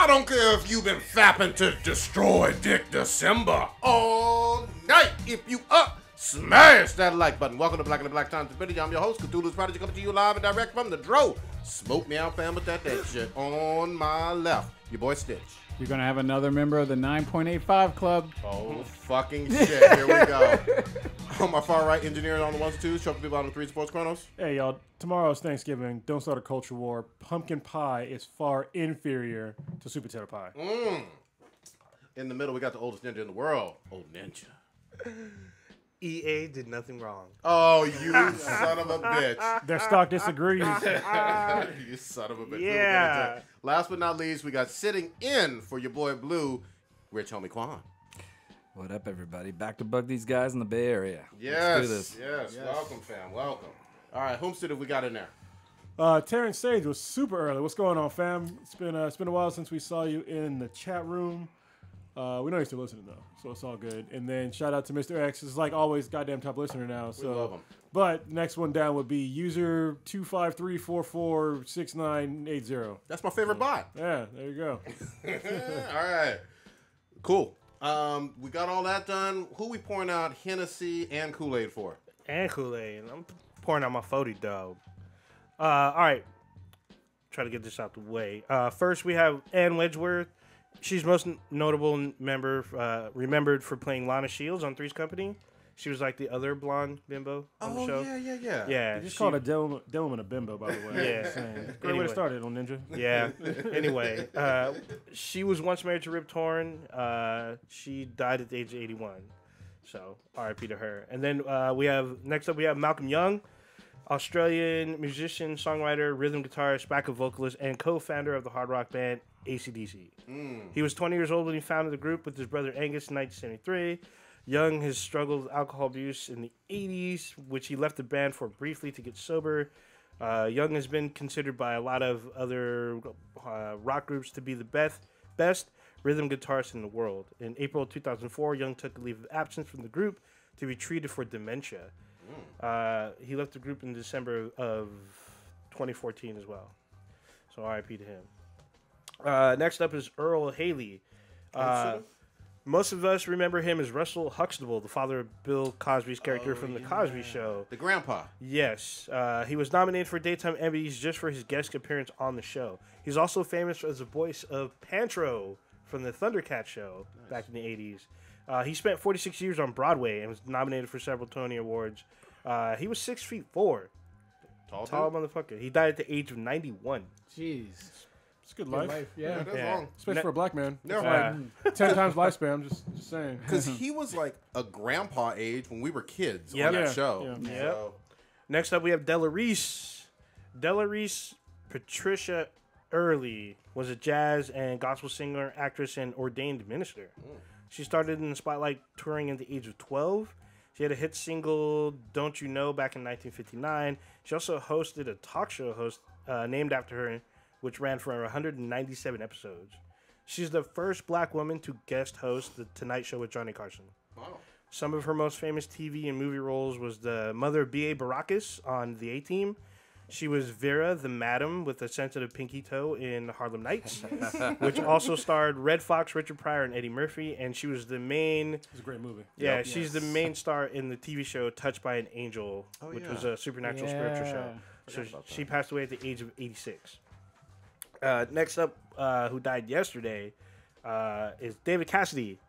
I don't care if you've been fapping to destroy Dick December all night. If you up, smash that like button. Welcome to Black and the Black Times Video. I'm your host, Cthulhu's Prodigy, coming to you live and direct from the Dro. Smoke me out, fam, with that shit. On my left, your boy Stitch. You're going to have another member of the 9.85 Club. Oh, fucking shit. Here we go. On my far right, engineers on the ones and twos. Show people on the threes, sports chronos. Hey, y'all. Tomorrow's Thanksgiving. Don't start a culture war. Pumpkin pie is far inferior to sweet potato pie. In the middle, we got the oldest ninja in the world. Old Ninja. EA did nothing wrong. Oh, you son of a bitch. Their stock disagrees. You son of a bitch. Yeah. Last but not least, we got sitting in for your boy Blue, Rich Homie Quan. What up, everybody? Back to bug these guys in the Bay Area. Yes. Let's do this. Yes. Welcome, fam. Welcome. All right, Homestead, have we got in there? Terrence Sage was super early. What's going on, fam? It's been a while since we saw you in the chat room. We know you're still listening, though, so it's all good. And then shout out to Mr. X. It's like always goddamn top listener now. So. We love him. But next one down would be user 253446980. That's my favorite bot. Yeah, there you go. All right. Cool. We got all that done. Who we pouring out Hennessy and Kool-Aid for? And Kool-Aid. I'm pouring out my 40 dog. All right. Try to get this out the way. First, we have Ann Wedgeworth. She's most notable member, remembered for playing Lana Shields on Three's Company. She was like the other blonde bimbo on the show. Yeah. Yeah. You just called a Dillman a bimbo, by the way. Yeah. Great way to start it on Ninja. Yeah. Anyway, she was once married to Rip Torn. She died at the age of 81. So R.I.P. to her. And then next up we have Malcolm Young, Australian musician, songwriter, rhythm guitarist, backup vocalist, and co-founder of the hard rock band AC/DC. He was 20 years old when he founded the group with his brother Angus in 1973. Young has struggled with alcohol abuse in the 80s, which he left the band for briefly to get sober. Young has been considered by a lot of other rock groups to be the best rhythm guitarist in the world. In April 2004, Young took a leave of absence from the group to be treated for dementia. He left the group in December of 2014 as well. So RIP to him. Next up is Earle Haley. Most of us remember him as Russell Huxtable, the father of Bill Cosby's character from The Cosby Show. The grandpa. Yes. He was nominated for Daytime Emmys just for his guest appearance on the show. He's also famous as the voice of Pantro from the Thundercat show back in the 80s. He spent 46 years on Broadway and was nominated for several Tony Awards. He was 6'4". Tall motherfucker. He died at the age of 91. Jeez. It's a good life. Yeah. That's long. Especially for a black man. Yeah. Like 10 times lifespan, I'm just saying. Because he was like a grandpa age when we were kids Yep. on that Yeah. show. Yep. So, Next up, we have Della Reese. Patricia Earle was a jazz and gospel singer, actress, and ordained minister. She started in the spotlight touring at the age of 12. She had a hit single, Don't You Know, back in 1959. She also hosted a talk show named after her, which ran for 197 episodes. She's the first black woman to guest host The Tonight Show with Johnny Carson. wow. Some of her most famous TV and movie roles was the mother of B.A. Baracus on The A-Team. She was Vera, the madam with a sensitive pinky toe in Harlem Nights, which also starred Red Fox, Richard Pryor, and Eddie Murphy. And she was the main... It's a great movie. Yeah, she's the main star in the TV show Touched by an Angel, which was a supernatural spiritual show. So she passed away at the age of 86. Next up, who died yesterday, is David Cassidy.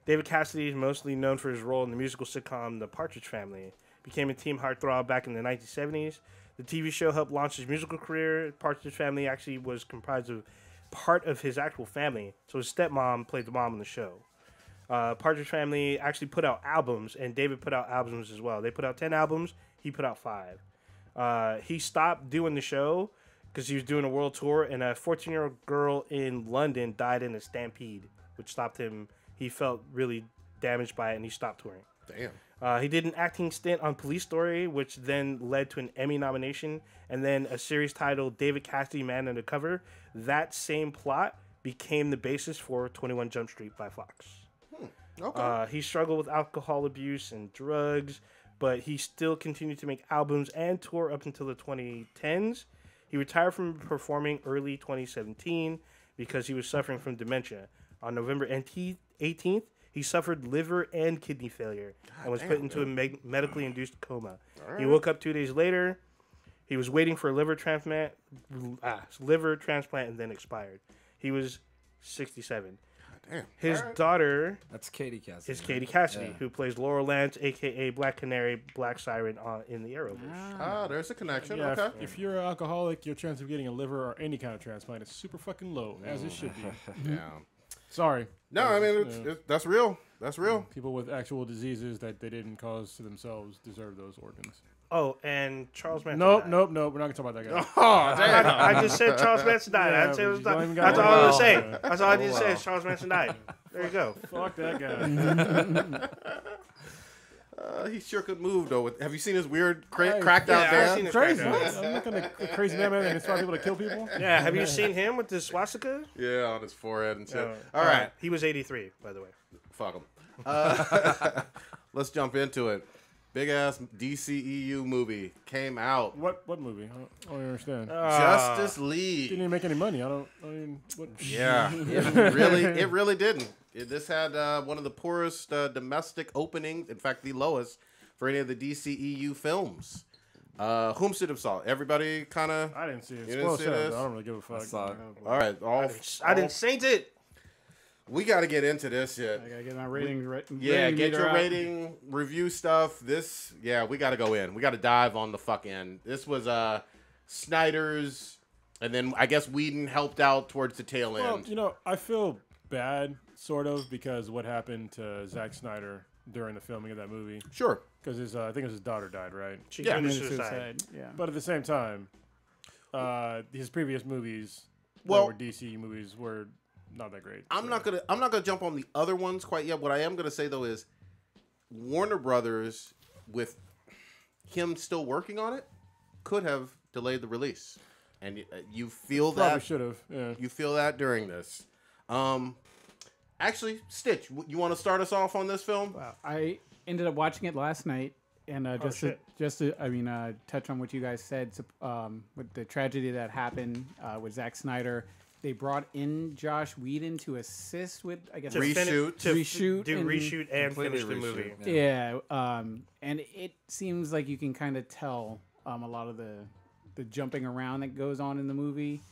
David Cassidy is mostly known for his role in the musical sitcom The Partridge Family. Became a teen heartthrob back in the 1970s. The TV show helped launch his musical career. Partridge Family actually was comprised of part of his actual family. So his stepmom played the mom on the show. Partridge Family actually put out albums, and David put out albums as well. They put out 10 albums. He put out 5. He stopped doing the show because he was doing a world tour, and a 14-year-old girl in London died in a stampede, which stopped him. He felt really damaged by it, and he stopped touring. Damn. He did an acting stint on Police Story, which then led to an Emmy nomination, and then a series titled David Cassidy, Man Undercover. That same plot became the basis for 21 Jump Street by Fox. Okay. He struggled with alcohol abuse and drugs, but he still continued to make albums and tour up until the 2010s. He retired from performing early 2017, because he was suffering from dementia. On November 18th, he suffered liver and kidney failure and was put into a medically induced coma. Right. He woke up 2 days later. He was waiting for a liver transplant, and then expired. He was 67. Damn. His daughter... That's Katie Cassidy. Is Katie Cassidy, who plays Laurel Lance, a.k.a. Black Canary, Black Siren in the Arrowverse. Ah, there's a connection. Yeah, okay. if you're an alcoholic, your chance of getting a liver or any kind of transplant is super fucking low, as it should be. Yeah. Sorry. No, I mean, that's real. That's real. People with actual diseases that they didn't cause to themselves deserve those organs. Oh, and Charles Manson Nope. died. We're not going to talk about that guy. Oh, damn. I just said Charles Manson died. Yeah, That's all but you don't even I gotta was worry saying. about That's all I need to say is Charles Manson died. There you go. Fuck that guy. He sure could move, though. Have you seen his weird cracked out I've dad? seen his Crazy. crackdown. I'm not going to crazy that man that inspire people to kill people. Yeah, have you seen him with the swastika? Yeah, on his forehead and shit. All right. He was 83, by the way. Fuck him. Let's jump into it. Big ass DCEU movie came out. What movie? I don't understand. Justice League. Didn't even make any money. I mean, what? Yeah, it really didn't. This had one of the poorest domestic openings, in fact, the lowest for any of the DCEU films. Whom should have saw it? Everybody kind of. I didn't see it. You didn't see this? I don't really give a fuck. I saw it. All right, I didn't saint it. We got to get into this shit. I gotta get my ratings right. Yeah, get your rating, review stuff. We got to go in. We got to dive on the fuck in. This was Snyder's, and then I guess Whedon helped out towards the tail end. Well, I feel bad, sort of, because what happened to Zack Snyder during the filming of that movie. Sure. Because I think his daughter died, right? She Yeah. committed Committed suicide. Yeah. But at the same time, his previous movies, Well- that were DC movies, were not that great. I'm not gonna jump on the other ones quite yet. What I am gonna say though is Warner Brothers, with him still working on it, could have delayed the release, and you feel Probably that should have. Yeah. you feel that during this. Actually, Stitch, you want to start us off on this film? Wow. I ended up watching it last night, and just to touch on what you guys said, with the tragedy that happened with Zack Snyder, they brought in Josh Whedon to assist with, I guess, Reshoot. reshoot and Completely finish the reshoot, movie. yeah. Yeah, and it seems like you can kind of tell a lot of the jumping around that goes on in the movie.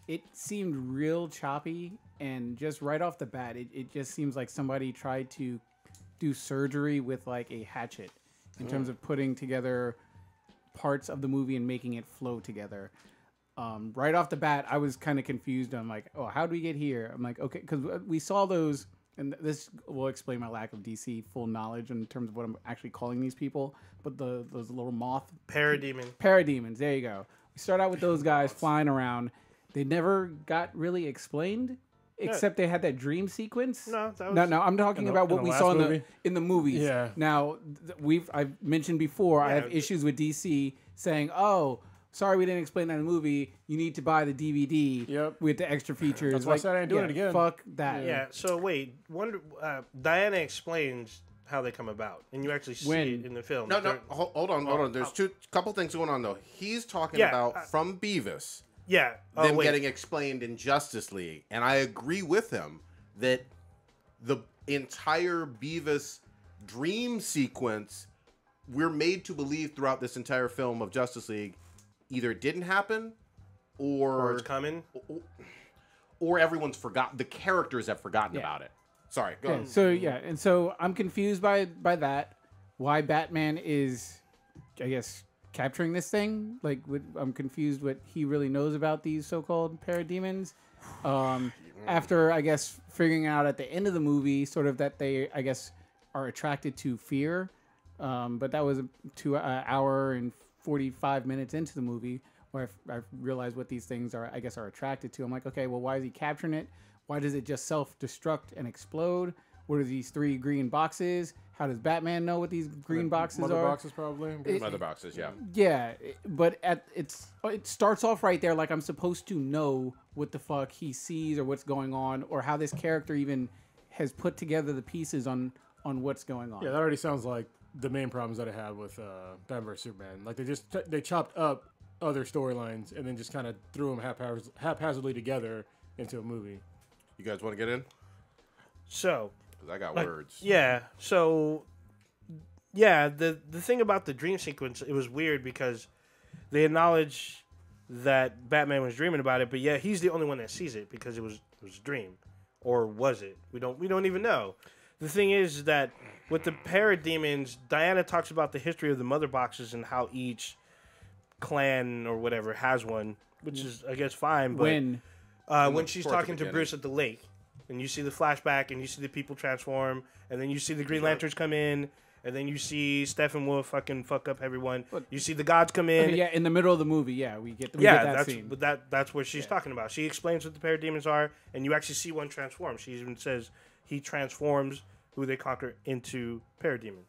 It seemed real choppy, and just right off the bat, it just seems like somebody tried to do surgery with like a hatchet in terms of putting together parts of the movie and making it flow together. Right off the bat, I was kind of confused. I'm like, oh, how do we get here? I'm like, okay, because we saw those, and this will explain my lack of DC full knowledge in terms of what I'm actually calling these people. But those little moth parademons, there you go. We start out with those guys flying around. They never got really explained, except they had that dream sequence. No, that was... No, I'm talking about what the we last saw movie? in the movies. Yeah. Now, I've mentioned before, I have issues with DC saying, oh, sorry we didn't explain that in the movie. You need to buy the DVD with the extra features. That's why I said I ain't doing it again. Fuck that. Yeah, so wait. Diana explains how they come about, and you actually see it in the film. No, hold on. There's couple things going on though. He's talking about from Beavis. Yeah. Them getting explained in Justice League. And I agree with him that the entire Beavis dream sequence, we're made to believe throughout this entire film of Justice League, either it didn't happen or it's coming. Or everyone's forgotten. The characters have forgotten about it. Sorry, go ahead. So I'm confused by that. Why Batman is, I guess, capturing this thing. Like, I'm confused what he really knows about these so-called parademons. After, I guess, figuring out at the end of the movie, sort of that they, I guess, are attracted to fear. But that was 2 hour and 45 minutes into the movie where I realized what these things are, I guess, are attracted to. I'm like, okay, well, why is he capturing it? Why does it just self-destruct and explode? What are these 3 green boxes? How does Batman know what these green boxes Mother are? boxes, probably. Mother boxes, yeah. Yeah, but it starts off right there like I'm supposed to know what the fuck he sees or what's going on or how this character even has put together the pieces on what's going on. Yeah, that already sounds like the main problems that I had with Batman vs Superman. Like they chopped up other storylines and then just kind of threw them haphazardly together into a movie. You guys want to get in? So, 'Cause I got words. yeah. So, yeah, the thing about the dream sequence, it was weird because they acknowledge that Batman was dreaming about it, but yeah, he's the only one that sees it because it was a dream, or was it? We don't even know. The thing is that with the parademons, Diana talks about the history of the mother boxes and how each clan or whatever has one, which is I guess fine. But when she's talking to Bruce at the lake, and you see the flashback, and you see the people transform, and then you see the Green Lanterns come in, and then you see Steppenwolf fucking fuck up everyone. You see the gods come in. Okay, yeah, in the middle of the movie, we get that that's scene. that's what she's talking about. She explains what the parademons are, and you actually see one transform. She even says he transforms who they conquer into parademons.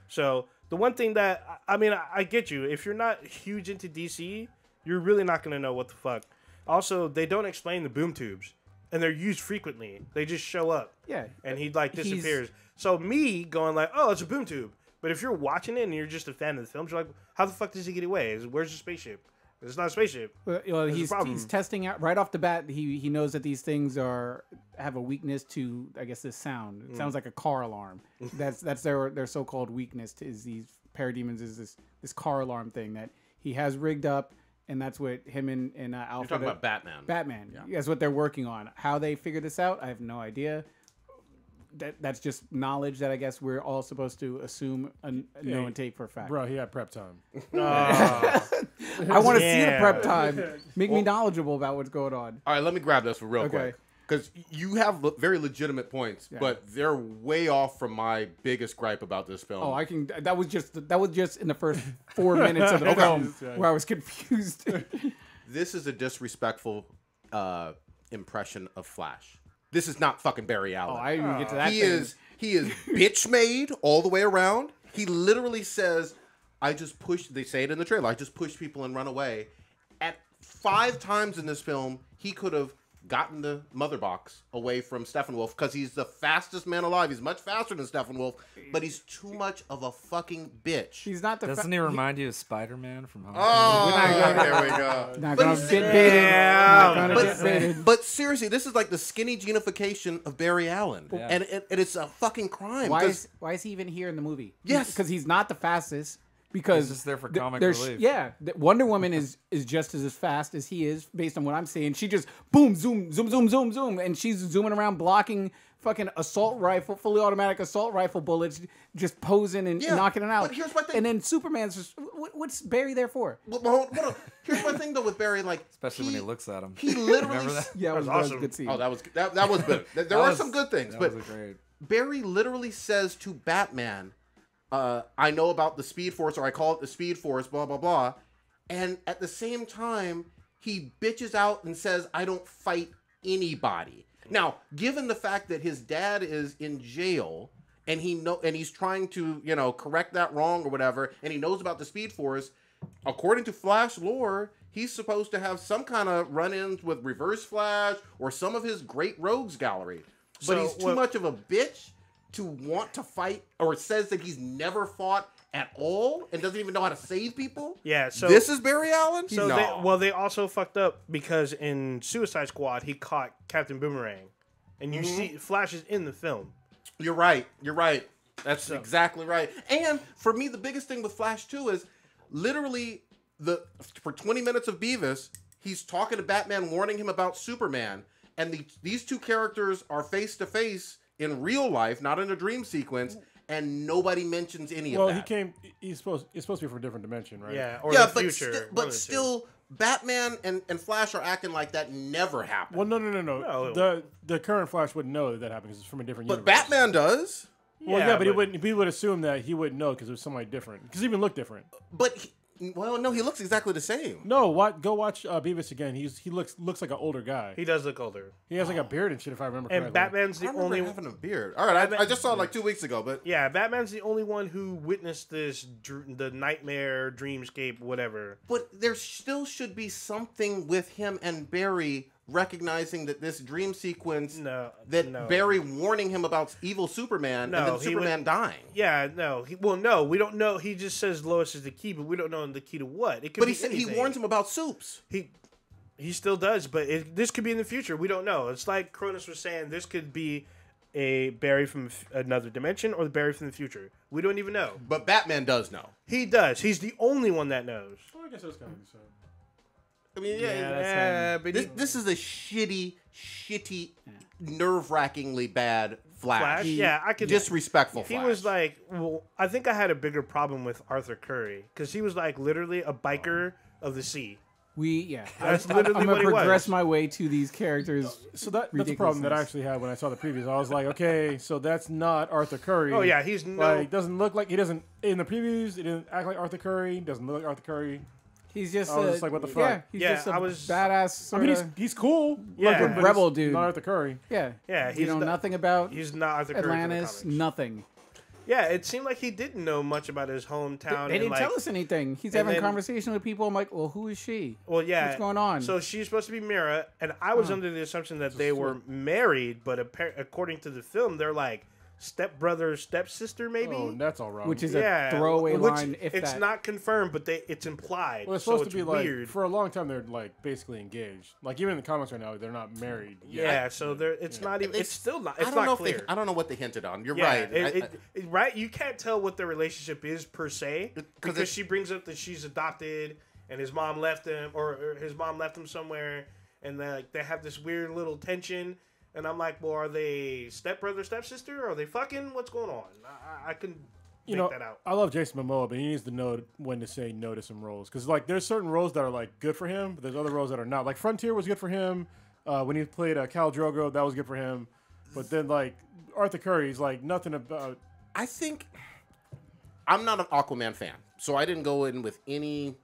So the one thing that I get you. If you're not huge into DC, you're really not gonna know what the fuck. Also, they don't explain the boom tubes, and they're used frequently. They just show up. Yeah, and he disappears. So me going like, oh, it's a boom tube. But if you're watching it and you're just a fan of the films, you're like, how the fuck does he get away? Where's the spaceship? It's not a spaceship. Well, he's testing out right off the bat. He knows that these things have a weakness to, I guess, this sound. It sounds like a car alarm. That's their so-called weakness is these parademons is this car alarm thing that he has rigged up, and that's what him and Alfred. You're talking about Batman. Batman. Yeah. That's what they're working on. How they figure this out, I have no idea. That's just knowledge that I guess we're all supposed to assume know and take for a fact. Bro, he had prep time. I want to see the prep time. Make me knowledgeable about what's going on. All right, let me grab this for real quick. Because you have very legitimate points, but they're way off from my biggest gripe about this film. Oh, that was just in the first 4 minutes of the film where I was confused. This is a disrespectful impression of Flash. This is not fucking Barry Allen. Oh, I didn't even get to that. He is bitch made all the way around. He literally says, "I just push." They say it in the trailer. I just push people and run away. At 5 times in this film, he could have gotten the mother box away from Steppenwolf because he's the fastest man alive. He's much faster than Steppenwolf, but he's too much of a fucking bitch. He's not the. Doesn't he remind you of Spider-Man from Home? Oh, there we go. Not gonna get baited. But seriously, this is like the skinny genification of Barry Allen, and it's a fucking crime. Why is he even here in the movie? Yes, because he's not the fastest. Because he's just there for comic relief. Yeah, Wonder Woman is just as fast as he is, based on what I'm seeing. She just boom, zoom, zoom, zoom, zoom, zoom, and she's zooming around, blocking fucking fully automatic assault rifle bullets, just posing and knocking it out. But here's my thing. And then Superman's just, what's Barry there for? Well, hold on. Here's my thing though with Barry, especially when he looks at him. He literally. Remember that? Yeah, that was awesome. Good scene. Oh, that was good. There were some good things, but great. Barry literally says to Batman, I know about the Speed Force, or I call it the Speed Force, blah, blah, blah. And at the same time, he bitches out and says, I don't fight anybody. Now, given the fact that his dad is in jail, and he's trying to, correct that wrong or whatever, and he knows about the Speed Force, according to Flash lore, he's supposed to have some kind of run-ins with Reverse Flash or some of his great rogues gallery. But he's too much of a bitch to want to fight, or says that he's never fought at all and doesn't even know how to save people. Yeah, so this is Barry Allen. So they also fucked up because in Suicide Squad he caught Captain Boomerang, and you see Flash is in the film. You're right. That's exactly right. And for me, the biggest thing with Flash too is literally for 20 minutes of Beavis, he's talking to Batman, warning him about Superman, and these two characters are face to face in real life, not in a dream sequence, and nobody mentions any of that. Well, it's supposed to be from a different dimension, right? Yeah, or the future. But still, Batman and Flash are acting like that never happened. Well, no. The current Flash wouldn't know that happened because it's from a different universe. But Batman does. Well, but he would assume that he wouldn't know because it was somebody different. Because he even looked different. But no, he looks exactly the same. No, go watch Beavis again. He looks like an older guy. He does look older. He has like a beard and shit, if I remember correctly. And Batman's the only one having a beard. All right, I just saw it like 2 weeks ago, but yeah, Batman's the only one who witnessed the nightmare, dreamscape, whatever. But there still should be something with him and Barry recognizing that this dream sequence, Barry warning him about evil Superman, and then Superman dying. Yeah, no. We don't know. He just says Lois is the key, but we don't know the key to what. It could but be he said anything. He warns him about soups. He still does, but this could be in the future. We don't know. It's like Cronus was saying. This could be a Barry from another dimension or the Barry from the future. We don't even know. But Batman does know. He does. He's the only one that knows. Well, I guess that's kind of the same. I mean, But this is a shitty, nerve-wrackingly bad Flash. Yeah, I could. Disrespectful He Flash. was like, well, I think I had a bigger problem with Arthur Curry because he was like literally a biker of the sea. That's literally I'm what gonna he was. progress my way to these characters. So that's a problem that I actually had when I saw the previews. I was like, okay, so that's not Arthur Curry. Oh yeah, he's like doesn't look like he doesn't in the previews. He didn't act like Arthur Curry. Doesn't look like Arthur Curry. He's just I was just like, what the fuck? Yeah, he's just a badass. I mean, he's cool. Yeah, looking, but rebel he's dude. Not Arthur Curry. Yeah, yeah. You know nothing about. He's not Arthur Curry. Atlantis. Nothing. Yeah, it seemed like he didn't know much about his hometown. They didn't tell us anything. He's having conversation with people. I'm like, well, who is she? Well, yeah. What's going on? So she's supposed to be Mira, and I was under the assumption that they were married, but according to the film, they're like stepbrother, stepsister, maybe. Oh, that's all wrong. Which is a throwaway line. If it's not confirmed, but it's implied. Well, it's supposed so to be weird. like for a long time they're like basically engaged. Like even in the comics right now, they're not married. Yeah, so it's not even. It's still not. It's I don't not know clear. I don't know what they hinted on. You're Yeah, right. Right. You can't tell what their relationship is per se because she brings up that she's adopted and his mom left him, or his mom left him somewhere, and they have this weird little tension. And I'm like, well, are they stepbrother, stepsister? Are they fucking? What's going on? I couldn't make that out. I love Jason Momoa, but he needs to know when to say no to some roles. Because like, there's certain roles that are like good for him, but there's other roles that are not. Like Frontier was good for him. When he played Khal Drogo, that was good for him. But then like Arthur Curry's like nothing about. I think I'm not an Aquaman fan, so I didn't go in with any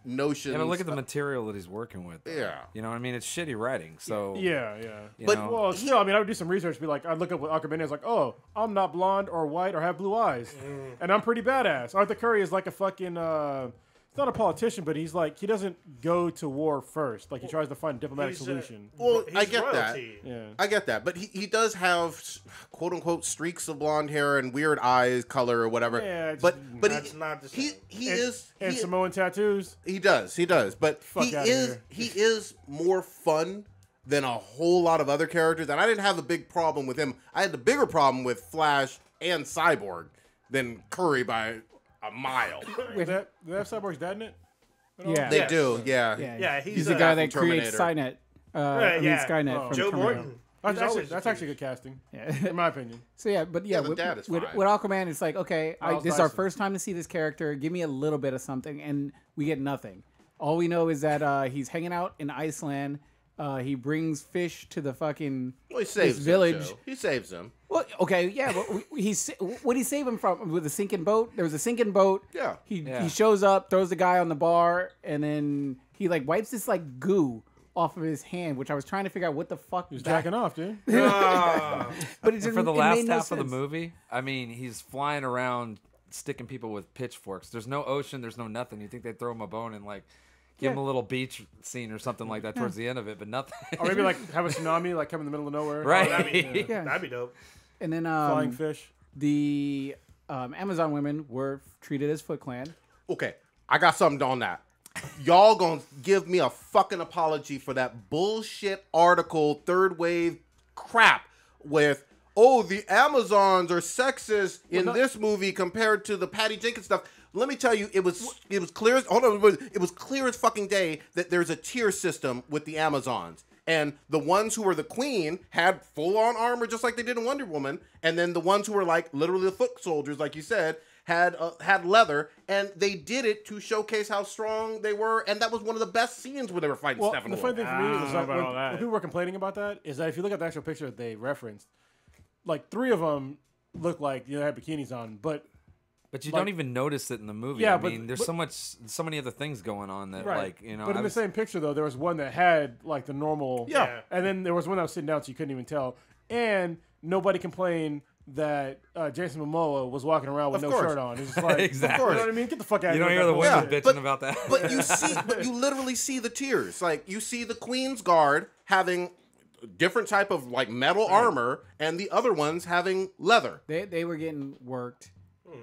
notions. Yeah, but look at the material that he's working with. Though. Yeah. You know what I mean? It's shitty writing, so... Yeah. But well, still, I mean, I would do some research. Be like, I'd look up what Aquaman is like. Oh, I'm not blonde or white or have blue eyes, and I'm pretty badass. Arthur Curry is like a fucking. He's not a politician, but he's like he doesn't go to war first. Like he tries to find a diplomatic solution. Well, He's I get royalty. that. Yeah. I get that, but he does have quote unquote streaks of blonde hair and weird eyes color or whatever. Yeah, but that's not the same. And Samoan tattoos. He does, but he is more fun than a whole lot of other characters, and I didn't have a big problem with him. I had the bigger problem with Flash and Cyborg than Curry by a mile. Wait, do they have Cyborg's dad in it? Yeah, They do, yeah. Yeah, he's the guy that creates Terminator. Skynet. Skynet from Joe Terminator. Morton. That's actually good casting, Yeah. in my opinion. So but the with dad is fine. Aquaman, it's like, okay, Miles this is our Dyson. first time to see this character. Give me a little bit of something, and we get nothing. All we know is that he's hanging out in Iceland. He brings fish to the fucking Well, he saves this village. Him, Joe. He saves them. Well, okay, yeah, but what did he save him from? With a sinking boat? There was a sinking boat. Yeah. He shows up, throws the guy on the bar, and then he like wipes this like goo off of his hand, which I was trying to figure out what the fuck. He was jacking off, dude. But it For the it last made no half of the sense. movie, I mean, he's flying around sticking people with pitchforks. There's no ocean. There's no nothing. You think they'd throw him a bone and like give him a little beach scene or something like that towards the end of it, but nothing. Or maybe like have a tsunami, like come in the middle of nowhere. Right. That'd be dope. And then Flying fish. the Amazon women were treated as Foot Clan. Okay, I got something on that. Y'all gonna give me a fucking apology for that bullshit article, third wave crap with, oh, the Amazons are sexist in this movie compared to the Patty Jenkins stuff. Let me tell you, it was clear as it was clear as fucking day that there's a tier system with the Amazons. And the ones who were the queen had full-on armor just like they did in Wonder Woman. And then the ones who were like literally the foot soldiers, like you said, had leather. And they did it to showcase how strong they were. And that was one of the best scenes when they were fighting Well, Steppenwolf. the funny thing for me was like about all that. when people were complaining about that is that if you look at the actual picture that they referenced, like 3 of them look like they had bikinis on, but But you like- don't even notice it in the movie. Yeah, I but- mean, there's so many other things going on that, like, you know. But in the same picture though, there was one that had like the normal, Yeah. and then there was one that was sitting down, so you couldn't even tell, and nobody complained that Jason Momoa was walking around with Of no course. shirt on. It's just like, Exactly. you know what I mean? Get the fuck out of You here. don't hear the with women that bullshit. bitching about that. But you literally see the tiers. Like you see the Queen's Guard having different type of like metal armor, and the other ones having leather. They were getting worked.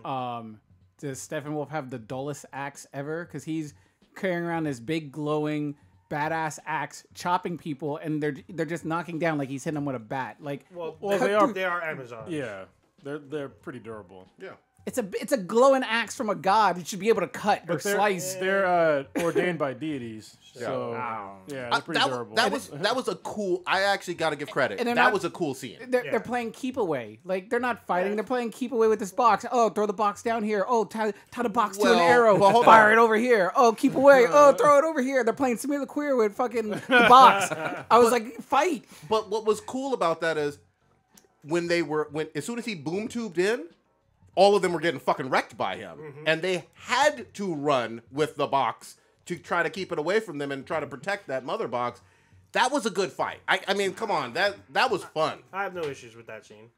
Does Steppenwolf have the dullest axe ever? Because he's carrying around this big glowing badass axe chopping people, and they're just knocking down like he's hitting them with a bat. Like, Well, well, they are Amazons. Yeah, they're pretty durable. Yeah. it's a glowing axe from a god. It should be able to cut or slice. They're ordained by deities, so Wow. yeah, they're pretty durable. That was a cool. I actually got to give credit. And That they're was a cool scene. They're playing keep away. Like, they're not fighting. They're playing keep away with this box. Oh, throw the box down here. Oh, tie the box to an arrow. well, hold Fire on. it over here. Oh, keep away. Oh, throw it over here. They're playing Samir the Queer with fucking the box. I was like, fight. But what was cool about that is when as soon as he boom tubed in, all of them were getting fucking wrecked by him, and they had to run with the box to try to keep it away from them and try to protect that mother box. That was a good fight. I mean, come on, that was fun. I have no issues with that scene.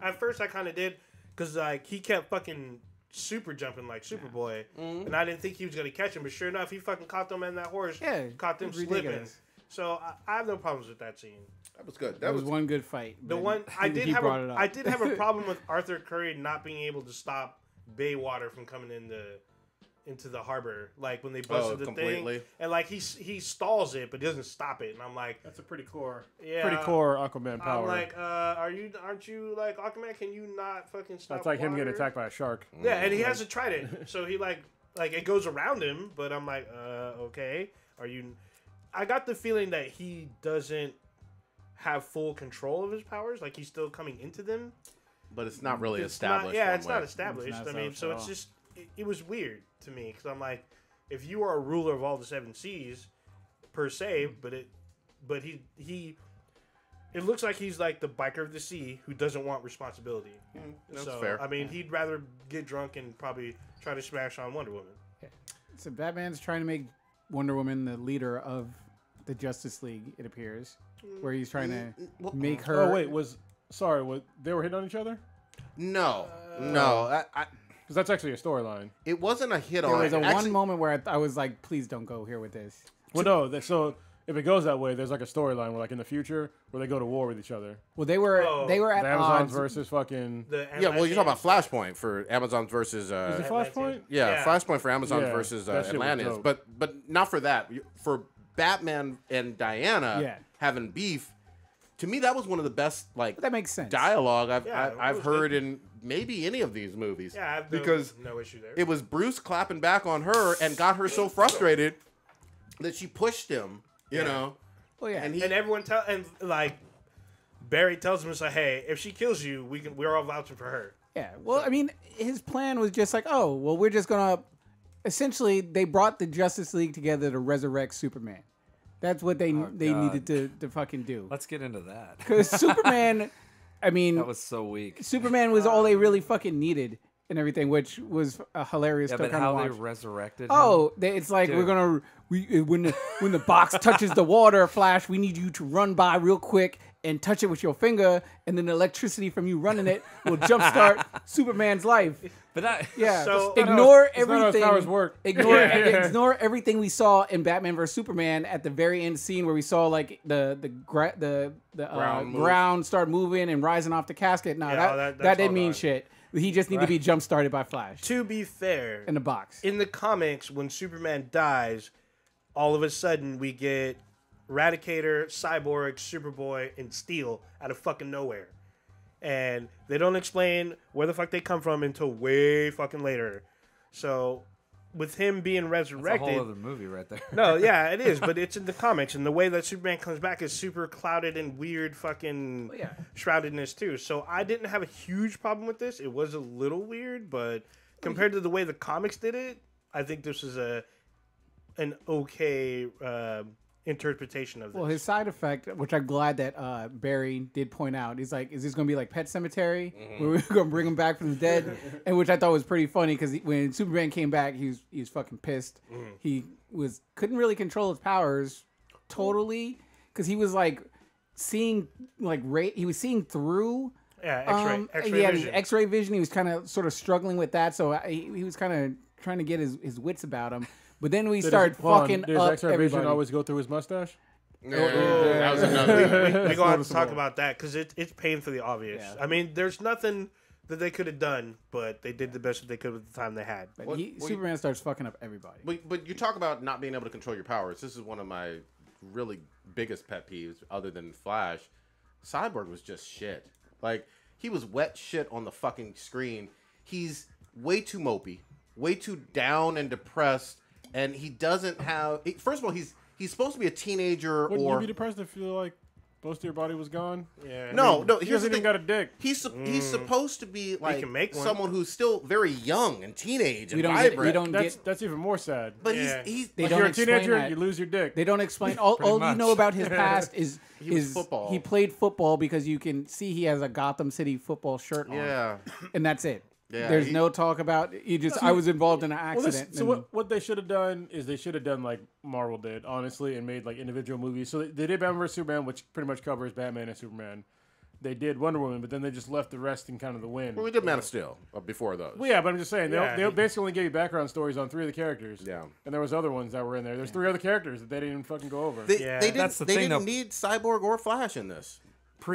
At first, I kind of did, because like he kept fucking super jumping like Superboy, and I didn't think he was gonna catch him. But sure enough, he fucking caught them and that horse. Yeah, caught them slipping. ridiculous. So I have no problems with that scene. That was good. That was one good fight. The but one I did he have brought it up. I did have a problem with Arthur Curry not being able to stop Baywater from coming into the harbor, like when they busted the completely. thing, and like he stalls it but doesn't stop it, and I'm like, That's a pretty core Aquaman I'm power. like, aren't you like Aquaman? Can you not fucking stop? That's like him getting water? attacked by a shark. Yeah, and he hasn't tried it, so he like it goes around him, but I'm like, okay, are you? I got the feeling that he doesn't have full control of his powers, like he's still coming into them. But it's not really It's established. Not, yeah, one it's way. not established. It's not I mean, so established it's at just it was weird to me because I'm like, if you are a ruler of all the seven seas, per se, but he. It looks like he's like the biker of the sea who doesn't want responsibility. That's so, fair. I mean, he'd rather get drunk and probably try to smash on Wonder Woman. So Batman's trying to make Wonder Woman the leader of the Justice League, it appears, where he's trying to make her. Oh wait, they were hitting on each other? No. Because that's actually a storyline. It wasn't a hit There on. was a Actually, one moment where I was like, please don't go here with this. Well, no. So if it goes that way, there's like a storyline where, like in the future, where they go to war with each other. Well, they were at The Amazons odds. versus fucking. yeah, well, you're talking about Flashpoint for Amazons versus. Is it Flashpoint? Yeah, Flashpoint for Amazons Yeah, versus that shit was Atlantis, dope. but not for that. For Batman and Diana Yeah. having beef, to me that was one of the best like But that makes sense. dialogue Yeah, it I've was heard good. in maybe any of these movies. Yeah, I have because no issue there. it was Bruce clapping back on her and got her so frustrated that she pushed him. You know, Well, yeah. and he and everyone like Barry tells him, it's like, hey, if she kills you, we're all vouching for her. Yeah, well, I mean, his plan was just like, oh, well, we're just gonna. Essentially, they brought the Justice League together to resurrect Superman. That's what they God. needed to fucking do. Let's get into that. Because Superman, I mean, That was so weak. Superman was all they really fucking needed and everything, which was hilarious Yeah, to but kind how of they watch. resurrected him? Oh, it's like we're gonna when the box touches the water, Flash, we need you to run by real quick and touch it with your finger, and then the electricity from you running it will jumpstart Superman's life. But that, Yeah, So- ignore It's not how his everything. powers work. Ignore everything we saw in Batman vs Superman at the very end scene where we saw like the ground start moving and rising off the casket. No, Yeah, that that's didn't all mean gone. shit. He just need to be jump started by Flash To be fair, in the box. in the comics, when Superman dies, all of a sudden we get Eradicator, Cyborg, Superboy, and Steel out of fucking nowhere. And they don't explain where the fuck they come from until way fucking later. So, with him being that's a resurrected... whole other movie right there. No, yeah, it is, but it's in the comics, and the way that Superman comes back is super clouded and weird fucking yeah. shroudedness, too. So I didn't have a huge problem with this. It was a little weird, but compared to the way the comics did it, I think this is an okay interpretation of this. Well, his side effect, which I'm glad that Barry did point out, he's like, is this going to be like Pet Cemetery? Where we're going to bring him back from the dead? And which I thought was pretty funny because when Superman came back, he was fucking pissed. He couldn't really control his powers totally because he was like seeing like he was seeing through. Yeah, X-ray he had vision. his X-ray vision. He was kind of sort of struggling with that, so he was kind of trying to get his wits about him. But then we started fucking Does up X-ray everybody. vision always go through his mustache? that was another. We're going to have to some talk more. about that because it's painfully obvious. Yeah. I mean, there's nothing that they could have done, but they did the best that they could with the time they had. But Superman starts fucking up everybody. But you talk about not being able to control your powers. This is one of my really biggest pet peeves, other than Flash, Cyborg was just shit. Like, he was wet shit on the fucking screen. He's way too mopey, way too down and depressed, and he doesn't have. First of all, he's supposed to be a teenager. Wouldn't or you be depressed if you feel like most of your body was gone? Yeah. no. He Here's the hasn't thing. even got a dick. He's supposed to be like can make one. someone who's still very young and teenage and We don't get- vibrant. we don't That's even more sad. but Yeah. he's They If don't you're a explain teenager, that. you lose your dick. They don't explain. All you much. know about his past is was football. he played football because you can see he has a Gotham City football shirt on. yeah. And that's it. Yeah, There's he- no talk about I was involved in an Well, accident. so what they should have done is they should have done like Marvel did, honestly, and made like individual movies. So they did Batman vs Superman, which pretty much covers Batman and Superman. They did Wonder Woman, but then they just left the rest in kind of the wind. Well, we did Man of Steel before those. Well, yeah, but I'm just saying Yeah, they basically only gave you background stories on 3 of the characters. Yeah. And there was other ones that were in there. There's 3 other characters that they didn't even fucking go over. They, Yeah. they didn't, That's the they thing, didn't though. need Cyborg or Flash in this.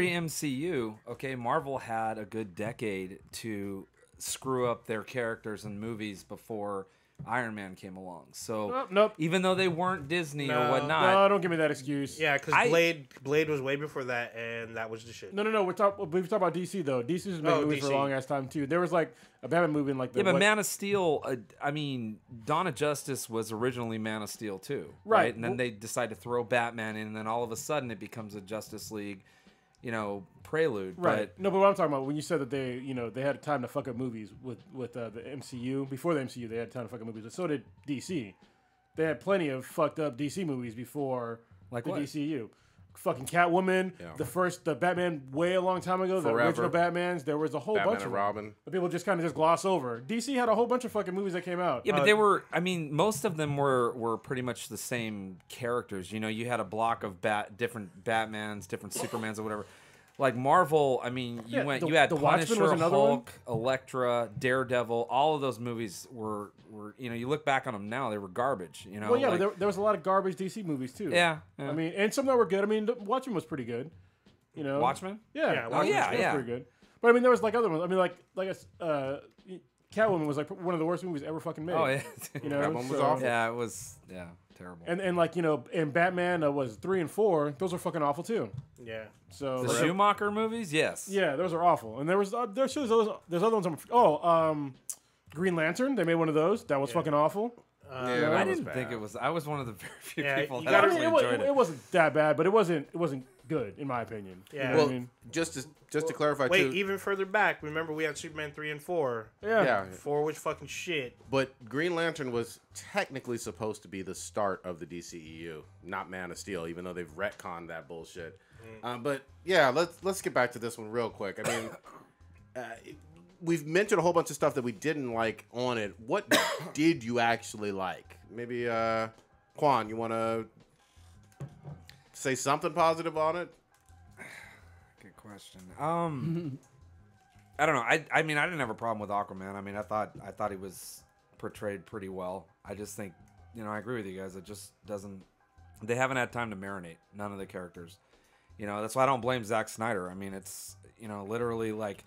Pre-MCU, okay, Marvel had a good decade to screw up their characters and movies before Iron Man came along. So Nope. even though they weren't Disney or No. whatnot, No, don't give me that excuse. Yeah, because Blade was way before that, and that was the shit. No. We've talked about DC though. DC was making movies for a DC. long ass time too. There was like a Batman movie in like the yeah, but what- Man of Steel, I mean, Dawn of Justice was originally Man of Steel too, Right. And then they decide to throw Batman in, and then all of a sudden it becomes a Justice League, prelude. Right. No, but what I'm talking about when you said that they had time to fuck up movies with the MCU before the MCU, they had time to fuck up movies. But so did DC. They had plenty of fucked up DC movies before Like the what? DCU. Fucking Catwoman, Yeah. the Batman way a long time ago, the Forever. original Batmans. There was a whole Batman bunch and of Robin. them. But people just kind of just gloss over. DC had a whole bunch of fucking movies that came out. Yeah, but they were. I mean, most of them were pretty much the same characters. You had a block of different Batmans, different Supermans, or whatever. Like Marvel, I mean, you the- had the Watchmen Punisher, was another one? Hulk, Elektra, Daredevil. All of those movies were you look back on them now, they were garbage. Well, yeah, like- but there was a lot of garbage DC movies too. Yeah. I mean, and some that were good. I mean, Watchmen was pretty good. Watchmen. Yeah, Yeah, Watchmen yeah, was yeah. pretty good. But I mean, there was like other ones. I mean, Catwoman was like one of the worst movies ever fucking made. Oh yeah. That one was awful. Yeah, it was terrible. And like and Batman was 3 and 4. Those are fucking awful too. Yeah. So the like, Schumacher movies, yes. yeah, those are awful. And there's other ones. Green Lantern. They made one of those. That was fucking awful. Yeah, I that was didn't think bad. it was. I was one of the very few Yeah, people you that gotta- actually I mean, enjoyed it. it wasn't that bad, but it wasn't good in my opinion. Yeah. You know Well, what I mean? just to clarify Wait, too. even further back, remember we had Superman 3 and 4. Yeah, 4 was fucking shit. but Green Lantern was technically supposed to be the start of the DCEU, not Man of Steel, even though they've retconned that bullshit. But yeah, let's get back to this one real quick. I mean, we've mentioned a whole bunch of stuff that we didn't like on it. What did you actually like? Maybe Quan, you want to say something positive on it? Good question. I don't know. I mean, I didn't have a problem with Aquaman. I mean, I thought he was portrayed pretty well. I just think, I agree with you guys. It just doesn't. They haven't had time to marinate. None of the characters. That's why I don't blame Zack Snyder. I mean, it's literally like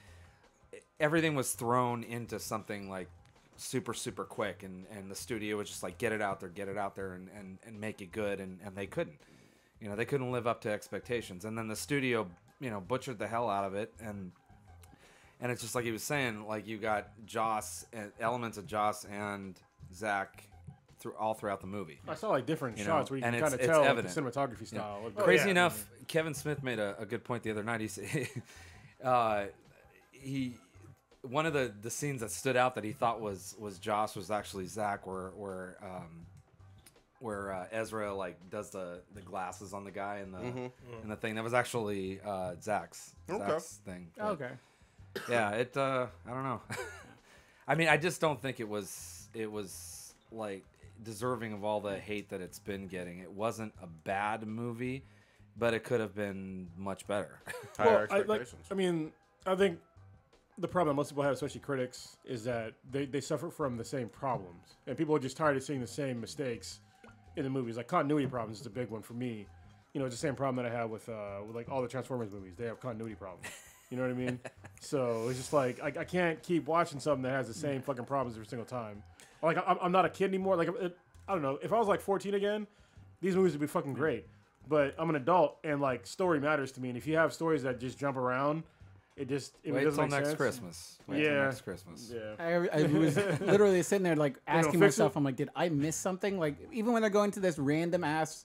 everything was thrown into something like super super quick, and the studio was just like get it out there, and make it good, and they couldn't. They couldn't live up to expectations, and then the studio butchered the hell out of it, and it's just like he was saying, like you got Joss, elements of Joss and Zach all throughout the movie. I saw like different You shots know, where you and can kind of it's tell like, evident. the cinematography style. Crazy yeah. enough, Kevin Smith made a good point the other night. He said one of the scenes that stood out that he thought was Joss was actually Zach, where Ezra like does the glasses on the guy and the thing. That was actually Zach's thing. But, Okay. yeah, I don't know. I mean, I just don't think it was like deserving of all the hate that it's been getting. It wasn't a bad movie, but it could have been much better. Higher I expectations. I think the problem most people have, especially critics, is that they suffer from the same problems, and people are just tired of seeing the same mistakes in the movies. Like continuity problems is a big one for me. It's the same problem that I have with like all the Transformers movies. They have continuity problems. You know what I mean? So it's just like I can't keep watching something that has the same fucking problems every single time. Like I'm not a kid anymore. Like I don't know. If I was like 14 again, these movies would be fucking great. But I'm an adult, and like story matters to me. And if you have stories that just jump around, it Wait doesn't till make next sense. Christmas. Wait till next Christmas. Yeah. I was literally sitting there like asking fix myself, it. I'm like, did I miss something? Like even when they're going to this random ass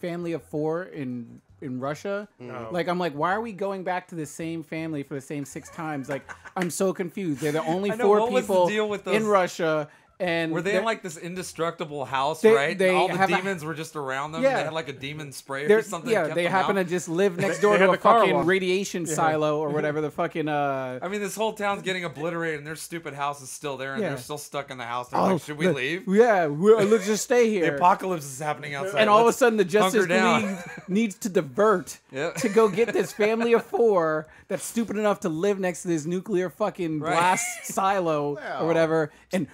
family of 4 in Russia, like I'm like, why are we going back to the same family for the same 6 times? Like I'm so confused. They're the only I know, 4 what was the people deal with in those- Russia. And Were they in like this indestructible house, They- right? they And all the have a- demons were just around them. Yeah. They had like a demon spray they're- or something. yeah, kept they them happen out. to just live next door they to had a the car fucking wash. radiation silo or whatever the fucking I mean, this whole town's getting obliterated, and their stupid house is still there, and Yeah. they're still stuck in the house. They're like, should we leave? Yeah, let's just stay here. The apocalypse is happening outside. And all of a Let's sudden, the Justice hunker down. League needs to divert Yeah. to go get this family of 4 that's stupid enough to live next to this nuclear fucking Right. blast silo Well. or whatever. And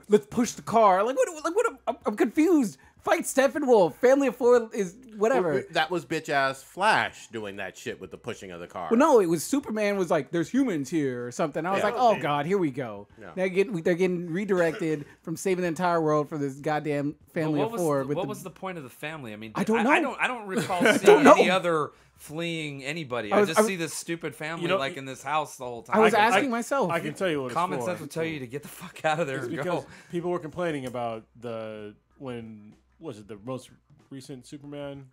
let's push the car. Like what? I'm confused. Fight Steppenwolf. Family of 4 is whatever. That was bitch ass Flash doing that shit with the pushing of the car. Well, no, it was Superman was like, "There's humans here" or something. I was Yeah. like, "Oh God, here we go." Yeah. They're getting redirected from saving the entire world for this goddamn family What of was 4. the, what was the point of the family? I mean, I don't know. I don't recall seeing know. any other fleeing anybody. I just see this stupid family like in this house the whole time. I was I- asking myself. I can tell you what Common it's for. sense will tell you to get the fuck out of there and Because go. people were complaining about the most recent Superman,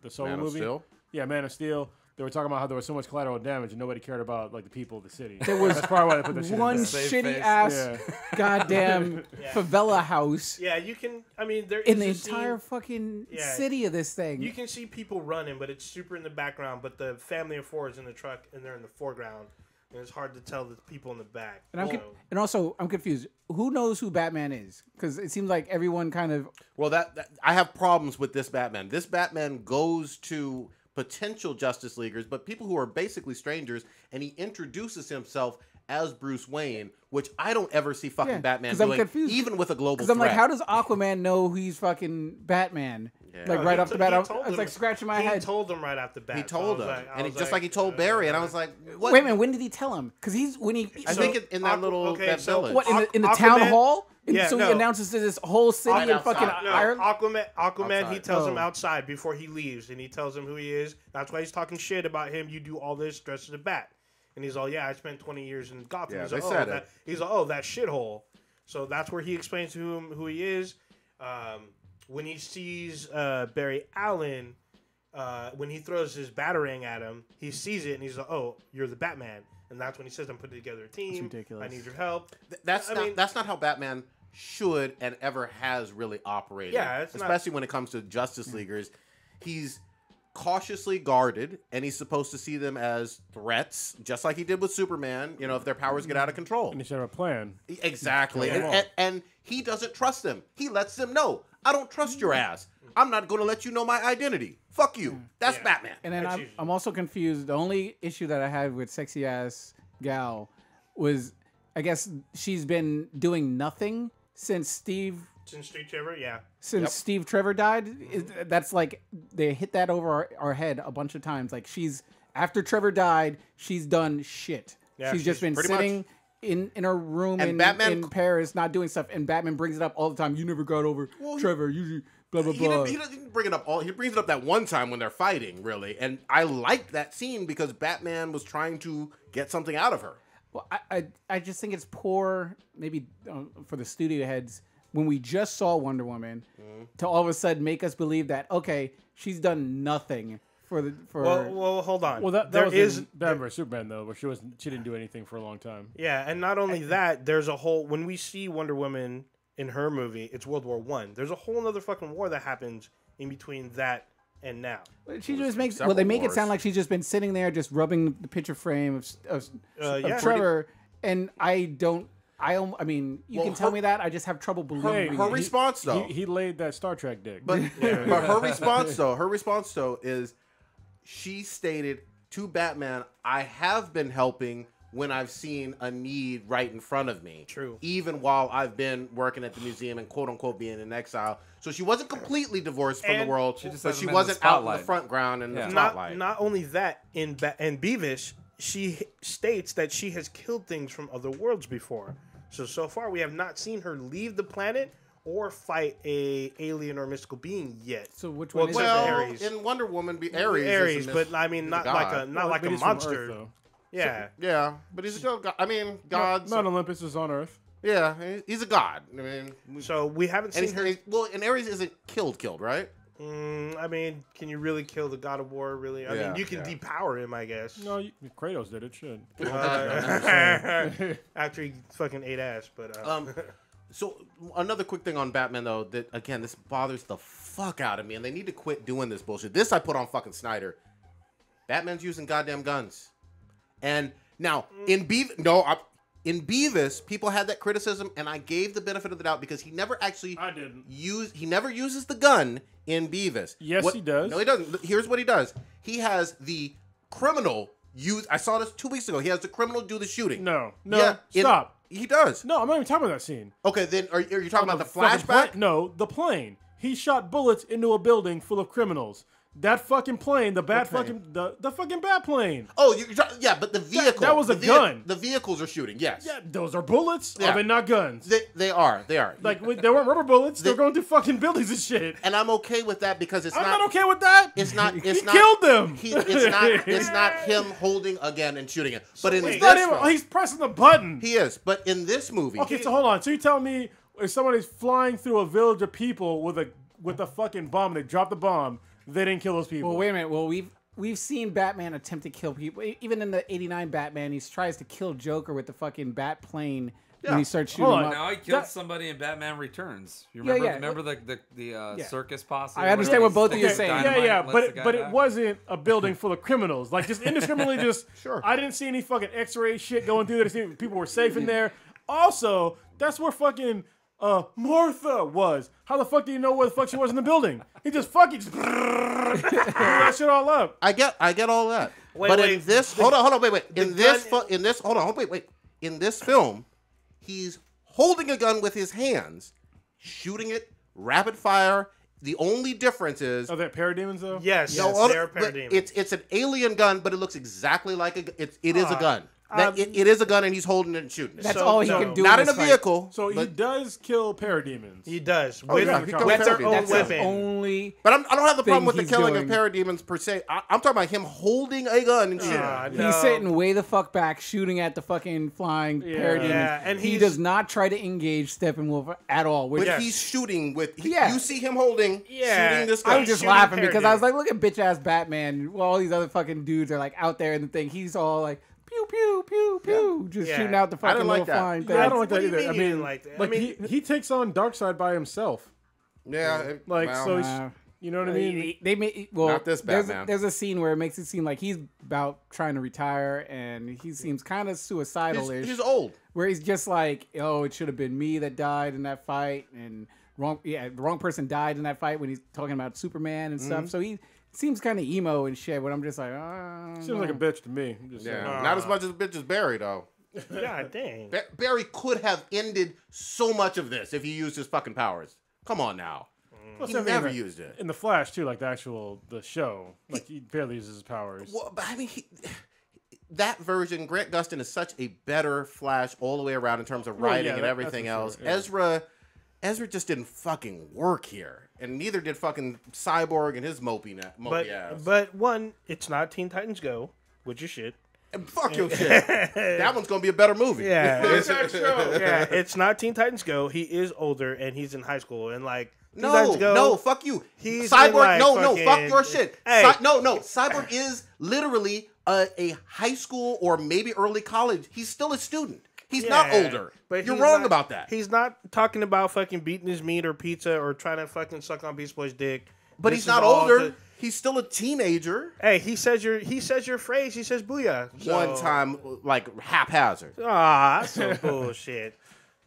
the solo Man of movie. Steel? Yeah, Man of Steel. They were talking about how there was so much collateral damage and nobody cared about like the people of the city. There was That's probably why they put that shit in one there. Save shitty face. ass Yeah. goddamn favela house Yeah, you can. I mean, there in the is a entire scene, fucking Yeah. city of this thing. You can see people running, but it's super in the background. But the family of 4 is in the truck, and they're in the foreground, and it's hard to tell the people in the back. and So- and also I'm confused. Who knows who Batman is? Because it seems like everyone kind of Well, that I have problems with this Batman. This Batman goes to potential Justice Leaguers, but people who are basically strangers, and he introduces himself as Bruce Wayne, which I don't ever see fucking Yeah, Batman 'cause I'm doing, confused. even with a global because threat. I'm like, how does Aquaman know he's fucking Batman? Yeah. Like No, right he off the t- bat, he I told was like him- scratching my he head. told them right off the bat. He so I told was him, like- I and was just like, like he told Barry, and I was like, what? Wait a minute, when did he tell him? Because he's when he I So, think in that Aqu- little okay, that so village. what in the Aquaman- town hall? And Yeah, so he no. announces to this whole city Right in fucking outside. No, Ireland. Aquaman, he Outside. tells him Oh. outside before he leaves, and he tells him who he is. That's why he's talking shit about him. You do all this dressed as a bat. And he's all, yeah, I spent 20 years in Gotham. Yeah, he's they like, said oh, it. He's like, oh, that shithole. So that's where he explains to him who he is. When he sees Barry Allen, when he throws his batarang at him, he sees it, and he's like, oh, you're the Batman. And that's when he says, I'm putting together a team. ridiculous. I need your help. That's I not mean- that's not how Batman should and ever has really operated. Yeah, it's not- especially when it comes to Justice Leaguers. He's cautiously guarded, and he's supposed to see them as threats, just like he did with Superman. You know, if their powers get out of control. And he should have a plan. Exactly, Yeah. and he doesn't trust them. He lets them know, I don't trust your ass. I'm not going to let you know my identity. Fuck you. That's Yeah. Batman. And then That's I'm, usually- I'm also confused. The only issue that I had with sexy ass gal was, I guess she's been doing nothing since Steve Street Trevor, yeah. Steve Trevor died. That's like they hit that over our head a bunch of times. Like she's after Trevor died, she's done shit. Yeah, she's just she's been pretty sitting in her room And in, Batman- in Paris, not doing stuff. And Batman brings it up all the time. You never got over Trevor. You blah blah He blah. didn't bring it up all. He brings it up that one time when they're fighting, really. And I liked that scene because Batman was trying to get something out of her. Well, I just think it's poor, maybe for the studio heads, when we just saw Wonder Woman, to all of a sudden make us believe that, okay, she's done nothing for the for. Well, hold on. Well, that there was is in Batman vs Superman though, where she didn't do anything for a long time. yeah, and not only that, there's a whole when we see Wonder Woman in her movie, it's World War One. There's a whole other fucking war that happens in between that and now. She just makes several they make it wars. sound like she's just been sitting there just rubbing the picture frame of Yeah. Trevor, and I mean, you Well, can tell her- me that. I just have trouble believing her it. response though, He laid that Star Trek dick. but her response though is she stated to Batman, "I have been helping when I've seen a need right in front of me. True. Even while I've been working at the museum and quote unquote being in exile. So she wasn't completely divorced from the And- world, She just but hasn't she been in the wasn't out in the spotlight. front ground and Yeah. the Not spotlight. not only that, in Beavis, she states that she has killed things from other worlds before. So far we have not seen her leave the planet or fight a alien or mystical being yet. So which Well, one is except it? for Well, Ares. in Wonder Woman, Ares, Ares, but I mean, not like a But a he's from monster. Earth, though. Yeah. Yeah, but he's a god. I mean, God. Mount Olympus is on Earth. Yeah, he's a god. I mean, So we haven't and seen her. well, and Ares isn't killed, right? I mean, can you really kill the God of War? Really? I Yeah, mean, you can yeah. depower him, I guess. No, Kratos did it. Should. After he fucking ate ass, but So another quick thing on Batman though, that again, this bothers the fuck out of me, and they need to quit doing this bullshit. This I put on fucking Snyder. Batman's using goddamn guns, and now in Beavis, people had that criticism, and I gave the benefit of the doubt because he never actually I didn't. he never uses the gun in Beavis. Yes, he does. No, he doesn't. Here's what he does. He has the criminal use. I saw this 2 weeks ago. He has the criminal do the shooting. No, Yeah, stop. He does. No, I'm not even talking about that scene. Okay, then are you talking about the fucking flashback? No, the plane. He shot bullets into a building full of criminals. That fucking plane, the fucking bat plane. Oh, yeah, but the vehicle. that was a gun. The vehicles are shooting. Yes. Yeah, those are bullets. Yeah. Are they not guns? They are. Like they weren't rubber bullets. They're going through fucking buildings and shit. And I'm okay with that because it's I'm not okay with that. It's not. It's He not, killed them. It's not him holding a gun and shooting it. But in wait. this Not even, film, he's pressing the button. he is. But in this movie, Okay, so hold on. So you tell me if somebody's flying through a village of people with a fucking bomb and they drop the bomb, they didn't kill those people. Well, wait a minute. Well, we've seen Batman attempt to kill people. Even in the '89 Batman, he tries to kill Joker with the fucking bat plane when he starts shooting Hold him on. up. Now he killed somebody in Batman Returns. You Yeah, remember? yeah. Remember the circus posse? I understand what both of you are saying. Yeah, but it wasn't a building full of criminals. Like just indiscriminately, just Sure. I didn't see any fucking X-ray shit going through there. People were safe in there. Also, that's where fucking Martha was. How the fuck do you know where the fuck she was in the building? He just fucking blew that shit all up. I get all that. Wait, but wait, in this, hold on, wait. In this film, he's holding a gun with his hands, shooting it, rapid fire. The only difference is Are they parademons though? yes, no, they're but parademons. it's an alien gun, but it looks exactly like it is a gun. It is a gun, and he's holding it and shooting it. That's So- all he so- can do. Not in this a fight. vehicle. So he but, does kill parademons. He does Oh, with, yeah, he kills with their parademons. own That's the weapon. only. but I don't have the problem with the he's killing doing. of parademons per se. I'm talking about him holding a gun and shooting. No. He's sitting way the fuck back, shooting at the fucking flying parademons. Yeah, and he he's- does not try to engage Steppenwolf at all. Which But he's shooting with. Yeah. You see him holding, Yeah. shooting this I gun. was just shooting laughing because I was parademons. like, look at bitch ass Batman. While all these other fucking dudes are like out there in the thing. He's all like pew pew pew pew, just Yeah. shooting out the I didn't fucking like little that. flying thing. Yeah, I don't like What that do you either. mean I you mean, didn't like that? I like mean- he takes on Darkseid by himself. Yeah, Like well, so, he's, Wow. you know what I mean? They made well. Not this Batman. There's a scene where it makes it seem like he's about trying to retire, and he seems kind of suicidal-ish. he's old. Where he's just like, oh, it should have been me that died in that fight, and the wrong person died in that fight when he's talking about Superman and stuff. So he seems kind of emo and shit. But I'm just like, Seems like a bitch to me. I'm just saying. Yeah, not as much as bitch as Barry though. God dang. Barry could have ended so much of this if he used his fucking powers. Come on now. Plus, He I mean, never used it. in the Flash too, like the show. Like he barely uses his powers. Well, but I mean, that version, Grant Gustin is such a better Flash all the way around in terms of Well, writing yeah, and that's everything for sure, else. yeah. Ezra just didn't fucking work here, and neither did fucking Cyborg and his mopey ass. But one, it's not Teen Titans Go, which is shit. And fuck your shit. That one's gonna be a better movie. Yeah, it's not Teen Titans Go. He is older and he's in high school and like Teen Titans Go, No, fuck you. He's Cyborg, in, like, no, fuck fucking- your shit. Hey. No, Cyborg is literally a high school or maybe early college. He's still a student. He's not Yeah, older. but You're he's wrong not- about that. He's not talking about fucking beating his meat or pizza or trying to fucking suck on Beast Boy's dick. But This he's is not all older. to- He's still a teenager. Hey, he says your phrase. He says booyah. So- One time, like haphazard. Ah, that's some bullshit.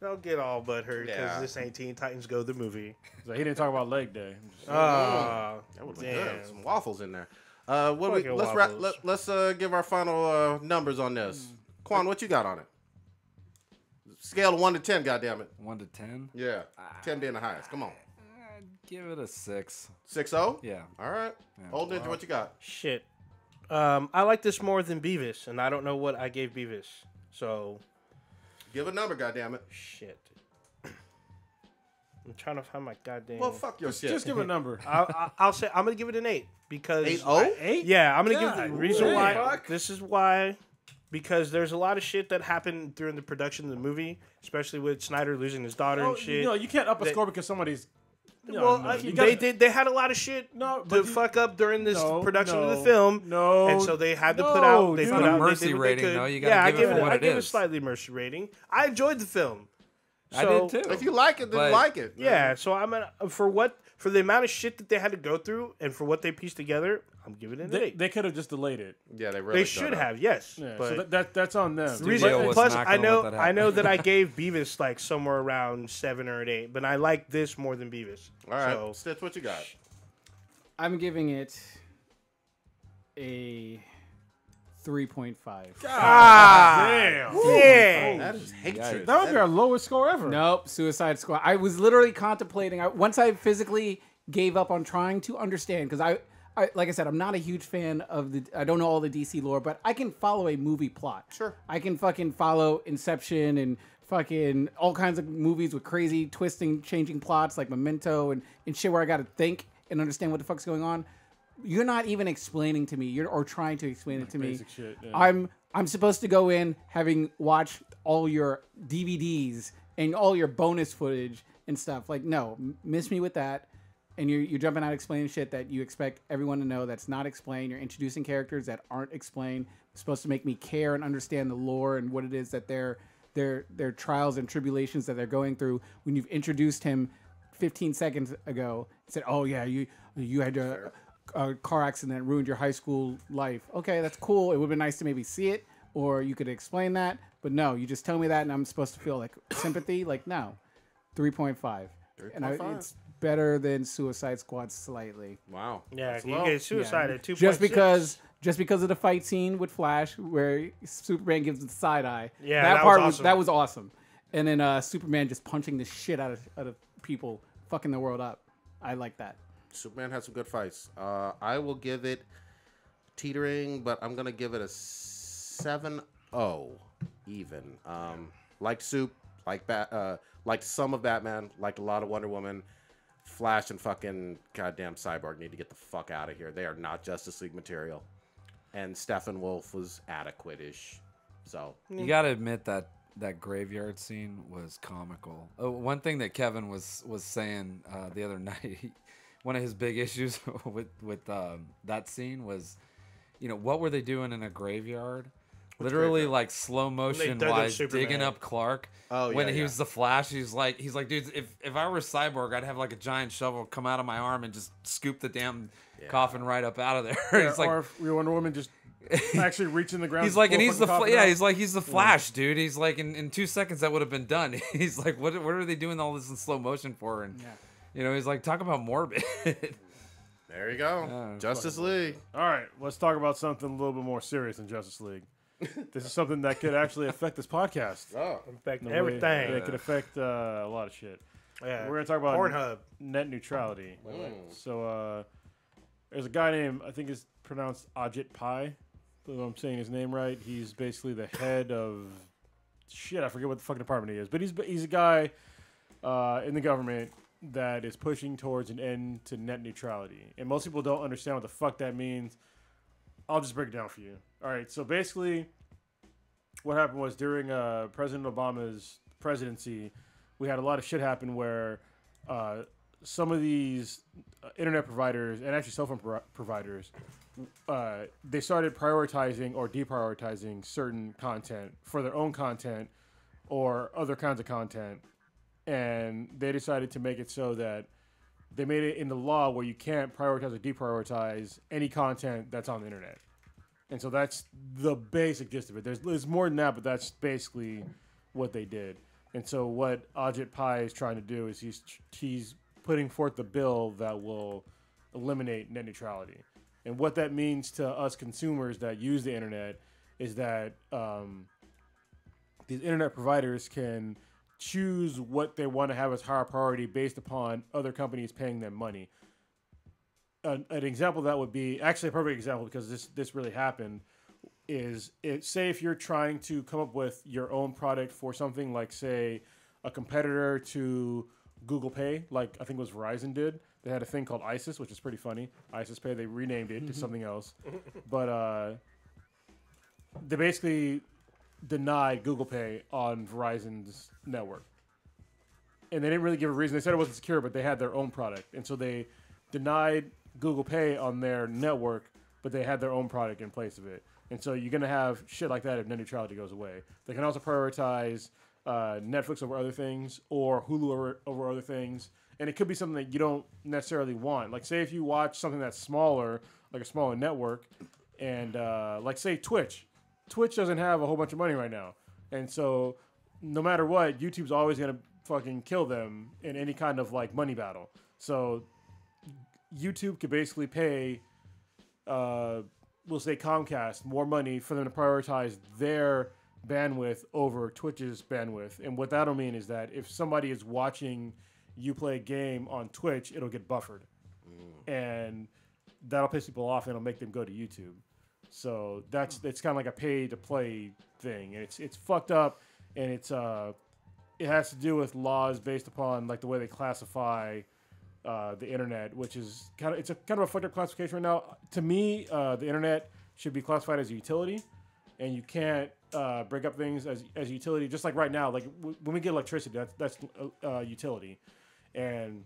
Don't get all butthurt because Yeah. this ain't Teen Titans Go the movie. So he didn't talk about leg day. I'm just- Ah, That would be damn. good. Some waffles in there. What do we, Fucking let's waffles. give our final numbers on this. Quan, what you got on it? Scale of 1 to 10. Goddammit. 1 to 10. Yeah, 10 being the highest. Come on. Give it a 6. 6-0. Yeah. All right. Old Ninja, what you got? Shit. I like this more than Beavis, and I don't know what I gave Beavis. So, Give a number. Goddammit. shit. I'm trying to find my goddamn. Well, fuck your shit. Just give a number. I'll say I'm gonna give it an 8 because 8-0? 8? Yeah, I'm gonna give God, the reason really? why. Fuck. This is why, because there's a lot of shit that happened during the production of the movie, especially with Snyder losing his daughter and shit. You can't up a That- score because somebody's. They had a lot of shit to fuck up during this production of the film. No, and so they had to put out. They dude. put It's not a out they mercy did what they rating, could. though. You gotta give it for what I it give it is. slightly mercy rating. I enjoyed the film. I did So- too. If you like it, then But- like it. Yeah, so I'm gonna, for the amount of shit that they had to go through and for what they pieced together, I'm giving it an 8. They could have just delayed it. Yeah, they really They should have, yes. Yeah, but so that's on them. Studio reason, was plus, not I gonna know let that I know happen. that I gave Beavis like somewhere around 7 or an 8, but I like this more than Beavis. All right, So, Stitch, what you got? I'm giving it a 3.5. Damn. yeah. That is hatred. That would be our lowest score ever. Nope, Suicide Squad. I was literally contemplating. Once I physically gave up on trying to understand, because I, like I said, I'm not a huge fan of the. I don't know all the DC lore, but I can follow a movie plot. Sure. I can fucking follow Inception and fucking all kinds of movies with crazy twisting, changing plots like Memento and shit where I got to think and understand what the fuck's going on. You're not even explaining to me, or trying to explain it to me. Basic shit, yeah. I'm supposed to go in having watched all your DVDs and all your bonus footage and stuff. Like, no, miss me with that. And you're jumping out explaining shit that you expect everyone to know that's not explained. You're introducing characters that aren't explained. It's supposed to make me care and understand the lore and what it is that their trials and tribulations that they're going through. When you've introduced him 15 seconds ago, said, "Oh yeah, you had a car accident that ruined your high school life." Okay, that's cool. It would be nice to maybe see it, or you could explain that. But no, you just tell me that, and I'm supposed to feel like sympathy. Like, no, 3.5. And it's better than Suicide Squad slightly. Wow. Yeah, That's you low. get Suicide at 2.6. Just because of the fight scene with Flash where Superman gives the side eye. Yeah, that that part was awesome. that was awesome. And then Superman just punching the shit out of people, fucking the world up. I like that. Superman had some good fights. I will give it teetering, but I'm gonna give it a 7-0 even. Liked Soup, liked some of Batman, liked a lot of Wonder Woman. Flash and fucking goddamn Cyborg need to get the fuck out of here. They are not Justice League material. And Steppenwolf was adequate-ish. So You gotta admit that graveyard scene was comical. One thing that Kevin was saying the other night, one of his big issues with that scene was, what were they doing in a graveyard? Literally, graveyard? like slow motion dug up wise, Superman. digging up Clark. Oh, when yeah, he yeah. was the Flash, he's like, dude, if I were Cyborg, I'd have like a giant shovel come out of my arm and just scoop the damn coffin right up out of there. Yeah, It's like, or if Wonder Woman just actually reaching the ground. he's like, and he's the fucking he's the Flash, dude. He's like, in 2 seconds that would have been done. He's like, what are they doing all this in slow motion for? And he's like, talk about morbid. there you go. Justice League. All right, let's talk about something a little bit more serious than Justice League. This is something that could actually affect this podcast. Oh. Affect In a way everything. that could affect a lot of shit. Yeah. We're gonna talk about Pornhub. net neutrality. So there's a guy named, I think it's pronounced Ajit Pai, if I'm saying his name right. He's basically the head of I forget what the fucking department he is, but he's a guy in the government that is pushing towards an end to net neutrality. And most people don't understand what the fuck that means. I'll just break it down for you. All right, so basically what happened was during President Obama's presidency, we had a lot of shit happen where some of these internet providers and actually cell phone providers, they started prioritizing or deprioritizing certain content for their own content or other kinds of content. And they decided to make it so that they made it in the law where you can't prioritize or deprioritize any content that's on the internet. And so that's the basic gist of it. There's more than that, but that's basically what they did. And so what Ajit Pai is trying to do is he's putting forth the bill that will eliminate net neutrality. And what that means to us consumers that use the internet is that these internet providers can choose what they want to have as higher priority based upon other companies paying them money. An example of that would be actually a perfect example because this really happened. Say if you're trying to come up with your own product for something like, say, a competitor to Google Pay, like I think it was Verizon did. They had a thing called ISIS, which is pretty funny. ISIS Pay. They renamed it to something else, but they basically denied Google Pay on Verizon's network, and they didn't really give a reason. They said it wasn't secure, but they had their own product, and so they denied Google Pay on their network, but they had their own product in place of it. And so you're gonna have shit like that if net neutrality goes away. They can also prioritize Netflix over other things or Hulu over other things, and it could be something that you don't necessarily want. Like say if you watch something that's smaller, like a smaller network, and like say Twitch doesn't have a whole bunch of money right now, and so no matter what, YouTube's always gonna fucking kill them in any kind of like money battle. So YouTube could basically pay, we'll say Comcast, more money for them to prioritize their bandwidth over Twitch's bandwidth. And what that'll mean is that if somebody is watching you play a game on Twitch, it'll get buffered. And that'll piss people off and it'll make them go to YouTube. So it's kind of like a pay-to-play thing. And it's fucked up, and it has to do with laws based upon like the way they classify the internet, which is kind of a fucked up classification right now. To me, the internet should be classified as a utility, and you can't break up things as a utility. Just like right now, like when we get electricity, that's utility. And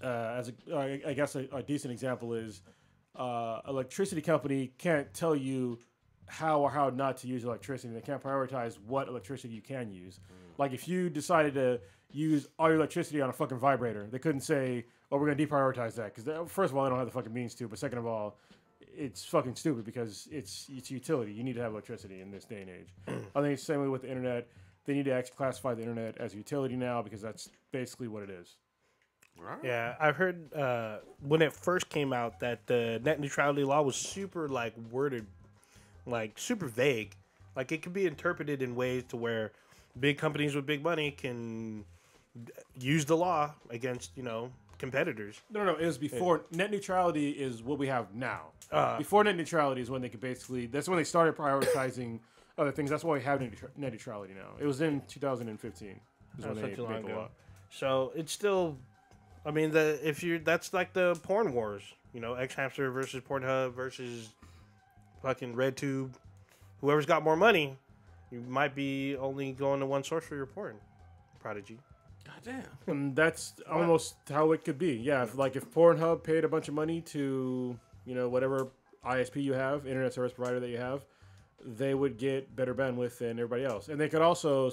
I guess a decent example is electricity company can't tell you how or how not to use electricity. They can't prioritize what electricity you can use. Like if you decided to use all your electricity on a fucking vibrator, they couldn't say, "Oh, we're gonna deprioritize that," because first of all, they don't have the fucking means to. But second of all, it's fucking stupid because it's utility. You need to have electricity in this day and age. I think it's the same way with the internet. They need to actually classify the internet as a utility now because that's basically what it is. Right. Yeah, I've heard when it first came out that the net neutrality law was super like worded, like super vague. Like it could be interpreted in ways to where big companies with big money can use the law against, competitors. No. It was before. Net neutrality is what we have now. Before net neutrality is when they could basically. That's when they started prioritizing other things. That's why we have net neutrality now. It was in 2015. Is when they made the law. So it's still. I mean, that's like the porn wars. X Hamster versus Pornhub versus fucking RedTube. Whoever's got more money, you might be only going to one source for your porn. Prodigy. Goddamn. And that's almost how it could be. Yeah, if Pornhub paid a bunch of money to, whatever ISP you have, internet service provider that you have, they would get better bandwidth than everybody else. And they could also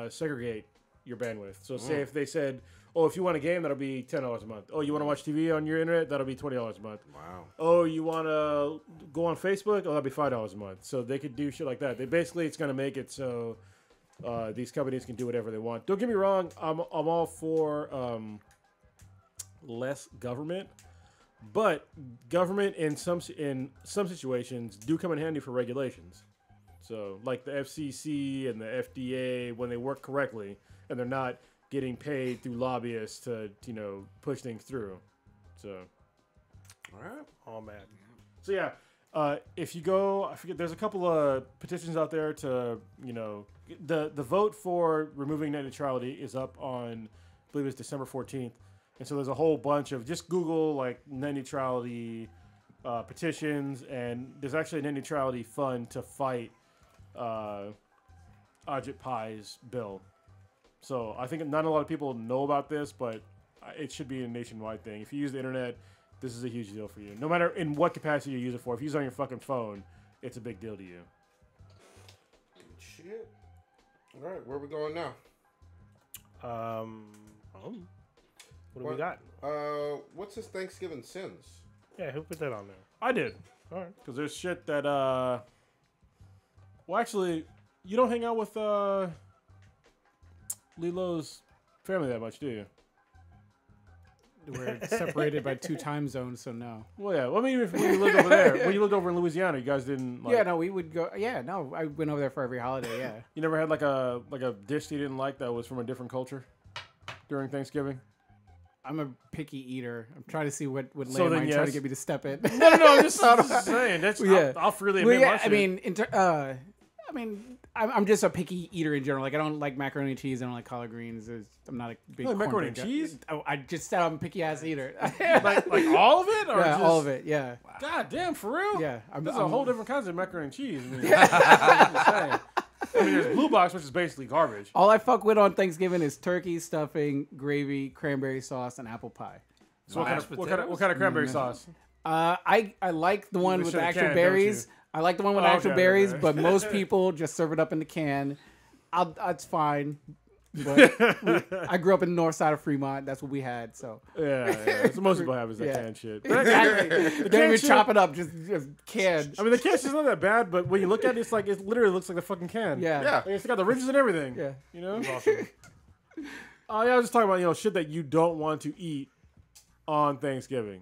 segregate your bandwidth. So say if they said, oh, if you want a game, that'll be $10 a month. Oh, you want to watch TV on your internet? That'll be $20 a month. Wow. Oh, you want to go on Facebook? Oh, that'll be $5 a month. So they could do shit like that. It's going to make it so these companies can do whatever they want. Don't get me wrong. I'm all for less government, but government in some situations do come in handy for regulations. So like the FCC and the FDA, when they work correctly and they're not getting paid through lobbyists to, push things through. So, All right. Oh man. so yeah, if you go, I forget, there's a couple of petitions out there to, the vote for removing net neutrality is up on, I believe it's December 14th. And so there's a whole bunch of, just Google like net neutrality petitions, and there's actually a net neutrality fund to fight Ajit Pai's bill. So I think not a lot of people know about this, but it should be a nationwide thing. If you use the internet, this is a huge deal for you. No matter in what capacity you use it for. If you use it on your fucking phone, it's a big deal to you. Good shit. All right, where we going now? What do we got? What's his Thanksgiving sins? Yeah, who put that on there? I did. All right. Because there's shit that, well, actually, you don't hang out with Lilo's family that much, do you? We're separated by 2 time zones, so no. Well, yeah. Well, I mean, when you lived over there, when you lived over in Louisiana, you guys didn't. Like, Yeah, no, we would go. Yeah, no, I went over there for every holiday. Yeah. You never had like a dish you didn't like that was from a different culture during Thanksgiving. I'm a picky eater. I'm trying to see what So Leia then might try to yes. get me to step in. No, I'm just saying. That's Yeah. I'll freely Well, admit yeah, my shit. I mean, I'm just a picky eater in general. Like I don't like macaroni and cheese. I don't like collard greens. I'm not a big You like macaroni cornbread and guy. cheese? I just said I'm a picky ass eater. like all of it? Or yeah, just, all of it. Yeah, God damn, for real? yeah. There's a whole different kinds of macaroni and cheese. I mean, I'm just saying. I mean, there's Blue Box, which is basically garbage. All I fuck with on Thanksgiving is turkey, stuffing, gravy, cranberry sauce, and apple pie. So what kind of cranberry sauce? I like the one You with should the have actual canned, don't berries. you? I like the one with Oh, actual okay, berries, okay. but most people just serve it up in the can. It's fine. But I grew up in the north side of Fremont. That's what we had. So Yeah. So most people have is that Yeah. canned shit. exactly, they don't even canned chop shit- it up. Just canned. I mean, the can shit's not that bad, but when you look at it, it's like it literally looks like a fucking can. Yeah. Yeah. Like, it's got the ridges and everything. Yeah. You know? Oh, yeah, I was just talking about, shit that you don't want to eat on Thanksgiving.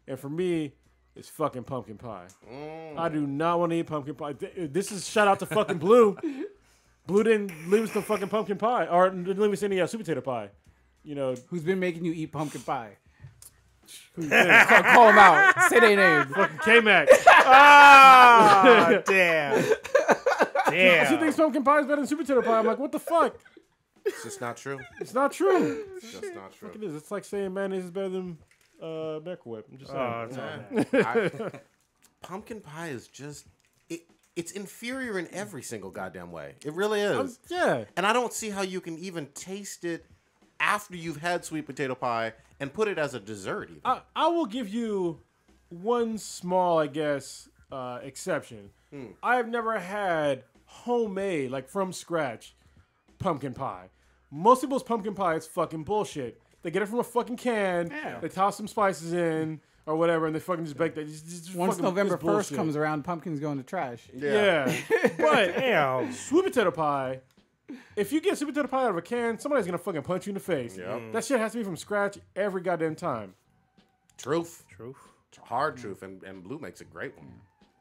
And for me, it's fucking pumpkin pie. I do not want to eat pumpkin pie. This is shout out to fucking Blue. Blue didn't leave us the fucking pumpkin pie. Or didn't leave us any sweet potato pie. Who's been making you eat pumpkin pie? Fucking Call them out. Say their name. K-Mac. Ah, damn. She Damn. thinks pumpkin pie is better than sweet potato pie. I'm like, what the fuck? It's just not true. It's not true. It's just not true. It is. It's like saying mayonnaise is better than Miracle Whip. I'm just saying. Oh, it's all bad. Pumpkin pie is just it's inferior in every single goddamn way. It really is. Yeah. And I don't see how you can even taste it after you've had sweet potato pie and put it as a dessert. Even. I will give you one small, I guess, exception. I've never had homemade, like from scratch, pumpkin pie. Most people's pumpkin pie is fucking bullshit. They get it from a fucking can. Yeah. They toss some spices in or whatever, and they fucking just bake that. Just Once fucking- November it's 1st bullshit. comes around, pumpkins go in the trash. Yeah. But Damn. sweet potato pie, if you get sweet potato pie out of a can, somebody's going to fucking punch you in the face. Yep. That shit has to be from scratch every goddamn time. Truth. Truth. Hard truth. And Blue makes a great one.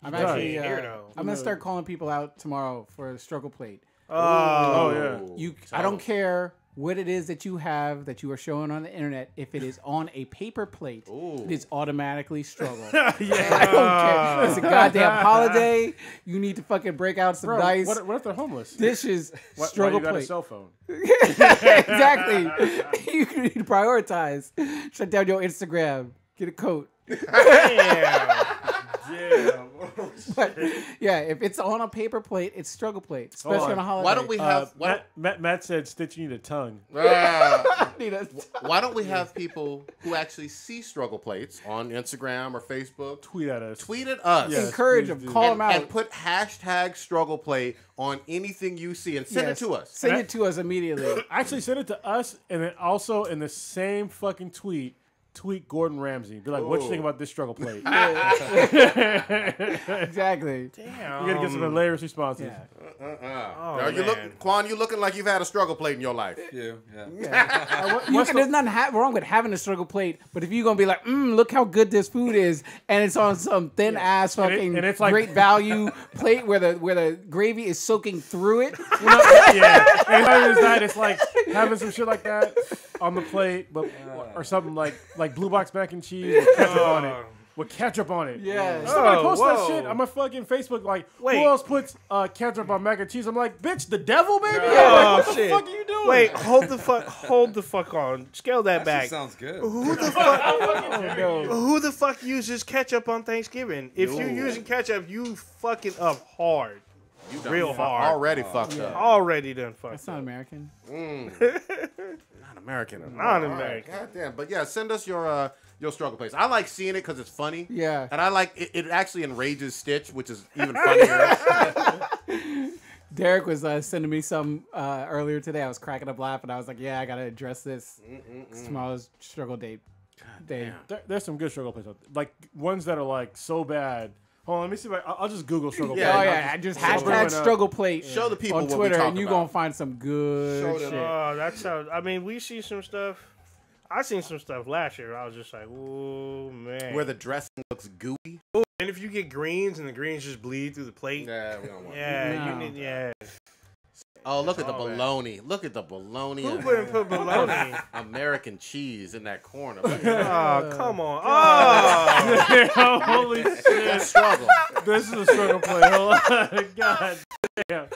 I'm does. actually Here, though. I'm gonna start calling people out tomorrow for a struggle plate. Oh, yeah. I don't care what it is that you have that you are showing on the internet. If it is on a paper plate, it is automatically struggle. I don't care. It's a goddamn holiday. You need to fucking break out some Bro, nice what if they're homeless? dishes. Why Struggle you got a plate. cell phone? Exactly. You need to prioritize. Shut down your Instagram. Get a coat. Damn. But yeah, if it's on a paper plate, it's struggle plate, especially on a holiday. Why don't we have Matt said, Stitch, you need a tongue. Need a- why don't we have people who actually see struggle plates on Instagram or Facebook Tweet at us. tweet at us Yes. encourage please them, do. call them out, and put hashtag struggle plate on anything you see and send Yes. it to us. Send it to us immediately. Actually, send it to us, and then also in the same fucking tweet Gordon Ramsay. Be like, what you think about this struggle plate? Exactly. Damn. You gotta get some hilarious responses. Yeah. Now, you look, Quan, you looking like you've had a struggle plate in your life. Yeah. There's nothing wrong with having a struggle plate, but if you're gonna be like, look how good this food is, and it's on some thin ass fucking and it's like- great value plate where the gravy is soaking through it. Yeah. And not only that, it's like having some shit like that on the plate, but or something like Blue Box mac and cheese with ketchup on it. With ketchup on it. Yeah. Somebody Oh, posted that whoa. shit on my fucking Facebook. Like, Wait. who else puts ketchup on mac and cheese? I'm like, bitch, the devil, baby. Oh, Like, what the shit. fuck are you doing? Wait, hold the fuck on. Scale that That back. sounds good. Who the fuck uses ketchup on Thanksgiving? If you're using ketchup, you fucking up hard. You done Real hard. Already fucked up. Already done fucked That's not up. American. Not American. Not American. God damn. But yeah, send us your struggle plates. I like seeing it because it's funny. Yeah. And I like it actually enrages Stitch, which is even funnier. Derek was sending me some earlier today. I was cracking up laughing. I was like, yeah, I gotta address this. Tomorrow's struggle day. There's some good struggle plates out there. Like ones that are like so bad. Hold on, let me see if I'll just Google struggle Yeah, Oh plate. yeah, just I'll hashtag just- struggle plate Show the people on what we Twitter, talking and you're about. gonna find some good Show them. shit. Oh, that sounds. I mean, we see some stuff. I seen some stuff last year. I was just like, oh man. Where the dressing looks gooey. And if you get greens and the greens just bleed through the plate, Yeah, we don't want yeah, No. you need, yeah. Oh, look at the all bad. bologna. Look at the bologna. Who and wouldn't put bologna? American cheese in that corner. Oh, come on. Oh. Holy That shit. struggle. This is a struggle play. Hold on. God damn.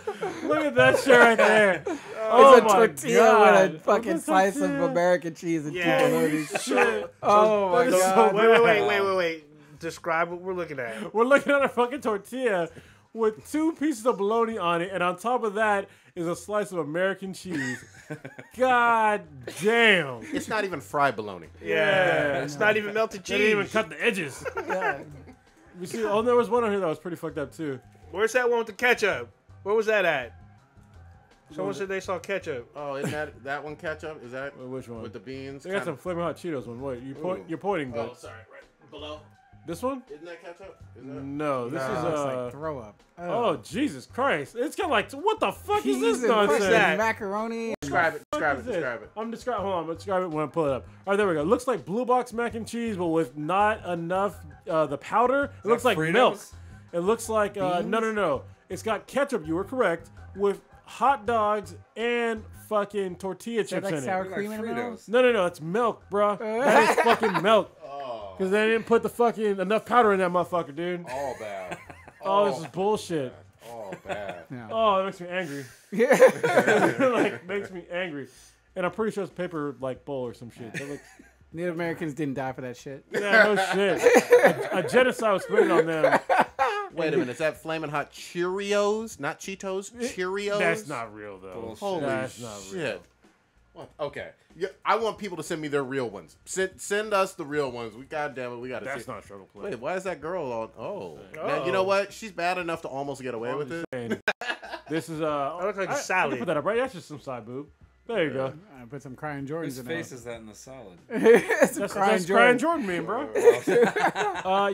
Look at that shit right there. Oh It's a my tortilla God. with a fucking slice of tortilla. American cheese and Yeah. two bolognas. Shit. Oh my that is so god. Wait. Describe what we're looking at. We're looking at a fucking tortilla with 2 pieces of bologna on it, and on top of that is a slice of American cheese. God damn. It's not even fried bologna. Yeah. It's not even melted They didn't even cheese. cut the edges. Yeah. You see, oh, there was one on here that was pretty fucked up too. Where's that one with the ketchup? Where was that at? Someone said they saw ketchup. Oh, isn't that one ketchup? Is that Which one? with the beans? They got some Flamin' Hot Cheetos one. Wait, you're pointing, but Oh, sorry. Right below. this one? Isn't that ketchup? Is that? No, this No. is Looks like throw up. Oh Jesus Christ! It's got like what the fuck is Peas this and nonsense? fucking that? macaroni. Describe it. What Describe is it. this? Describe it. I'm describing. Hold on, I'm gonna describe it when I pull it up. All right, there we go. Looks like blue box mac and cheese, but with not enough the powder. It looks like Fritos? milk. It looks like no. It's got ketchup. You were correct. With hot dogs and fucking tortilla Is that chips like in sour it. cream in the middle? Fritos. No. It's milk, bro. That is fucking milk. Because they didn't put the fucking enough powder in that motherfucker, dude. All bad. Oh, this is bullshit. All bad. Yeah. Oh, it makes me angry. Like makes me angry. And I'm pretty sure it's paper like bowl or some shit. That looks, Native Americans didn't die for that shit. yeah, no shit. A genocide was committed on them. Wait a minute. Is that Flamin' Hot Cheerios? Not Cheetos? Cheerios? That's not real though. Bullshit. Holy That's not real. shit. What? Okay. Yeah, I want people to send me their real ones. Send us the real ones. We goddamn it, we gotta That's see. not a struggle play. Wait, why is that girl on? Oh, man, you know what? She's bad enough to almost get away with it. And this is look like a I salad. can put that up, right? That's just some side boob. There you go. I put some crying Jordans Whose in face there. is that in the salad? Some That's crying Brian Jordans. Jordan meme, bro.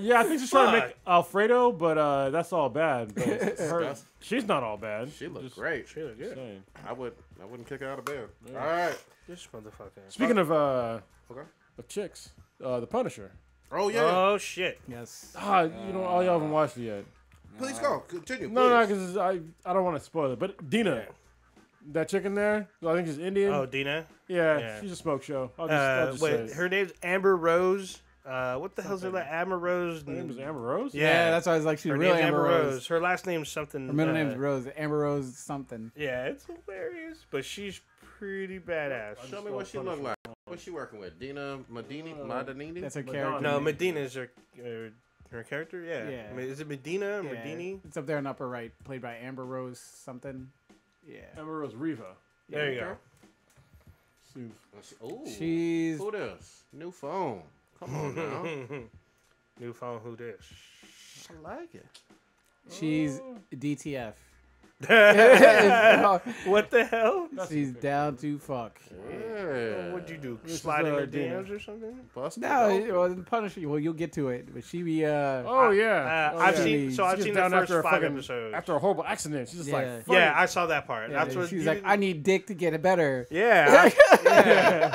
Yeah, I think she's trying to make Alfredo, but that's all bad. But she's not all bad. She looks Just great. She look good. saying. I wouldn't kick her out of bed. All right. This motherfucker. Speaking of Okay. chicks, the Punisher. Oh yeah. Oh shit. Yes. You know, all y'all haven't watched it yet. Please go. Continue. No, please. because I don't want to spoil it. But Dina, that chick in there, I think she's Indian. Oh, Dina. yeah, she's a smoke show. I'll just say Wait, it. her name's Amber Rose. What the hell's her name? Amber Rose. Her name is Amber Rose. Yeah, that's why I was like, she's Her real name's Amber Rose. Her last name's something. Her middle name's Rose. Amber Rose something. Yeah, it's hilarious, but she's pretty badass. Show me what she look like. What's she working with? Dina Madanini? That's her Madonna. character. No, Medina's her character. Yeah. Yeah. I mean, is it Medina? Yeah, Medini? it's up there in upper right, played by Amber Rose something. Yeah. Amber Rose Riva. There you go. Ooh. She's Who this? New phone. Come on now. New phone. Who this? I like it. she's DTF. What the hell? She's down to fuck. Yeah. What'd you do? This is, Slide in her Dina. DMs or something? Busted No, open. it wasn't Punisher. Well, you'll get to it, but she be Oh yeah. I've yeah. seen. So She I've gets seen the down first after a 5 fucking- episodes. After a horrible accident, she's just like, Yeah. fuck Yeah, it. I saw that part. Yeah, That's what she's you like, I need dick to get it better. Yeah,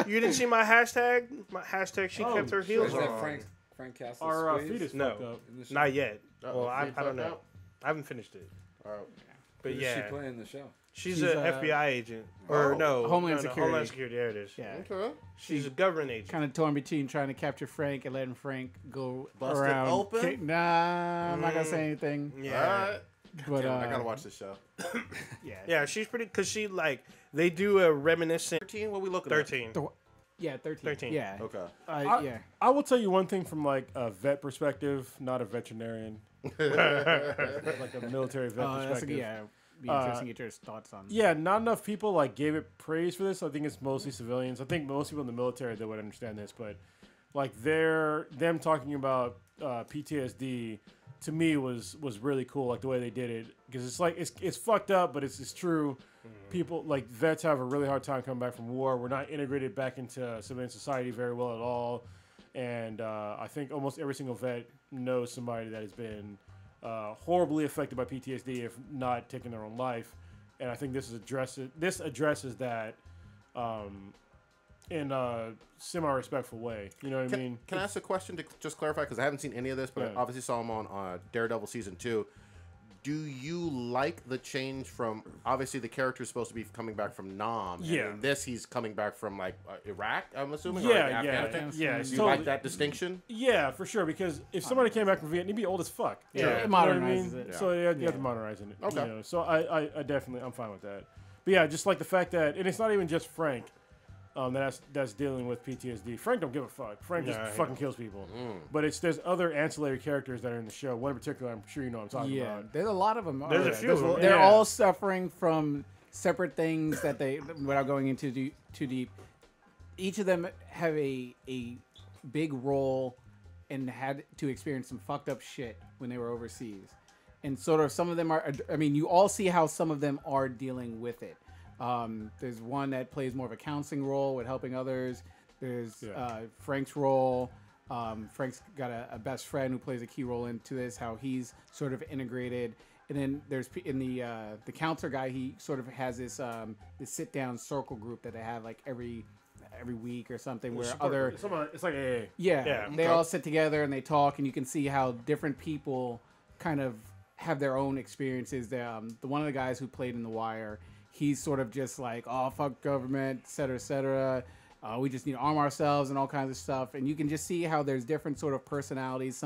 You didn't see my hashtag? My hashtag. She kept her heels Is on. that Frank Castle's Our squeeze? feet is No. fucked up. In the show? Not yet. Uh-oh, Well, I feet don't fucked know. up? I haven't finished it. All right. But Who yeah, does she play in the show? she's She's, an FBI agent. Or no, Homeland no, Security. Homeland Security. There it is. Yeah. Okay. She's a government agent. Kind of torn between trying to capture Frank and letting Frank go Bust it around. open? Nah, I'm not gonna say anything. Yeah. All right. But Damn, I gotta watch this show. Yeah. Yeah, she's pretty, because she, like, they do a reminiscent. 13? What we looking 13. Yeah, 13. 13. Yeah. at? Okay. Yeah. I will tell you one thing from like a vet perspective, not a veterinarian, like a military vet That's perspective. be interesting to get your thoughts on. Yeah, not enough people like gave it praise for this. I think it's mostly civilians. I think most people in the military they would understand this, but like them talking about PTSD to me was really cool. Like the way they did it because it's like it's fucked up, but it's true. People like vets have a really hard time coming back from war. We're not integrated back into civilian society very well at all, and I think almost every single vet knows somebody that has been horribly affected by PTSD, if not taking their own life. And I think this addresses that in a semi-respectful way. You know what I mean? Can I ask a question to just clarify? Because I haven't seen any of this, but I Yeah. obviously saw him on Daredevil season 2. Do you like the change from obviously the character is supposed to be coming back from Nam? Yeah. And in this, he's coming back from like Iraq. I'm assuming. Yeah, or like yeah, Afghanistan? yeah. Do you totally, like that distinction? Yeah, for sure. Because if somebody came back from Vietnam, he'd be old as fuck. Yeah, You it know what I modernizes mean? it. So you have to modernize it. Okay. You know? So I definitely I'm fine with that. But yeah, just like the fact that, and it's not even just Frank. That's dealing with PTSD. Frank don't give a fuck. Frank just fucking kills people. But there's other ancillary characters that are in the show. One in particular, I'm sure you know what I'm talking about. There's a lot of them. There's a few of them. They're all suffering from separate things that they, without going into too deep, each of them have a big role and had to experience some fucked up shit when they were overseas. And sort of some of them are, I mean, you all see how some of them are dealing with it. There's one that plays more of a counseling role with helping others. There's Frank's role. Frank's got a best friend who plays a key role into this, how he's sort of integrated. And then there's in the counselor guy, he sort of has this sit down circle group that they have like every week or something where It's like AA. they all sit together and they talk, and you can see how different people kind of have their own experiences. The one of the guys who played in The Wire, he's sort of just like, oh, fuck government, et cetera, et cetera. We just need to arm ourselves and all kinds of stuff. And you can just see how there's different sort of personalities.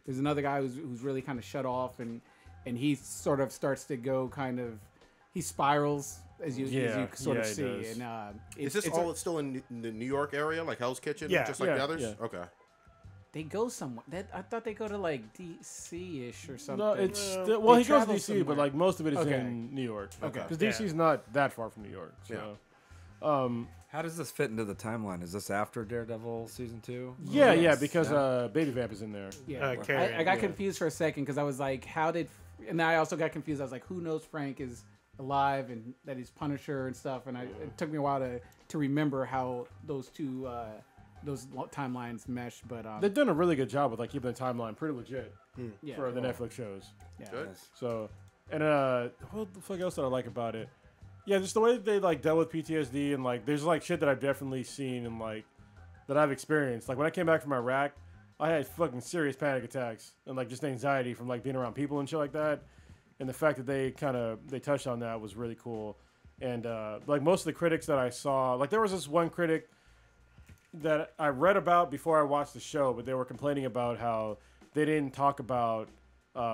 There's another guy who's really kind of shut off, and he sort of starts to go kind of, he spirals as you sort of see. Does. And Is this all still in the New York area, like Hell's Kitchen, Yeah. just like the others? Yeah. Okay. they go somewhere. I thought they go to like DC-ish or something. No, it's still, They well, he goes to travel DC, but somewhere. like most of it is Okay. in New York. Okay. Because DC's not that far from New York. So. How does this fit into the timeline? Is this after Daredevil season 2? Yeah, because Baby Vamp is in there. Yeah, Carrie, I got confused for a second because I was like, and I also got confused. I was like, who knows Frank is alive and that he's Punisher and stuff. And it took me a while to remember how those two those timelines mesh. But They've done a really good job with like keeping the timeline pretty legit yeah, for the Netflix shows. yeah. Good. So, and what the fuck else did I like about it? Yeah, just the way that they like dealt with PTSD and like there's like shit that I've definitely seen and like that I've experienced. Like when I came back from Iraq, I had fucking serious panic attacks and like just anxiety from like being around people and shit like that. And the fact that they touched on that was really cool. And like most of the critics that I saw, like there was this one critic that I read about before I watched the show, but they were complaining about how they didn't talk about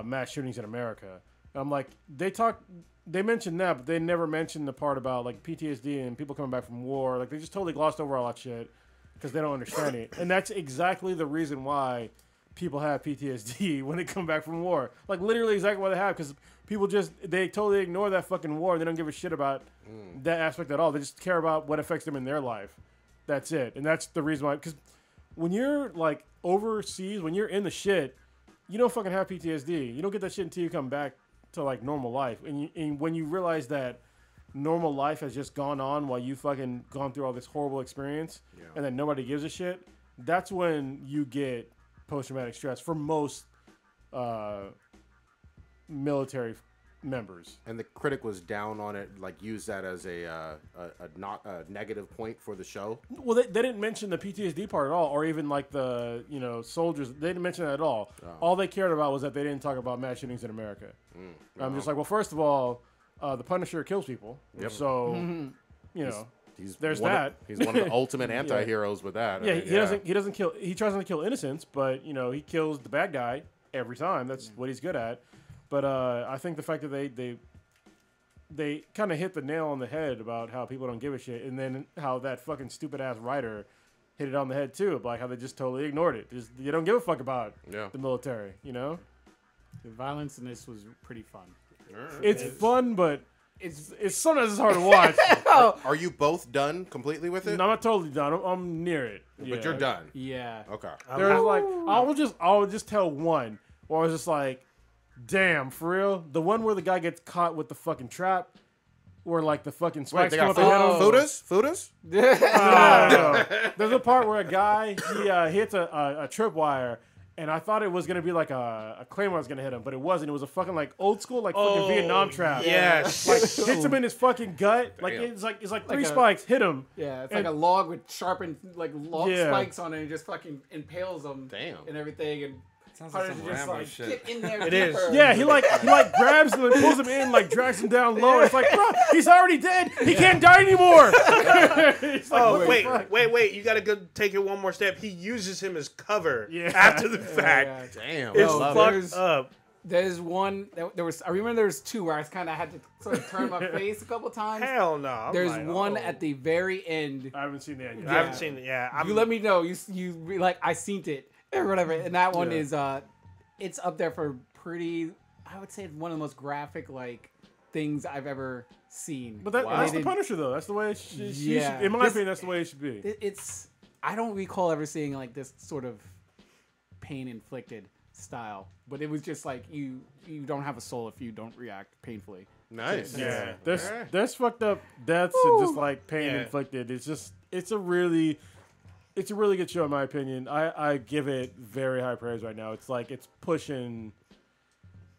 mass shootings in America. And I'm like, they mentioned that, but they never mentioned the part about like PTSD and people coming back from war. Like they just totally glossed over all that shit because they don't understand it. And that's exactly the reason why people have PTSD when they come back from war. Like literally exactly what they have, because people they totally ignore that fucking war. They don't give a shit about that aspect at all. They just care about what affects them in their life. That's it. And that's the reason why, because when you're like overseas, when you're in the shit, you don't fucking have PTSD. You don't get that shit until you come back to like normal life. And when you realize that normal life has just gone on while you fucking gone through all this horrible experience and then nobody gives a shit, that's when you get post-traumatic stress for most military members. And the critic was down on it, like used that as a negative point for the show. Well, they didn't mention the PTSD part at all, or even like the soldiers. They didn't mention that at all. Oh. All they cared about was that they didn't talk about mass shootings in America. I'm just like, well, first of all, the Punisher kills people. Yep. So there's that. He's one of the ultimate anti-heroes with that. Yeah, he doesn't kill. He tries not to kill innocents, but he kills the bad guy every time. That's what he's good at. But I think the fact that they kind of hit the nail on the head about how people don't give a shit, and then how that fucking stupid ass writer hit it on the head too, like how they just totally ignored it. They don't give a fuck about the military, The violence in this was pretty fun. It's fun, but it's sometimes it's hard to watch. Are you both done completely with it? No, I'm not totally done. I'm near it. But you're done. Yeah. Okay. There's like I would just tell one, or I was just like, damn, for real? The one where the guy gets caught with the fucking trap, where like the fucking spikes come up and hit him. Fooders? No. There's a part where a guy he hits a tripwire, and I thought it was gonna be like a claymore was gonna hit him, but it wasn't. It was a fucking like old school like fucking Vietnam trap. Yes. Like hits him in his fucking gut. Like it's like three spikes hit him. Yeah, it's like a log with sharpened like log spikes on it, and just fucking impales him. Damn. And everything, and Sounds like some Punisher just Rambo like shit. get in there. It is. deeper. Yeah, he like grabs him and pulls him in, like drags him down low. It's like, bro, he's already dead. He can't die anymore. It's like, Oh, what the fuck? wait! You gotta go take it one more step. He uses him as cover Yeah. after the fact. Damn. It's I love fucked up. There's one. There was. I remember there was two where I kind of had to sort of turn my face a couple times. Hell no. I'm There's like, one oh. at the very end. I haven't seen that yet. I haven't seen it. Yeah, You let me know. You be like I seen it or whatever. And that one Yeah. is it's up there for pretty. I would say it's one of the most graphic like things I've ever seen. But that's the It- Punisher, though. That's the way it should, Yeah. in my This- opinion, that's the way it should be. It's. I don't recall ever seeing like this sort of pain inflicted style, but it was just like you don't have a soul if you don't react painfully. Nice. Yeah, Alright. there's fucked up deaths and just like pain Yeah. inflicted. It's a really good show in my opinion. I give it very high praise right now. It's like it's pushing.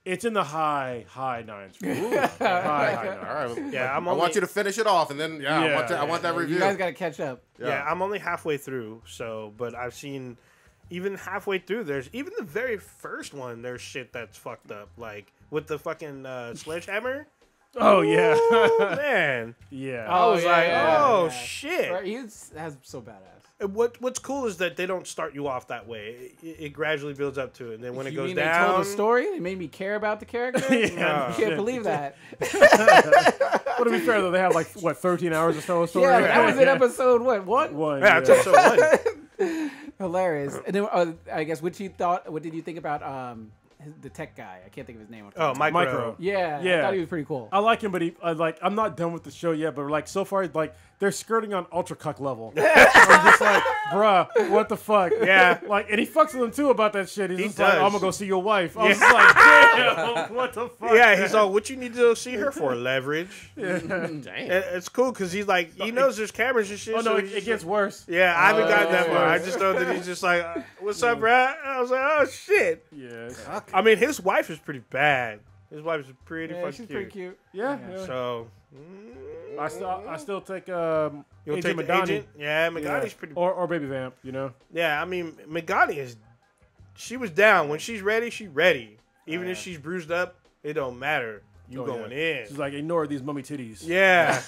It's in the high nines. High nines. All right. Yeah, I want you to finish it off, and then I want that review. You guys got to catch up. Yeah, I'm only halfway through, but I've seen even halfway through. There's even the very first one. There's shit that's fucked up, like with the fucking sledgehammer. Oh yeah, Oh, man. yeah. I was like, oh yeah. shit. Right, that's so badass. And what's cool is that they don't start you off that way. It gradually builds up to it, and then when it You goes mean down, they told a story? They made me care about the character. Yeah, I can't believe that. But to be fair though, they have like what 13 hours or so of story. Yeah, that was in episode what? one. yeah, it's episode 1. Hilarious. And then I guess what did you think about the tech guy? I can't think of his name. Oh, Micro. Yeah, Yeah. I thought he was pretty cool. I like him, but I'm not done with the show yet. But like so far, like they're skirting on ultra cuck level. I'm just like, bruh, what the fuck? Yeah. Like, and he fucks with them too about that shit. He's He just like, does. I'm gonna go see your wife. I was just like, damn, what the fuck? Yeah, he's all, what you need to go see her for? Leverage. Damn. And it's cool because he's like, he knows there's cameras and shit. Oh so no, he's it just gets like- worse. Yeah, I haven't gotten that yeah. far. I just know that he's just like, what's up, Brad? I was like, oh shit. Yeah, I mean, his wife is pretty bad. His wife is pretty Yeah, fucking she's cute. pretty cute. yeah. So, I still take you'll Agent take the Madani. agent? Yeah, Magani's Yeah. pretty. or Baby Vamp, you know. Yeah, I mean, Magani is. She was down. When she's ready, she's ready. Even if she's bruised up, it don't matter. You Oh, going yeah. in. She's like, ignore these mummy titties. Yeah.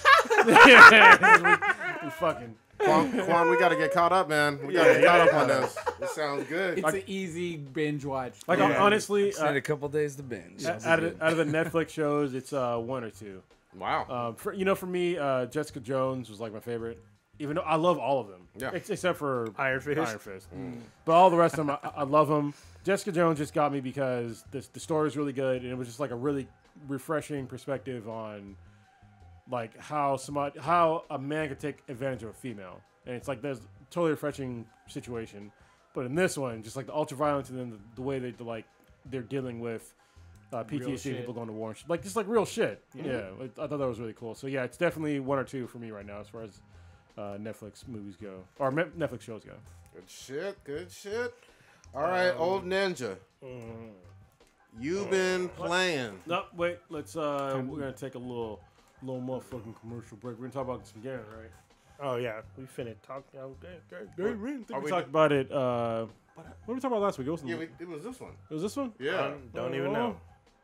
we fucking. Quan, we got to get caught up, man. We got to get caught up on this. This sounds good. It's an easy binge watch. Like Yeah. honestly, Just need a couple days to binge. out of the Netflix shows, it's one or two. Wow. For me, Jessica Jones was like my favorite. Even though I love all of them, Yeah. except for Iron Fist. Iron Fist. But all the rest of them, I love them. Jessica Jones just got me because the story is really good, and it was just like a really refreshing perspective on like how a man could take advantage of a female, and it's like there's a totally refreshing situation. But in this one, just like the ultra violence and then the way they're dealing with PTSD, shit. people going to war, and shit. Like just like real shit. Yeah, I thought that was really cool. So yeah, it's definitely one or two for me right now as far as Netflix movies go or Netflix shows go. Good shit. Good shit. All right, old ninja. You've been playing. No, wait. Let's. We're gonna take a little motherfucking commercial break. We're gonna talk about some games, right? Oh, yeah. We finna talk. We talked about it. What did we talk about last week? It was, Yeah, it was this one. it was this one. Yeah. Don't even know.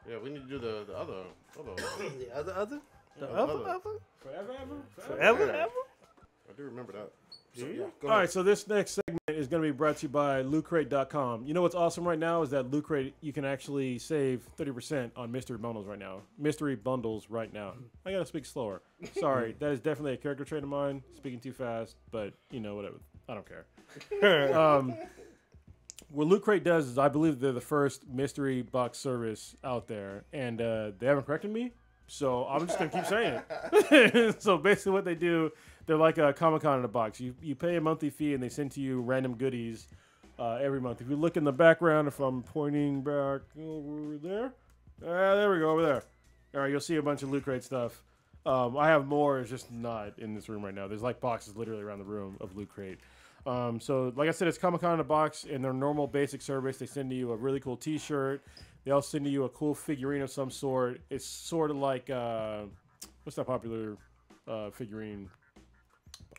Yeah, we need to do the other. The other? The other? Forever? I do remember that. So, Do yeah, you? go All ahead. right, so this next segment is going to be brought to you by LootCrate.com. You know what's awesome right now is that Loot Crate, you can actually save 30% on mystery bundles right now. I got to speak slower. Sorry, that is definitely a character trait of mine. Speaking too fast, but you know, whatever. I don't care. What Loot Crate does is I believe they're the first mystery box service out there, and they haven't corrected me, so I'm just going to keep saying it. So basically what they do, they're like a Comic-Con in a box. You pay a monthly fee, and they send to you random goodies every month. If you look in the background, if I'm pointing back over there, there we go, over there. All right, you'll see a bunch of Loot Crate stuff. I have more, it's just not in this room right now. There's like boxes literally around the room of Loot Crate. So like I said, it's Comic-Con in a box. In their normal basic service, they send you a really cool t-shirt. They also send you a cool figurine of some sort. It's sort of like, what's that popular figurine?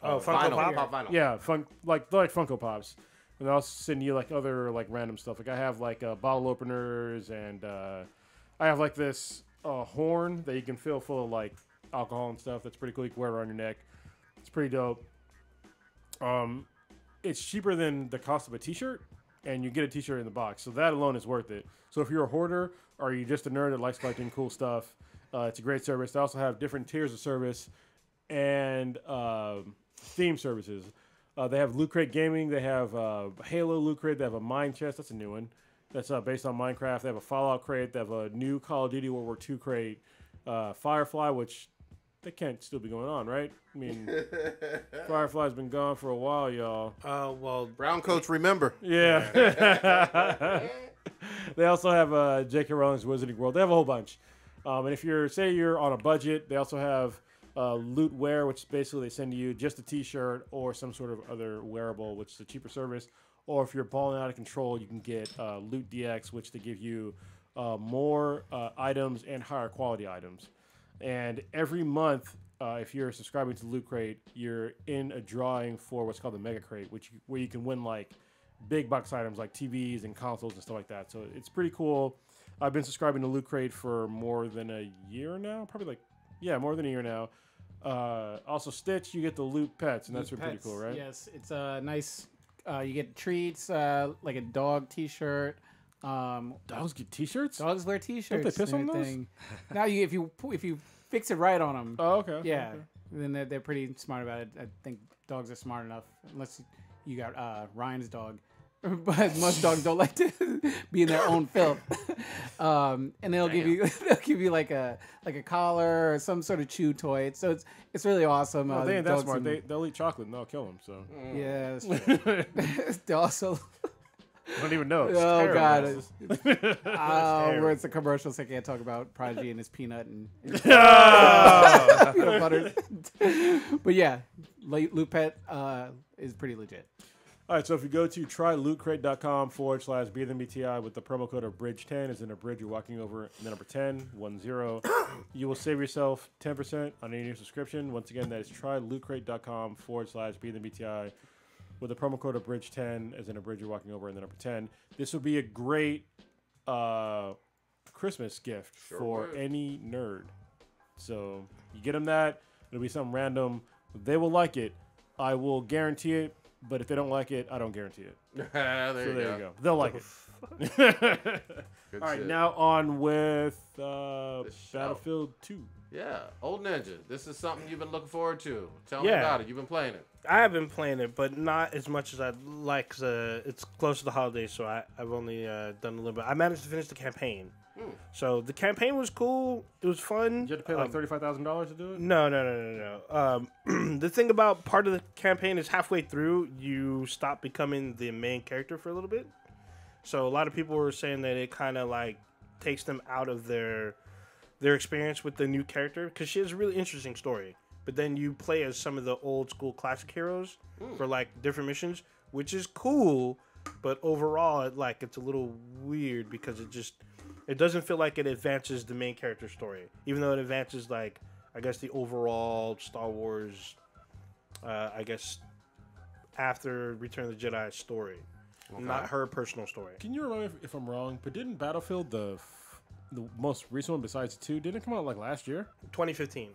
Oh, Funko Pop? Vinyl. Yeah, like Funko Pops. and they also send you like other like random stuff. Like I have like bottle openers, and I have like this horn that you can fill full of like alcohol and stuff. That's pretty cool. You can wear it around your neck. It's pretty dope. It's cheaper than the cost of a T-shirt, and you get a T-shirt in the box. So that alone is worth it. So if you're a hoarder or you're just a nerd that likes collecting cool stuff, it's a great service. They also have different tiers of service and theme services. They have Loot Crate Gaming. They have Halo Loot Crate. They have a Mine Chest. That's a new one. That's based on Minecraft. They have a Fallout crate. They have a new Call of Duty World War II crate. Firefly, which they can't still be going on, right? I mean, Firefly's been gone for a while, y'all. Well, Brown coats remember. Yeah. They also have J.K. Rowling's Wizarding World. They have a whole bunch. And if you're on a budget, they also have Loot Wear, which basically they send you just a T-shirt or some sort of other wearable, which is a cheaper service. Or if you're balling out of control, you can get Loot DX, which they give you more items and higher quality items. And every month, if you're subscribing to Loot Crate, you're in a drawing for what's called the Mega Crate, where you can win like big box items like TVs and consoles and stuff like that. So it's pretty cool. I've been subscribing to Loot Crate for more than a year now, more than a year now. Also, Stitch, you get the Loot Pets, and that's pretty cool, right? Yes, it's a nice. You get treats like a dog T-shirt. Dogs get T-shirts? Dogs wear T-shirts. Don't they piss on those? Now, if you fix it right on them, Oh, okay. yeah, Okay. then they're pretty smart about it. I think dogs are smart enough, unless you got Ryan's dog. But most dogs don't like to be in their own filth. And they'll give you like a collar or some sort of chew toy. So it's really awesome. Oh, they ain't that smart. They'll eat chocolate and they'll kill them. So yeah, that's true. They also. I don't even know. It's Oh terrible. God! Where it's a commercial, so I can't talk about Prodigy and his peanut and peanut butter. But yeah, Loot Pet is pretty legit. All right, so if you go to trylootcrate.com/BTI with the promo code of Bridge10, as in a bridge you're walking over, and the number 10, 10, you will save yourself 10% on any new subscription. Once again, that is trylootcrate.com/BTI with the promo code of Bridge10, as in a bridge you're walking over, and the number 10. This would be a great Christmas gift for any nerd. So you get them that. It'll be something random. They will like it. I will guarantee it. But if they don't like it, I don't guarantee it. There you go. They'll like it. All right, now on with Battlefield 2. Yeah, Old Ninja. This is something you've been looking forward to. Tell me about it. You've been playing it. I have been playing it, but not as much as I'd like. It's close to the holidays, so I've only done a little bit. I managed to finish the campaign. So the campaign was cool. It was fun. Did you have to pay like $35,000 to do it? No. The thing about part of the campaign is halfway through, you stop becoming the main character for a little bit. So a lot of people were saying that it kind of like takes them out of their experience with the new character, because she has a really interesting story. But then you play as some of the old school classic heroes for like different missions, which is cool. But overall, it's a little weird because it doesn't feel like it advances the main character story, even though it advances the overall Star Wars, after Return of the Jedi story, not her personal story. Can you remind me if I'm wrong? But didn't Battlefield, the most recent one besides 2, didn't it come out like last year? 2015.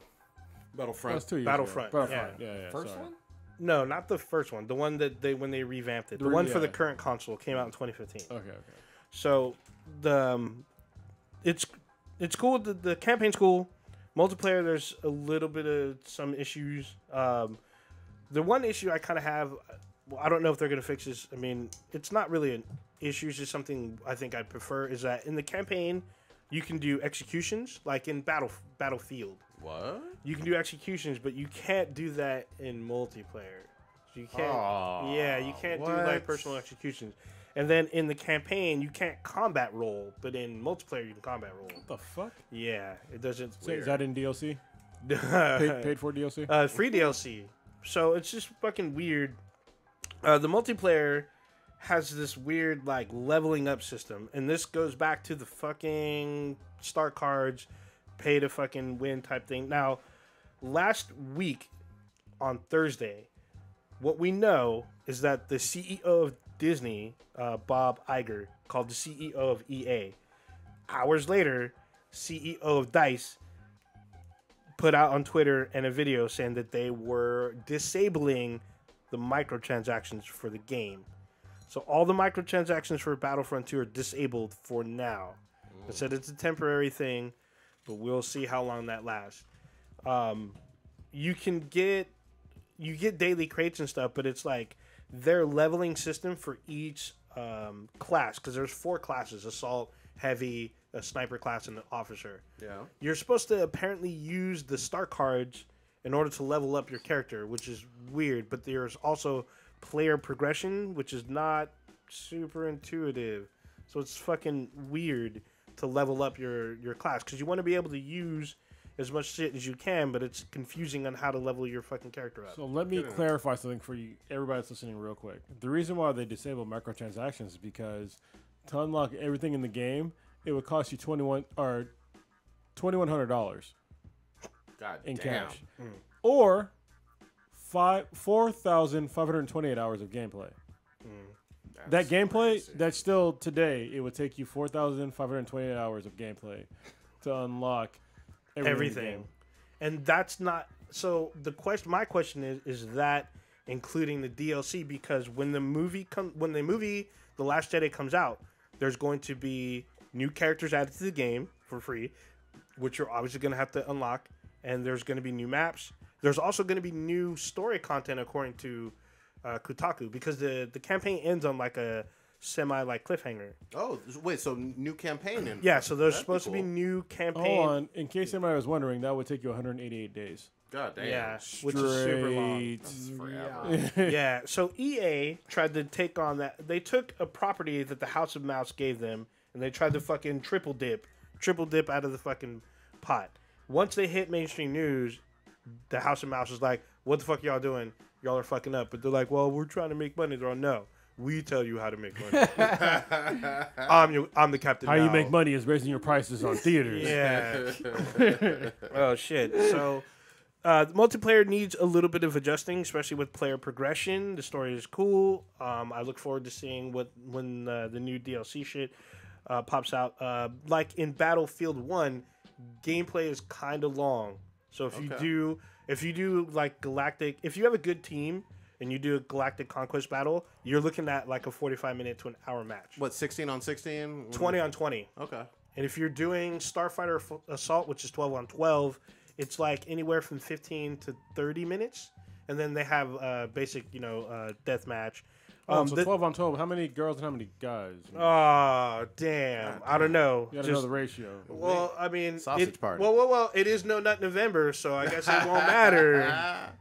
Battlefront. That's 2 years Battlefront. ago. Battlefront. Yeah. First sorry. one? No, not the first one. The one that when they revamped it. The one for the current console came out in 2015. Okay. So it's cool. The campaign's cool. Multiplayer, there's a little bit of some issues. The one issue I kind of have, I don't know if they're going to fix this. I mean, it's not really an issue. It's just something I think I'd prefer, is that in the campaign, you can do executions, like in Battlefield. What? You can do executions, but you can't do that in multiplayer. So you can't. You can't do personal executions. And then in the campaign, you can't combat roll, but in multiplayer, you can combat roll. What the fuck? Yeah, it doesn't. So is that in DLC? Paid for DLC? Free DLC. So it's just fucking weird. The multiplayer has this weird leveling up system, and this goes back to the fucking start cards, pay to fucking win type thing. Now, last week on Thursday, what we know is that the CEO of Disney, Bob Iger, called the CEO of EA. Hours later, CEO of DICE put out on Twitter and a video saying that they were disabling the microtransactions for the game. So all the microtransactions for Battlefront 2 are disabled for now. They said it's a temporary thing, but we'll see how long that lasts. You get daily crates and stuff, but it's like their leveling system for each class, because there's 4 classes: assault, heavy, a sniper class, and an officer. Yeah. You're supposed to apparently use the star cards in order to level up your character, which is weird. But there's also player progression, which is not super intuitive. So it's fucking weird to level up your class, because you want to be able to use as much shit as you can, but it's confusing on how to level your fucking character up. So let me clarify something for you, everybody that's listening, real quick. The reason why they disable microtransactions is because to unlock everything in the game, it would cost you $2,100 God in damn. cash, or 4,528 hours of gameplay. That gameplay, crazy. that's still today, it would take you 4,528 hours of gameplay to unlock everything. in the game. And that's not so. My question is that including the DLC? Because when the movie The Last Jedi comes out, there's going to be new characters added to the game for free, which you're obviously going to have to unlock, and there's going to be new maps. There's also going to be new story content according to Kotaku, because the campaign ends on like a cliffhanger. Oh, wait, so new campaign. Yeah, so there's That'd supposed to be cool. new campaign. Hold on, in case anybody was wondering, that would take you 188 days. God damn. Yeah, which is super long. That's forever. Yeah, so EA tried to take on that. They took a property that the House of Mouse gave them, and they tried to fucking triple dip out of the fucking pot. Once they hit mainstream news, the House of Mouse was like, "What the fuck y'all doing? Y'all are fucking up." But they're like, "Well, we're trying to make money." They're like, "No, we tell you how to make money. I'm the captain." How now. you make money is raising your prices on theaters. Yeah. Oh shit. So. The multiplayer needs a little bit of adjusting, especially with player progression. The story is cool. I look forward to seeing when the new DLC shit pops out. Like in Battlefield 1, gameplay is kind of long. So if you do like Galactic, if you have a good team and you do a Galactic Conquest battle, you're looking at like a 45-minute to an hour match. What, 16 on 16? 20 on 20. Okay. And if you're doing Starfighter Assault, which is 12 on 12, it's like anywhere from 15 to 30 minutes. And then they have basic, death match. So 12 on 12, how many girls and how many guys? Oh, damn. I don't know. You gotta know the ratio. Well, I mean... Sausage party. Well, it is No Nut November, so I guess it won't matter.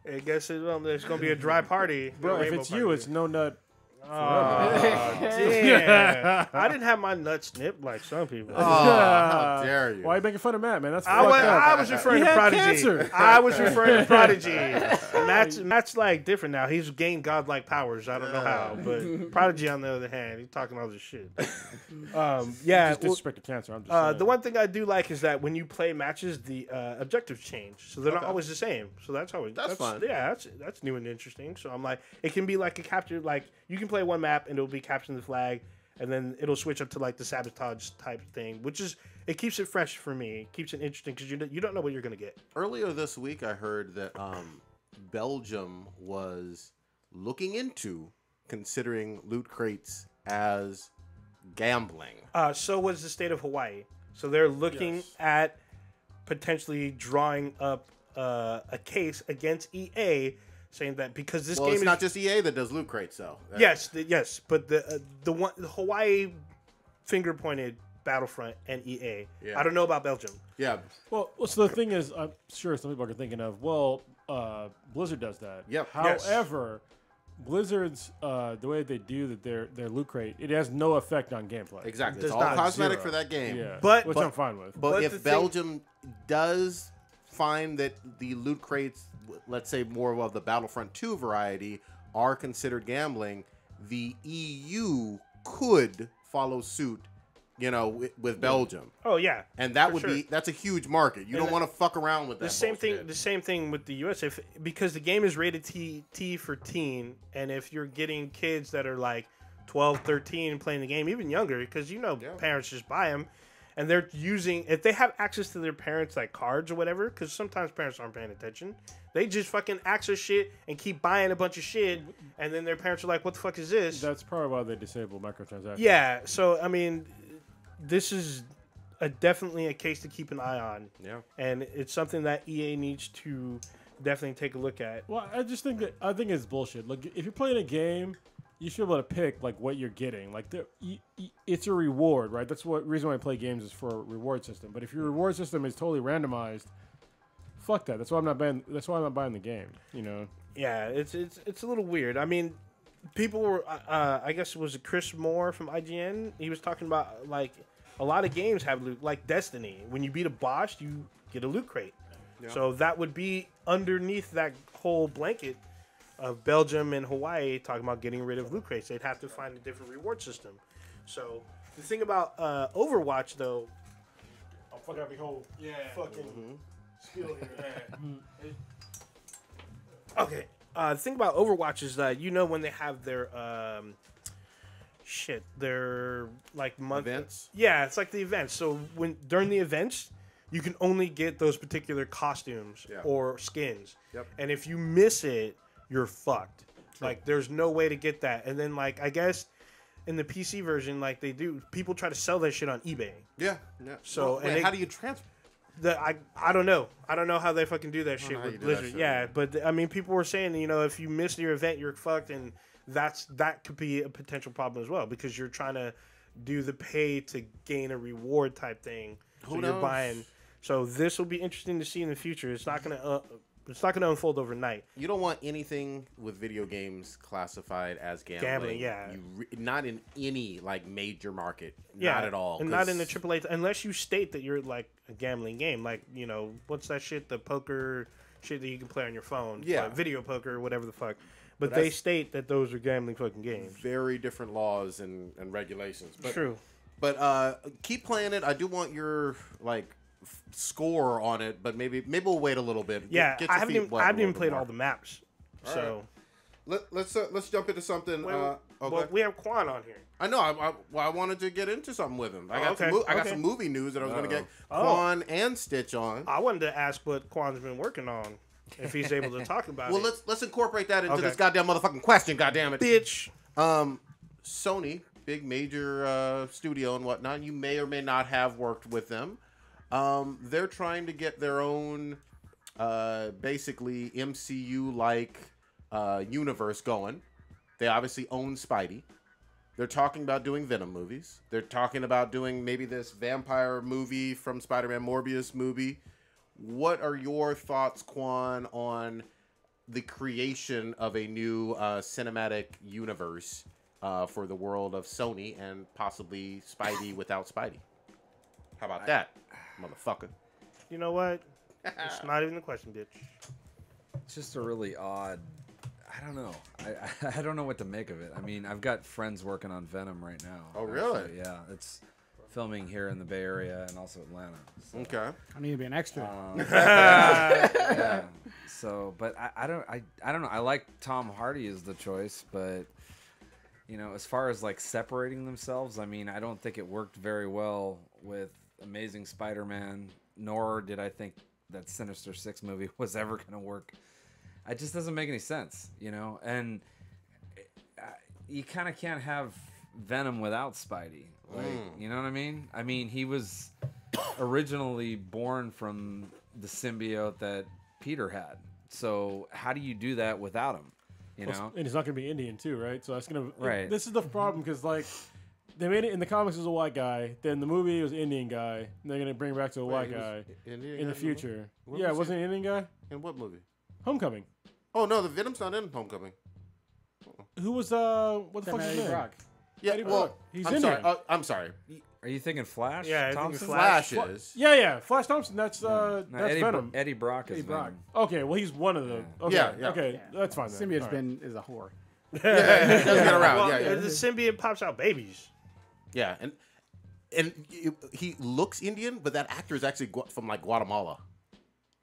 I guess there's going to be a dry party. Bro, if it's you, it's no nut. Oh, damn. I didn't have my nuts snipped like some people. Oh, how dare you? Why are you making fun of Matt, man? That's I was referring He to had Prodigy. cancer. I was referring to Prodigy. Matt's like different now. He's gained godlike powers. I don't know how, but Prodigy, on the other hand, he's talking all this shit. Yeah, Just disrespect the cancer. I'm just saying. the one thing I do like is that when you play matches, the objectives change, so they're not always the same. So that's fun. Yeah, that's new and interesting. So I'm like, it can be like a capture. Like you can play one map and it'll be capturing the flag, and then it'll switch up to like the sabotage type thing, which is it keeps it fresh for me. It keeps it interesting because you don't know what you're gonna get. Earlier this week, I heard that Belgium was looking into considering loot crates as gambling. So was the state of Hawaii. So they're looking at potentially drawing up a case against EA, saying that because this game it's is not just EA that does loot crates, though. yes, but the Hawaii finger pointed Battlefront and EA. Yeah. I don't know about Belgium. Yeah. Well, so the thing is, I'm sure some people are thinking of, Blizzard does that. Yep. Yes. However, Blizzard's the way they do their loot crate, it has no effect on gameplay. Exactly. Does It's all not, cosmetic zero. for that game. Yeah. But- which I'm fine with. But the if thing- Belgium does find that the loot crates, let's say more of the Battlefront 2 variety, are considered gambling, the EU could follow suit you know, with Belgium. Oh yeah, And that for would sure. that's a huge market. You don't want to fuck around with that. The same thing with the US, because the game is rated T for teen, and if you're getting kids that are like 12, 13 playing the game, even younger, because parents just buy them, and they're using, if they have access to their parents like cards or whatever, because sometimes parents aren't paying attention, they just fucking access shit and keep buying a bunch of shit, and then their parents are like, what the fuck is this? That's probably why they disable microtransactions. Yeah, so I mean, this is definitely a case to keep an eye on. Yeah. And it's something that EA needs to definitely take a look at. Well, I think it's bullshit. Like, if you're playing a game, you should be able to pick like what you're getting. Like, it's a reward, right? That's what reason why I play games is for a reward system. But if your reward system is totally randomized, fuck that. That's why I'm not buying the game. You know. Yeah, it's a little weird. I mean, people were, I guess it was Chris Moore from IGN. He was talking about like a lot of games have loot, like Destiny. When you beat a boss, you get a loot crate. Yeah. So that would be underneath that whole blanket of Belgium and Hawaii talking about getting rid of loot crates. They'd have to find a different reward system. So the thing about Overwatch, though, I'll fuck up your whole fucking skill here. Okay. The thing about Overwatch is that when they have their their like month events. Yeah, it's like the events. So during the events, you can only get those particular costumes or skins. Yep. And if you miss it, you're fucked. True. Like there's no way to get that. And then like I guess in the PC version, like people try to sell that shit on eBay. Yeah. So how do you transfer? I don't know. I don't know how they fucking do that shit with Blizzard. Yeah, but I mean, people were saying, if you miss your event, you're fucked, and that could be a potential problem as well because you're trying to do the pay to gain a reward type thing. So you're buying. So this will be interesting to see in the future. It's not gonna unfold overnight. You don't want anything with video games classified as gambling. Yeah. Not in any like major market. Yeah, not at all. And not in the AAA, unless you state that you're like a gambling game. Like, what's that shit? The poker shit that you can play on your phone. Yeah. Like video poker or whatever the fuck. But they state that those are gambling fucking games. Very different laws and regulations. But, True. But keep playing it. I do want your score on it, but maybe we'll wait a little bit. Yeah, I haven't even played all the maps. So let's jump into something. Well, we have Quan on here. I know. I wanted to get into something with him. I got some movie news that I was going to get Quan and Stitch on. I wanted to ask what Quan's been working on, if he's able to talk about it. Well, let's incorporate that into this goddamn motherfucking question. Goddamn it, bitch. Sony, big major studio and whatnot. You may or may not have worked with them. They're trying to get their own, basically MCU-like universe going. They obviously own Spidey. They're talking about doing Venom movies. They're talking about doing maybe this vampire movie from Spider-Man Morbius movie. What are your thoughts, Quan, on the creation of a new cinematic universe for the world of Sony and possibly Spidey without Spidey? How about that, motherfucker? You know what? It's not even a question, bitch. It's just a really odd. I don't know. I don't know what to make of it. I mean, I've got friends working on Venom right now. Oh, really? Actually. Yeah, it's filming here in the Bay Area and also Atlanta. So. Okay. I need to be an extra. Yeah. So, but I don't know. I like Tom Hardy as the choice, but as far as like separating themselves, I mean, I don't think it worked very well with Amazing Spider-Man, nor did I think that Sinister Six movie was ever going to work. It just doesn't make any sense, and you kind of can't have Venom without Spidey. Like, you know what I mean? I mean, he was originally born from the symbiote that Peter had. So how do you do that without him? You know? And he's not going to be Indian too, right? So that's going to... Right. This is the problem because, like, they made it in the comics as a white guy. Then the movie was Indian guy. And they're going to bring it back to a white guy in the future. Yeah, wasn't an Indian guy? In what movie? Homecoming. Oh, no, the Venom's not in Homecoming. Who was, what the fuck is his name? Brock. Yeah, Eddie well, Brock. He's I'm Indian. sorry. I'm sorry. Are you thinking Flash? Yeah, I think Thompson? Flash. is. Yeah. Flash Thompson. That's No, that's Venom. Eddie Brock is Eddie Brock. Venom. Okay, well, he's one of them. Okay, Yeah. Okay, that's fine then. Symbiote's All right. is a whore. Yeah, it does get around. Well, yeah. the symbiote pops out babies. Yeah, and he looks Indian, but that actor is actually from like Guatemala.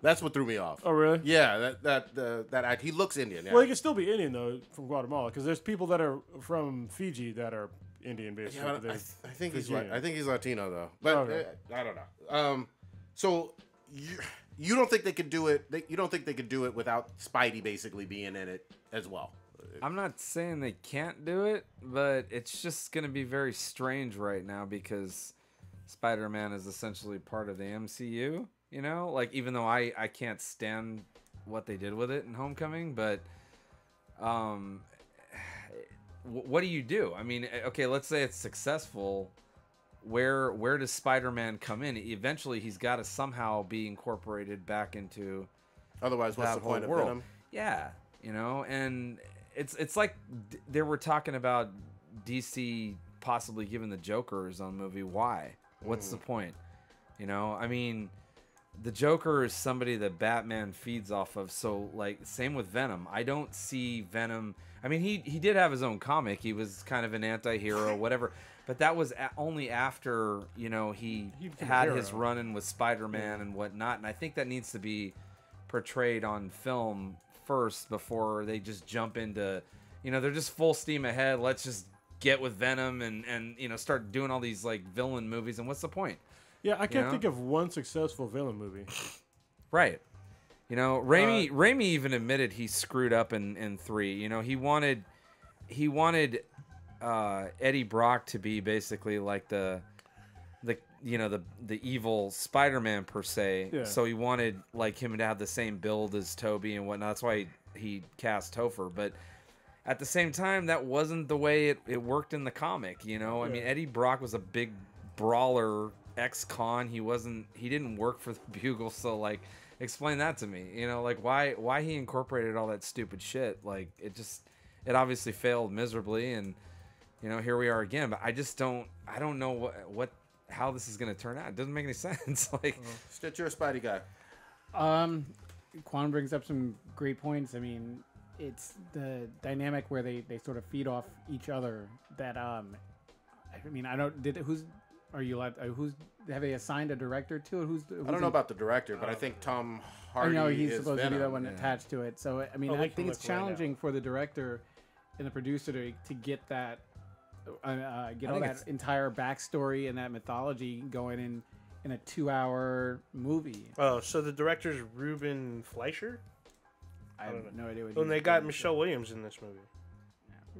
That's what threw me off. Oh, really? Yeah, that act, he looks Indian. Yeah. Well, he can still be Indian though from Guatemala because there's people that are from Fiji that are Indian basically. Yeah, I think he's Fijian. I think he's Latino though, but Okay. I don't know. So you don't think they could do it? You don't think they could do it without Spidey basically being in it as well? I'm not saying they can't do it, but it's just going to be very strange right now because Spider-Man is essentially part of the MCU, you know? Like, even though I can't stand what they did with it in Homecoming, but what do you do? I mean, okay, let's say it's successful. Where does Spider-Man come in? Eventually, he's got to somehow be incorporated back into Otherwise, what's that the point whole of world. Venom? Yeah, you know, and it's like they were talking about DC possibly giving the Joker his own movie. Why? What's the point? You know, I mean, the Joker is somebody that Batman feeds off of. So, like, same with Venom. I don't see Venom. I mean, he did have his own comic. He was kind of an anti-hero, whatever. But that was only after, you know, he became a had hero. his run-in with Spider-Man and whatnot. And I think that needs to be portrayed on film first before they just jump into, you know, they're just full steam ahead. Let's just get with Venom and you know, start doing all these, like, villain movies. And what's the point? Yeah, I can't know? think of one successful villain movie. Right. You know, Raimi even admitted he screwed up in 3. You know, he wanted Eddie Brock to be basically like the evil Spider-Man per se. Yeah. So he wanted like him to have the same build as Toby and whatnot. That's why he cast Topher. But at the same time, that wasn't the way it worked in the comic. You know, I mean, Eddie Brock was a big brawler, ex-con. He didn't work for the Bugle. So like, explain that to me. You know, like why he incorporated all that stupid shit. Like it obviously failed miserably, and you know, here we are again. But I don't know how this is going to turn out. It doesn't make any sense. Like, Stitch, you're a Spidey guy. Quan brings up some great points. I mean, it's the dynamic where they sort of feed off each other. That I mean, I don't. Are you allowed? Have they assigned a director to it? I don't know about the director, but I think Tom Hardy. I know he's is supposed to be Venom. the one attached to it. So I mean, Oh, we I can think it's look right now. challenging for the director and the producer to get that, get all that entire backstory and that mythology going in a 2-hour movie. Oh, so the director's Ruben Fleischer? I have no idea what. When he's they got doing. Michelle Williams in this movie.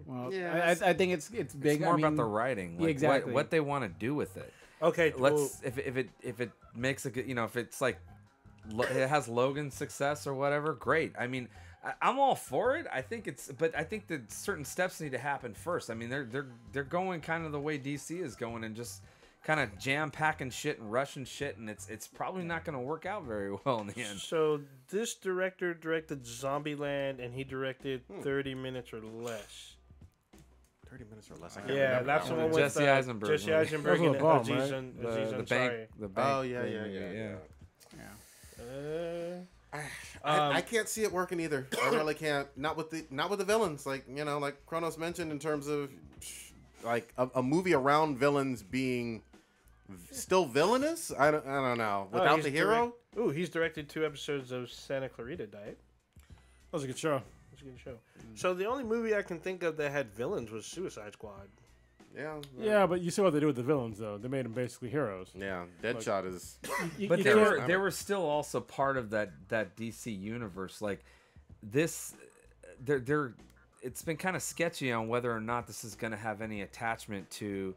Well, Yeah, I think it's big. it's more I mean, about the writing. yeah, Like exactly. what they want to do with it. Okay, Let's if it makes a good, you know, if it's like it has Logan's success or whatever, great. I mean, I'm all for it. I think but I think that certain steps need to happen first. I mean, they're going kind of the way DC is going and just kind of jam packing shit and rushing shit, and it's probably not going to work out very well in the end. So this director directed Zombieland, and he directed 30 Minutes or Less. 30 minutes or less. I can't Yeah, remember that's that the one. one with Jesse Eisenberg Jesse movie. Eisenberg That was and a bomb, Aziz right? Aziz The Ansari. bank. Oh yeah. I can't see it working either. I really can't. Not with the villains. Like, you know, like Kronos mentioned, in terms of like a movie around villains being still villainous. I don't know. Without he's the hero. He's directed 2 episodes of Santa Clarita Diet. That was a good show. It's a good show. So the only movie I can think of that had villains was Suicide Squad. Yeah. Yeah, but you see what they do with the villains, though. They made them basically heroes. Yeah. Deadshot is. But you they can't- were still also part of that DC universe. Like this, it's been kind of sketchy on whether or not this is going to have any attachment to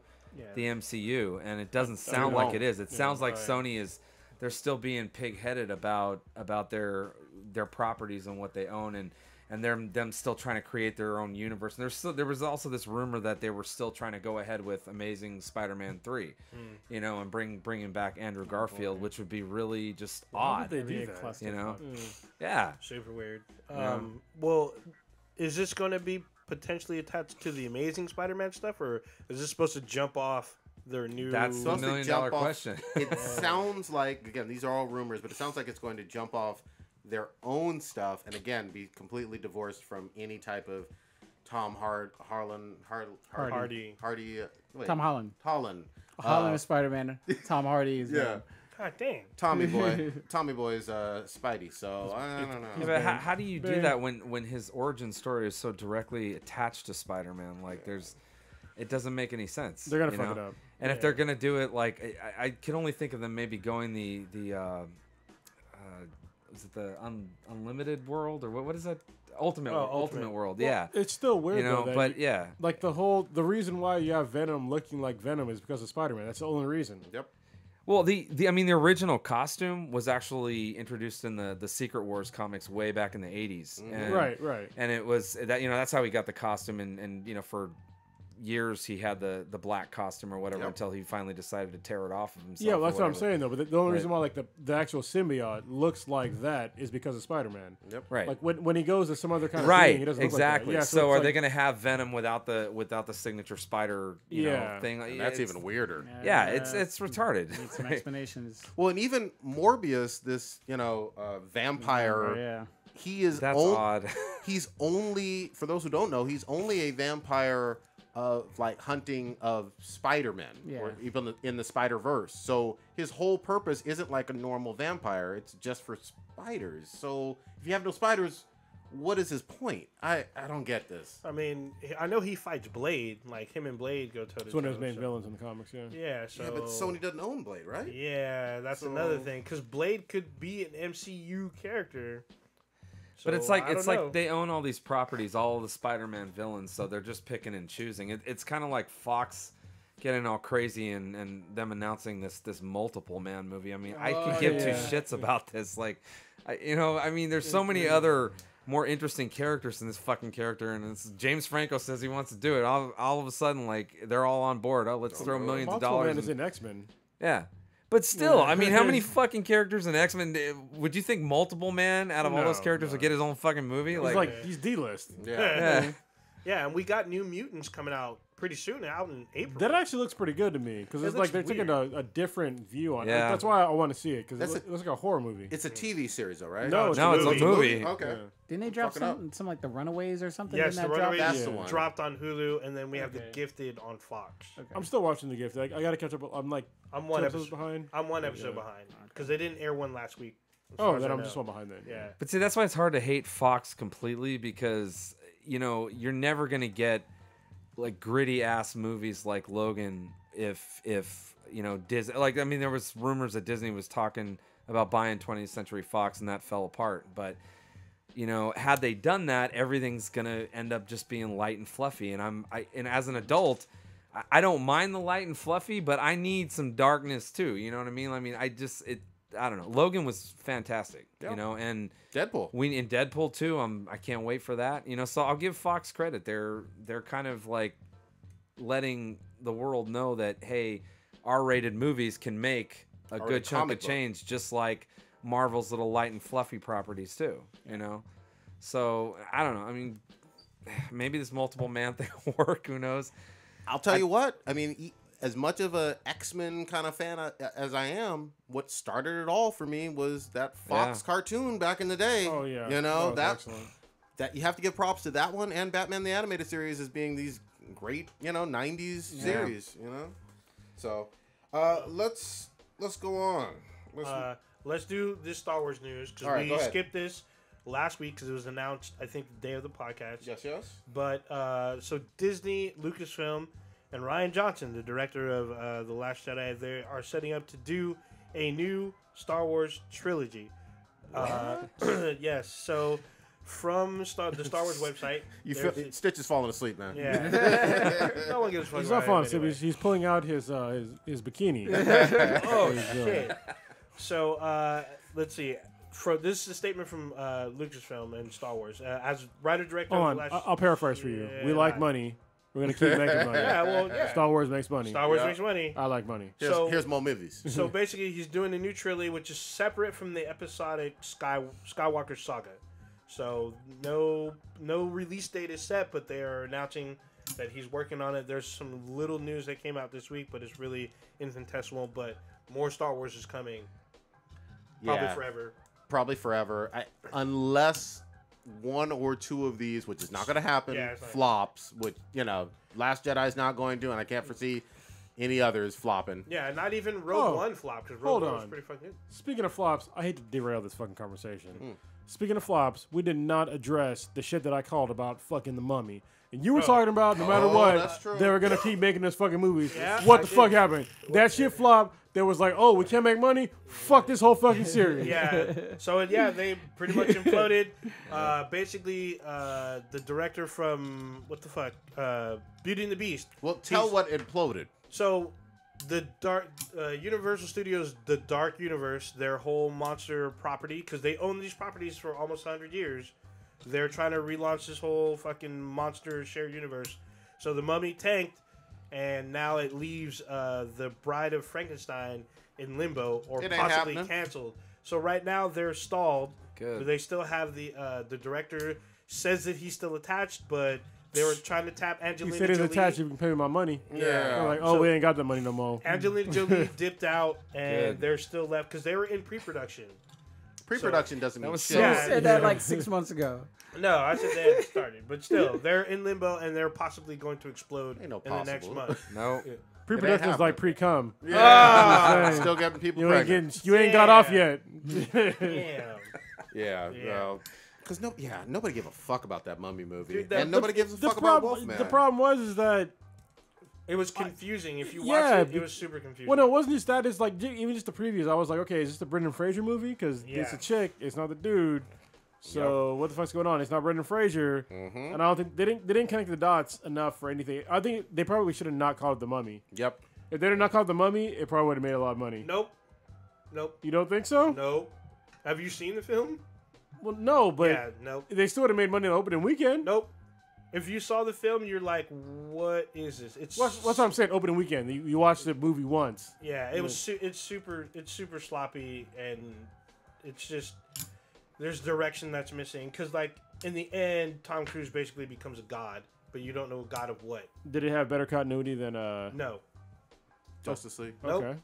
the MCU, and it doesn't sound like it is. It sounds like Sony they're still being pig-headed about their properties and what they own, and them still trying to create their own universe. And there was also this rumor that they were still trying to go ahead with Amazing Spider-Man 3, you know, and bringing back Andrew Garfield, which would be really just odd. They That'd be do a that. clusterfuck. You know, yeah. Super weird. Yeah. Well, is this going to be potentially attached to the Amazing Spider-Man stuff, or is this supposed to jump off their new? That's the supposed to $1 million jump off- question. It sounds like, again, these are all rumors, but it sounds like it's going to jump off their own stuff, and again, be completely divorced from any type of Tom Hardy. Wait, Tom Holland. Holland. Holland is Spider-Man. Tom Hardy is Yeah. Venom. God damn. Tommy Boy's Spidey. So I don't know. Yeah, but how do you do that when his origin story is so directly attached to Spider-Man? Like, it doesn't make any sense. They're gonna fuck it up. And if they're gonna do it, like, I can only think of them maybe going the is it the Unlimited World or what is that? Ultimate World. Well, yeah. It's still weird, though. But yeah. Like the reason why you have Venom looking like Venom is because of Spider-Man. That's the only reason. Yep. Well, the original costume was actually introduced in the Secret Wars comics way back in the 80s. And, Right. And it was that that's how he got the costume, and for years he had the black costume or whatever until he finally decided to tear it off of himself. Yeah, well, that's what I'm saying though. But the only Right. reason why like the actual symbiote looks like that is because of Spider-Man. Yep. Right. Like when he goes to some other kind of Right. thing, he doesn't Exactly. look like that. So are it's they like- going to have Venom without the signature spider thing? And that's even weirder. Yeah, it's retarded. Need some explanations. Well, and even Morbius, this vampire. Yeah. He is. That's odd. He's only, for those who don't know, he's only a vampire of like hunting of Spider-Man, or even in the Spider-Verse. So his whole purpose isn't like a normal vampire; it's just for spiders. So if you have no spiders, what is his point? I don't get this. I mean, I know he fights Blade. Like him and Blade go toe to toe. It's one of his main villains in the comics. Yeah. Yeah. So. Yeah, but Sony doesn't own Blade, right? Yeah, that's another thing. Because Blade could be an MCU character. But it's So, like I don't know. they own all these properties, all of the Spider-Man villains, so they're just picking and choosing. It's kind of like Fox getting all crazy and them announcing this multiple man movie. I mean, I could give two shits about this. Like, there's so many other more interesting characters in this fucking character, and it's James Franco says he wants to do it. All of a sudden, like, they're all on board. Oh, let's throw millions of dollars. Man is in X-Men. Yeah. But still, I mean, how many fucking characters in X-Men would you think Multiple Man out of all those characters would get his own fucking movie? It's like he's D-list. Yeah. Yeah, and we got New Mutants coming out pretty soon, out in April. That actually looks pretty good to me because it's like they're taking a different view on it. Yeah. That's why I want to see it because it looks like a horror movie. It's a TV series, though, right? No, it's a movie. Okay. Yeah. Didn't they drop Fucking some like The Runaways or something? Yes, Didn't the that drop? Runaways That's the one. dropped on Hulu, and then we have The Gifted on Fox. I'm still watching The Gift. I got to catch up. I'm like I'm one two episode episodes behind. I'm one episode behind because they didn't air one last week. as Oh, far as then I I'm know. just one behind then. Yeah. But see, that's why it's hard to hate Fox completely because, you're never going to get like gritty ass movies like Logan if Disney, like, I mean, there was rumors that Disney was talking about buying 20th Century Fox and that fell apart. But, had they done that, everything's going to end up just being light and fluffy. And and as an adult, I don't mind the light and fluffy, but I need some darkness too. You know what I mean? I mean, I don't know. Logan was fantastic, and Deadpool. in Deadpool too. I can't wait for that. So I'll give Fox credit. They're kind of like letting the world know that, hey, R-rated movies can make a good chunk of change, just like Marvel's little light and fluffy properties too. So I don't know. I mean, maybe this multiple man thing will work. Who knows? I'll tell you what. I mean, as much of a X-Men kind of fan as I am, what started it all for me was that Fox cartoon back in the day. Oh yeah. That excellent. that you have to give props to that one and Batman the Animated Series as being these great 90s series. So let's go on. Let's do this Star Wars news because All right, go we ahead. skipped this last week because it was announced, I think, the day of the podcast. Yes. But so Disney, Lucasfilm, and Rian Johnson, the director of The Last Jedi, they are setting up to do a new Star Wars trilogy. Yes. So from the Star Wars website, Stitch is falling asleep, man. yeah. No one gives a fuck. He's about not falling him asleep. anyway. He's pulling out his bikini. Oh shit! So let's see. This is a statement from Lucasfilm and Star Wars. As writer director, Hold on, I'll paraphrase for you. We like money. We're gonna keep making money. Yeah, well, yeah. Star Wars makes money. Star Wars makes money. I like money. Here's more movies. So basically, he's doing a new trilogy, which is separate from the episodic Skywalker saga. So no release date is set, but they are announcing that he's working on it. There's some little news that came out this week, but it's really infinitesimal. But more Star Wars is coming. Probably forever. Probably forever, unless one or two of these, which is not going to happen, Yeah, it's not. flops, which, Last Jedi is not going to, and I can't foresee any others flopping. Yeah, not even Rogue Oh, One flop because Rogue hold One was on. pretty fucking good. Speaking of flops, I hate to derail this fucking conversation. Hmm. Speaking of flops, we did not address the shit that I called about fucking The Mummy. And you were talking about no matter that's true. what, they were going to keep making this fucking movies. Yeah, What I the did. fuck happened? That shit flopped. There was like, oh, we can't make money? Fuck this whole fucking series. Yeah. So they pretty much imploded. Basically, the director from what the fuck, Beauty and the Beast. Well, tell what imploded. So the dark Universal Studios, the Dark Universe, their whole monster property, because they own these properties for almost 100 years. They're trying to relaunch this whole fucking monster shared universe. So the Mummy tanked, and now it leaves the Bride of Frankenstein in limbo or It ain't possibly happening. canceled. So right now they're stalled. Good. But they still have the director says that he's still attached, but they were trying to tap He Angelina said he's Jolie. attached, you can pay me my money. Yeah. They're like, oh, So- we ain't got that money no more. Angelina Jolie dipped out, and Good. they're still left because they were in pre-production. Pre-production doesn't mean was shit. so- You Yeah. said that like 6 months ago. No, I said they hadn't started, but still, they're in limbo, and they're possibly going to explode Ain't no in the next possible. month. No. Pre-production is like pre-cum. Yeah. Saying. Still getting people You ain't pregnant. you ain't got off Yeah. yet. Damn. Yeah. Yeah. Because nobody gave a fuck about that Mummy movie. Dude, that- and nobody gives a fuck about Wolfman. The problem was is that It was confusing. If you yeah, watch it, it was super confusing. well, no, it wasn't just that. It's like even just the previews. I was like, okay, is this the Brendan Fraser movie? Because it's Yeah. a chick, it's not the dude. So what the fuck's going on? It's not Brendan Fraser, and I don't think they didn't connect the dots enough for anything. I think they probably should have not called it The Mummy. Yep. If they did not call it The Mummy, it probably would have made a lot of money. Nope. You don't think so? Nope. Have you seen the film? Well, no, but Yeah. Nope. they still would have made money on the opening weekend. Nope. If you saw the film, you're like, "What is this?" It's What's what I'm saying? Opening weekend. You watched the movie once. Yeah, it was. It's super sloppy, and it's just there's direction that's missing. Because like in the end, Tom Cruise basically becomes a god, but you don't know a god of what. Did it have better continuity than No. Justice League. Nope. Okay.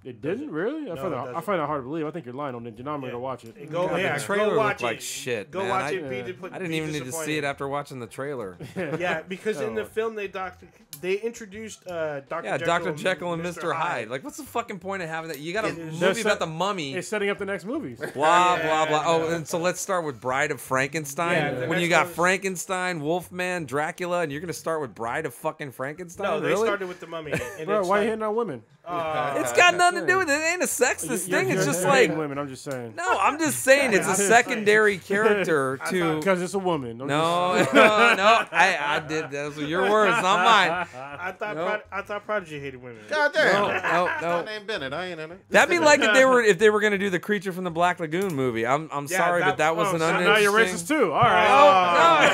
It didn't really. I No, find it that doesn't. hard to believe. I think you're lying on it. You're not going to watch it. Go, God, yeah, the trailer go watch looked like it. shit, Go man. watch I- it. I didn't even need to see it after watching the trailer. Yeah, because in the Oh. film they introduced Dr. Yeah, Jekyll Dr. Jekyll and Mr. Hyde. Like, what's the fucking point of having that? You got a They're movie set- about the mummy. It's setting up the next movies. Blah blah blah. Oh, and so let's start with Bride of Frankenstein. Yeah, the when you next got one is- Frankenstein, Wolfman, Dracula, and you're gonna start with Bride of fucking Frankenstein? No, they really? started with the Mummy. And Bro, it's why like, you hitting on women? It's got nothing to do with it. It ain't a sexist thing. It's just you're like hating women. I'm just saying. no. I'm just saying it's a secondary character to. Because it's a woman. I'm No, just- no, no. I did. Those were your words, not mine. I thought Nope. I thought Prodigy hated women. God damn. No, My no. name Bennett. I ain't in it. That'd be like if they were gonna do the Creature from the Black Lagoon movie. I'm Yeah, sorry, but that was oh, an so now Now you're uninteresting. racist too. All right.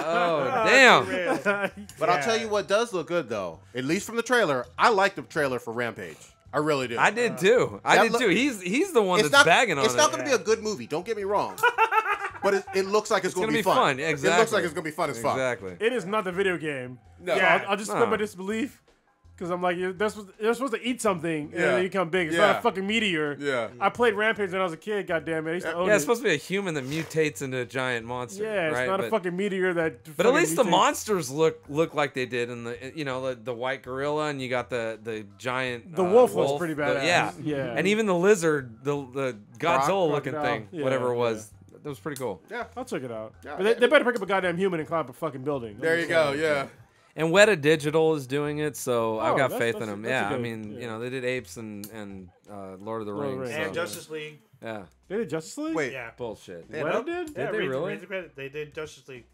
Oh damn! But I'll tell you what does look good though. At least from the trailer. I like the trailer for Rampage. I really do. I did too. I That did look- too. He's the one It's that's not. bagging on It's it. not going to be a good movie. Don't get me wrong. But it looks like it's going to gonna be be fun. It looks Exactly. like it's going to be fun as fuck. Exactly. It is not the video game. No. So Yeah. I'll just No. suspend my disbelief. Because I'm like, they're supposed to eat something and Yeah. then you become big. It's Yeah. not a fucking meteor. Yeah. I played Rampage when I was a kid, goddammit. I used to own Yeah, it. it's supposed to be a human that mutates into a giant monster. Yeah, it's right? not a But- fucking meteor that. But at fucking least the mutates. monsters look like they did in the white gorilla, and you got the giant. The wolf looks wolf. pretty The- badass. yeah, Yeah. and even the lizard, the Godzilla looking Crocodile. thing, Yeah, whatever it yeah. was, that was pretty cool. Yeah. I'll check it out. Yeah, But they better pick up a goddamn human and climb up a fucking building. There you go. Yeah. And Weta Digital is doing it, so I've got that's- faith in that's- them. that's a Yeah, I good- mean, yeah. you know, they did Apes and Lord of the Lord of the Rings. Rings. And so- Justice League. yeah, They did Justice League? Wait. Yeah. bullshit. Yeah, What no. I did? Yeah, they read, really? read the credit. They did Justice League.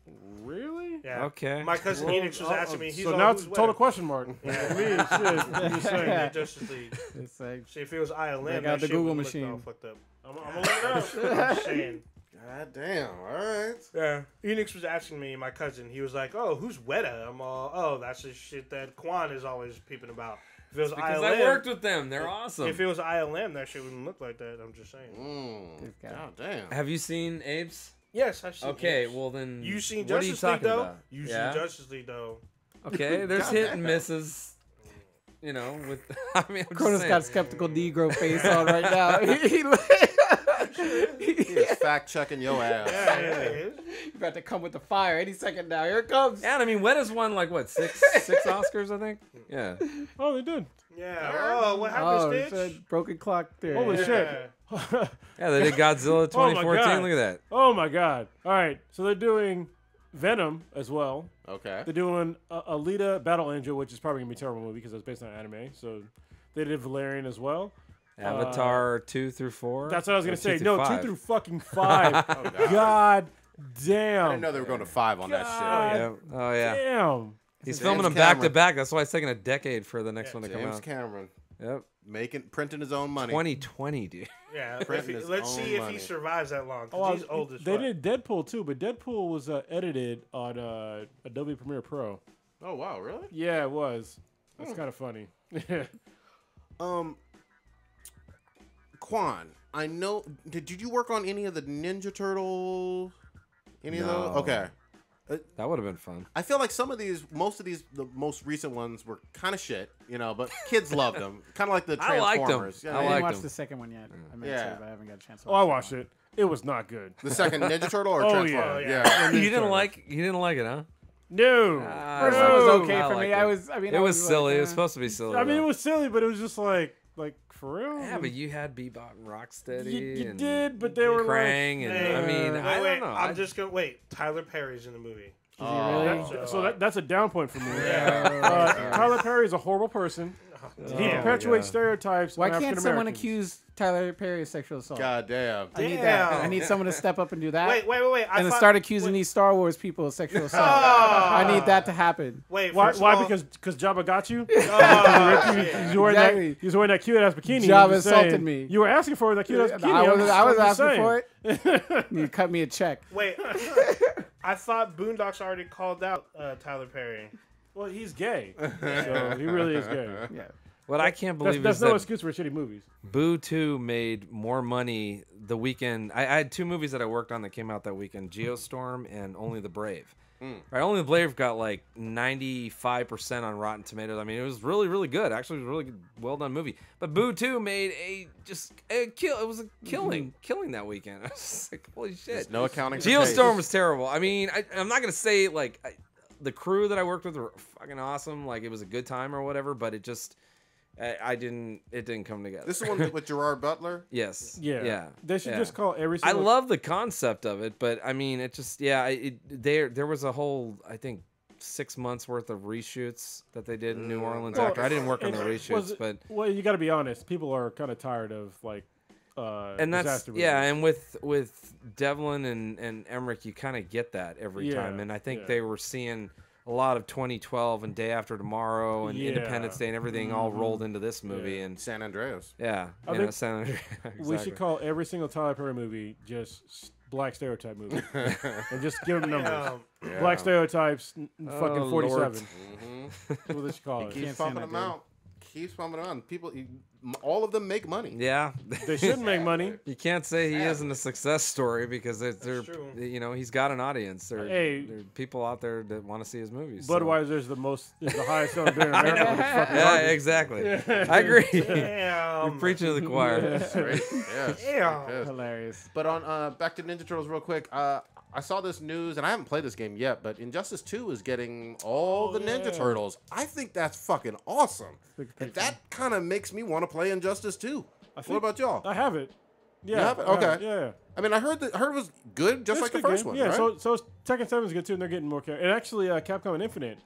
Really? Yeah. Okay. My cousin Enix was asking me. He's So all, now it's "Who's a total Weta?" question mark. Yeah. Me, shit. I'm just They saying. did Justice League. It's like, See, if it was ILM, Check that out the shit Google would've looked machine. all fucked up. I'm gonna look it up. I'm just saying. God damn. All right. Yeah. Enix was asking me, my cousin. He was like, "Oh, who's Weta?" I'm all, "Oh, that's the shit that Quan is always peeping about." If it was Because ILM, I worked with them. They're awesome. if it was ILM, that shit wouldn't look like that. I'm just saying. Mm. guy. God damn. Have you seen Apes? Yes, I've seen. Okay, Enix. well then. You seen what are you Justice League talking though? about? You Yeah? seen Justice League though? Okay, there's hit and misses. You know, with I mean, I'm just Cronus saying. got skeptical Negro face on right now. He is fact checking your ass. Yeah, it is. You about to come with the fire any second now. Here it comes. Yeah, and I mean, Weta's won like what six Oscars, I think. Yeah. Oh, they did. Yeah. Oh, what happened, it's Stitch? a broken clock there. Holy shit. Yeah, they did Godzilla 2014. God. Look at that. Oh my god. All right, so they're doing Venom as well. Okay. They're doing Alita Battle Angel, which is probably gonna be a terrible movie because it's based on anime. So they did Valerian as well. Avatar 2 through 4. That's what I was gonna Or say. 2 No, 5. 2 through fucking 5. God damn. I didn't know they were going to 5 on that shit. Yeah. Oh yeah. Damn. He's James filming them back to Cameron. back. That's why it's taking a decade for the next one to come James out. Cameron Yep. printing his own money. 2020, dude. Yeah. Printing his Let's own see if money. he survives that long. 'Cause Oh, he's old as they fuck. did Deadpool too, but Deadpool was edited on Adobe Premiere Pro. Oh wow, really? Yeah, it was. That's kind of funny. Quan, I know. Did you work on any of the Ninja Turtles? Any of No. those? Okay. That would have been fun. I feel like most of these, the most recent ones were kind of shit, but kids loved them. Kind of like the I liked 'em. Transformers. I I Yeah, didn't liked watch them. the second one yet. I meant Yeah. to, but I haven't got a chance to Oh, I watch watched it. It was not good. The second Ninja Turtle or Oh, Transformers? yeah. You didn't like it, huh? No. First one was okay I for liked me. it. It was silly. It was supposed to be silly. I mean, it though. was silly, but it was just like for real. Yeah, but you had Bebop and Rocksteady. You and did, but they were Krang, like, and I mean, I wait, don't know. I'm just gonna wait. Tyler Perry's in the movie. Really? that's a down point for me. Yeah. Tyler Perry is a horrible person. He Damn. perpetuates stereotypes. Why on can't someone African-Americans. accuse Tyler Perry of sexual assault? God damn. I need that. Damn. I need someone to step up and do that. Wait. And then start accusing these Star Wars people of sexual assault. I need that to happen. Wait. Why? first of Why? all- Because Jabba got you. Oh, shit. He's wearing Exactly. that. He's wearing that cute ass bikini. Jabba I'm just assaulted saying. me. You were asking for that cute ass bikini. I was I'm just asking saying. for it. You cut me a check. Wait. I thought Boondocks already called out Tyler Perry. Well, he's gay, so he really is gay. Yeah. what I can't believe That's is no that excuse for shitty movies. Boo 2 made more money the weekend. I had 2 movies that I worked on that came out that weekend: Geostorm and Only the Brave. Right, Only the Brave got like 95% on Rotten Tomatoes. I mean, it was really, really good. Actually, it was a really good, well done movie. But Boo 2 made a kill. It was a killing that weekend. I was just like, holy shit. There's no accounting for Geostorm taste. was terrible. I mean, I'm not gonna say like the crew that I worked with were fucking awesome. Like it was a good time or whatever. But it just, it didn't come together. This is one with Gerard Butler. Yes. Yeah. Yeah. They should yeah. just call every I single. love the concept of it, but I mean, it just there was a whole, I think, 6 months worth of reshoots that they did in New Orleans. Well, After I didn't work on the and reshoots, but well, you got to be honest. People are kind of tired of like. and that's disaster yeah, movies. and with Devlin and Emmerich, you kind of get that every Yeah, time, and I think yeah. they were seeing a lot of 2012 and Day After Tomorrow and Yeah. Independence Day and everything all rolled into this movie, and San Andreas. yeah, I you know, think San Andreas, We should call every single Tyler Perry movie just black stereotype movie, and just give them numbers. Yeah. Black stereotypes, fucking Oh, 47. Lord. That's what they should call it. Keeps Can't stand pumping that them dude. out. Keeps pumping them out. People, all of them make money. Yeah, They shouldn't make money. you can't say he isn't a success story because they're true. you know, he's got an audience. There Hey. are people out there that want to see his movies. so- Budweiser's the highest selling beer in America. but it's fucking Yeah, garbage. exactly. I agree. You're Damn. preaching to the choir. Great. Yes. Damn. Yes. Hilarious. But on back to Ninja Turtles real quick. I saw this news, and I haven't played this game yet, but Injustice 2 is getting all the Ninja Turtles. I think that's fucking awesome. And that kind of makes me want to play Injustice 2. What about y'all? I have it. Yeah. You have it? I have Okay. it, Yeah. I mean, I heard it was good, just It's like the a good first game. one, Yeah. right? So Tekken 7 is good too, and they're getting more characters. And actually, Capcom and Infinite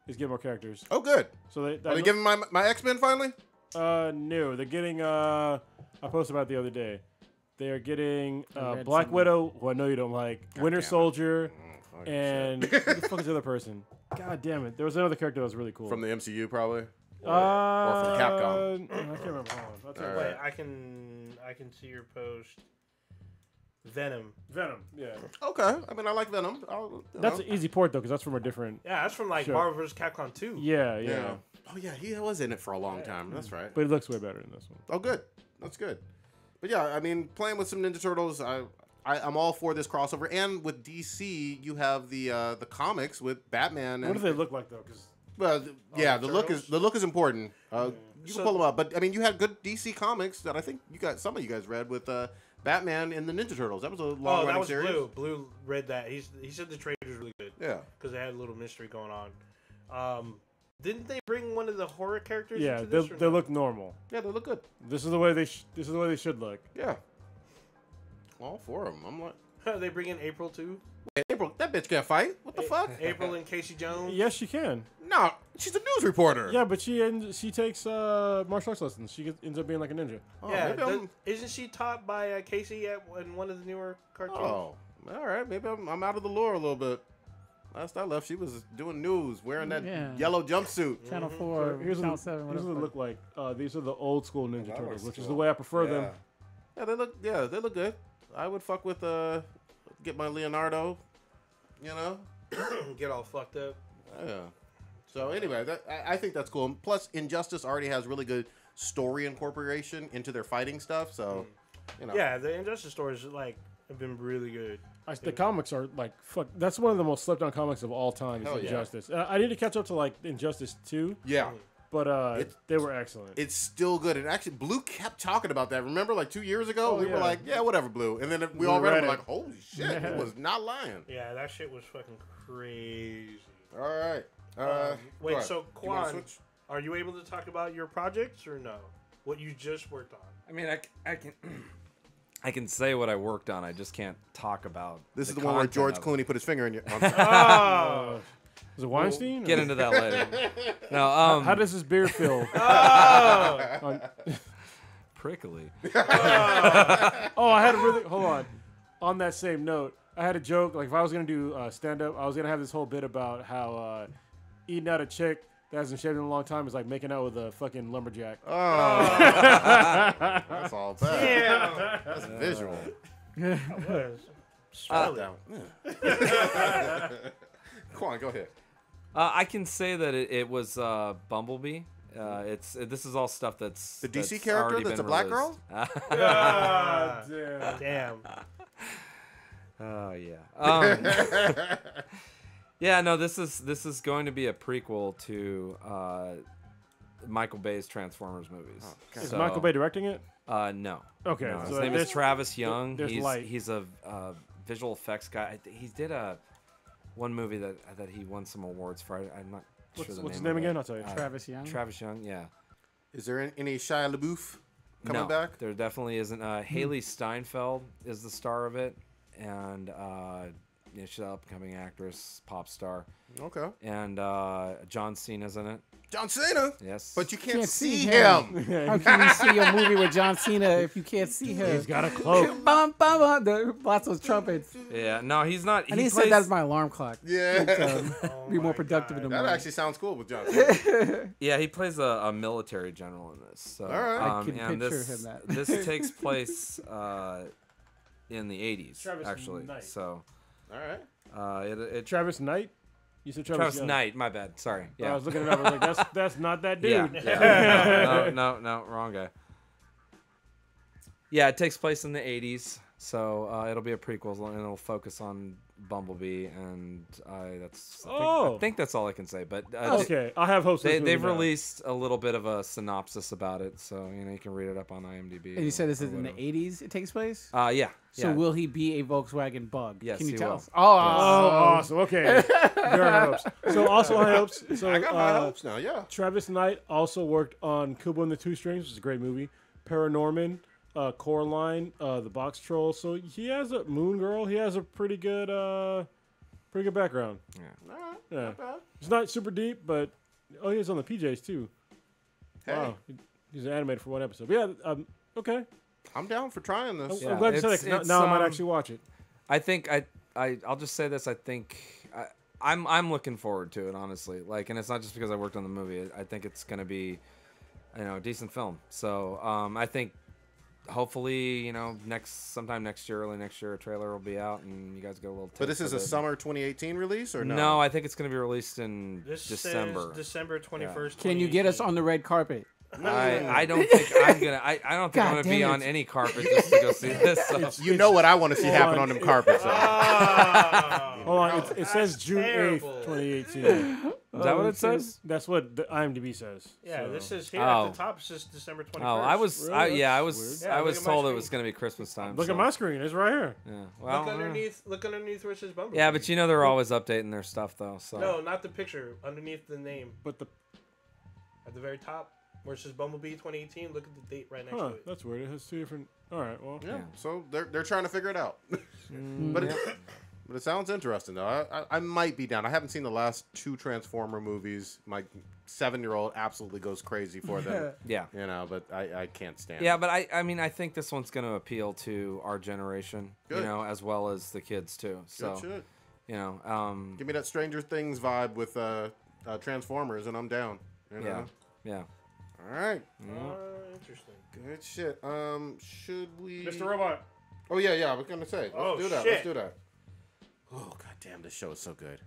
is getting more characters. Oh, good. So Are they giving my X-Men finally? No, they're getting. I posted about it the other day. They are getting read Black something. Widow, who I know you don't like, Winter damn it. Soldier, fucking and who the fuck is the other person? God damn it! There was another character that was really cool. From the MCU, probably? or from Capcom? I can't remember. Hold on. I'll tell you. All Wait, right. I can see your post. Venom. Venom. Yeah, Okay. I mean, I like Venom. that's an easy port though, because that's from a different. Yeah, that's from like Sure. Marvel vs. Capcom 2. Yeah, yeah, Yeah. Oh, yeah, he was in it for a long time. That's right. but it looks way better than this one. Oh, good. That's good. But yeah, I mean, playing with some Ninja Turtles, I'm all for this crossover. And with DC, you have the comics with Batman. What And, do they look like though? Because Well, yeah, the the look is important. You So- can pull them up, but I mean, you had good DC comics that I think some of you guys read with Batman and the Ninja Turtles. That was a long Oh, running that was series. Blue. Blue read that. He said the trailer was really good. Yeah. Because they had a little mystery going on. Didn't they bring one of the horror characters? Yeah, into this, they or no? look normal. Yeah, they look good. This is the way they should look. Yeah. All four of them. I'm like, They bring in April too. April, that bitch can't fight. What the fuck? April and Casey Jones. Yes, she can. No, she's a news reporter. Yeah, but she takes martial arts lessons. She ends up being like a ninja. Oh, Yeah, maybe I'm- isn't she taught by Casey in one of the newer cartoons? Oh, all right. Maybe I'm out of the lore a little bit. Last I left, she was doing news, wearing that Yeah. yellow jumpsuit. Channel 4, Here's Channel what 7, here's whatever. what they look like. These are the old school Ninja that Turtles, looks which is cool. the way I prefer them. Yeah. Yeah, they look good. I would fuck with get my Leonardo, you know. Get all fucked up. Yeah. So anyway, I think that's cool. Plus, Injustice already has really good story incorporation into their fighting stuff. So, you know. Yeah, the Injustice stories have been really good. The comics are like fuck. That's one of the most slept on comics of all time. Is Hell yeah. Injustice. I need to catch up to like Injustice 2, Yeah. but they were excellent. It's still good. And actually, Blue kept talking about that. Remember, like 2 years ago, we were yeah. like, yeah, whatever, Blue. And then we We all read it, read we're it. like, holy shit, he was not lying. Yeah, that shit was fucking crazy. All right. Wait, go ahead. so You wanna Quan, switch? are you able to talk about your projects or no? What you just worked on? I mean, I can I can say what I worked on. I just can't talk about. This is the one where content George of it. Clooney put his finger in your. Oh, Was it Weinstein? Get into that later. No, How does this beer feel? prickly. Oh, I had a really hold on. On that same note, I had a joke. Like if I was gonna do stand up, I was gonna have this whole bit about how eating out a chick that hasn't shaved in a long time is like making out with a fucking lumberjack. Oh, that's all bad. yeah. That's visual. I was. Down. Quan, go ahead. I can say that it was Bumblebee. This is all stuff that's The DC that's character already that's been a black released. Ah, Damn. damn. Oh yeah. Yeah, no. This is going to be a prequel to Michael Bay's Transformers movies. Is Michael Bay directing it? No. Okay, No, so his name there's- is Travis Young. there's light. He's a visual effects guy. He did one movie that he won some awards for. I'm not sure the What's his name name of again? it. I'll tell you. Travis Young. Travis Young. Yeah. Is there any Shia LaBeouf coming No, back? there definitely isn't. Haley Steinfeld is the star of it, and she's an upcoming actress, pop star, Okay. and John Cena's in it. John Cena. Yes, But you can't, Can't see see him. How can you see a movie with John Cena if you can't see him? He's got a cloak. Bum, bum, bum, the lots of trumpets. yeah, no, he's not. I need to set that as my alarm clock. Yeah. Be more productive in the That morning. actually sounds cool with John Cena. Yeah, he plays a military general in this. So, All right. I can and picture this, him that. this takes place in the 80s, Travis actually. Knight. So, All right. it Travis Knight? You said Travis Travis Young. Knight, my bad. Sorry. I Yeah. was looking it up. I was like, that's not that dude. Yeah. No, wrong guy. Yeah, it takes place in the 80s, so it'll be a prequel, and it'll focus on Bumblebee, and I think that's all I can say. But Okay, I have hopes. for this they've movie now. released a little bit of a synopsis about it, so you can read it up on IMDb. And you said this or is in the whatever. 80s it takes place? Yeah. So yeah. will he be a Volkswagen Bug? Yes, Can you he tell will. us? Oh, awesome. Okay. Very high hopes. So also high hopes. So I got my hopes now. Yeah. Travis Knight also worked on Kubo and the Two Strings, which is a great movie. Paranorman, Coraline, The Box Troll. So he has a Moon Girl. He has a pretty good background. All right. Yeah, Not bad. it's not super deep, but he was on the PJs too. Hey, Wow, he's animated for one episode. But yeah, okay. I'm down for trying this. Yeah, I'm glad you said that. 'Cause it's, now I might um, actually watch it. I think I'll just say this. I think I'm looking forward to it, honestly. Like, and it's not just because I worked on the movie. I think it's gonna be, a decent film. So I think hopefully sometime next year, early next year, a trailer will be out and you guys get a little. But this taste is a of it. summer 2018 release or no? No, I think it's gonna be released in This December. says December 21st. Can you get us on the red carpet? I don't think I'm gonna. I don't think I'm God gonna be damn on it. any carpet just to go see this. So. You know what I want to see happen on them carpets. Hold on, it says That's June 8th, terrible. 2018. Is that what it says? That's what the IMDb says. Yeah, so. this is here at the top. It says December 21st. Oh, I was Really? I That's was weird. I Yeah, was look at my told it screen. was going to be Christmas time. Look so. at my screen. It's right here. Yeah. Well, Look underneath where it says Bumblebee. yeah, but you know they're always updating their stuff though. So No, not the picture. Underneath the name. But the At the very top, where it says Bumblebee 2018, look at the date right next to it. that's weird. It has 2 different. All right, well, Yeah. So they're trying to figure it out. but it sounds interesting though. I might be down. I haven't seen the last 2 Transformer movies. My 7-year-old absolutely goes crazy for them. yeah. You know, but I can't stand Yeah, it. but I mean I think this one's going to appeal to our generation, Good. you know, as well as the kids too. So Good shit. you know, Give me that Stranger Things vibe with Transformers, and I'm down. You know? yeah. All right. Interesting. Good shit. Should we? Mr. Robot. Oh yeah. I was gonna say. Let's do that. shit. Let's do that. Oh goddamn! This show is so good.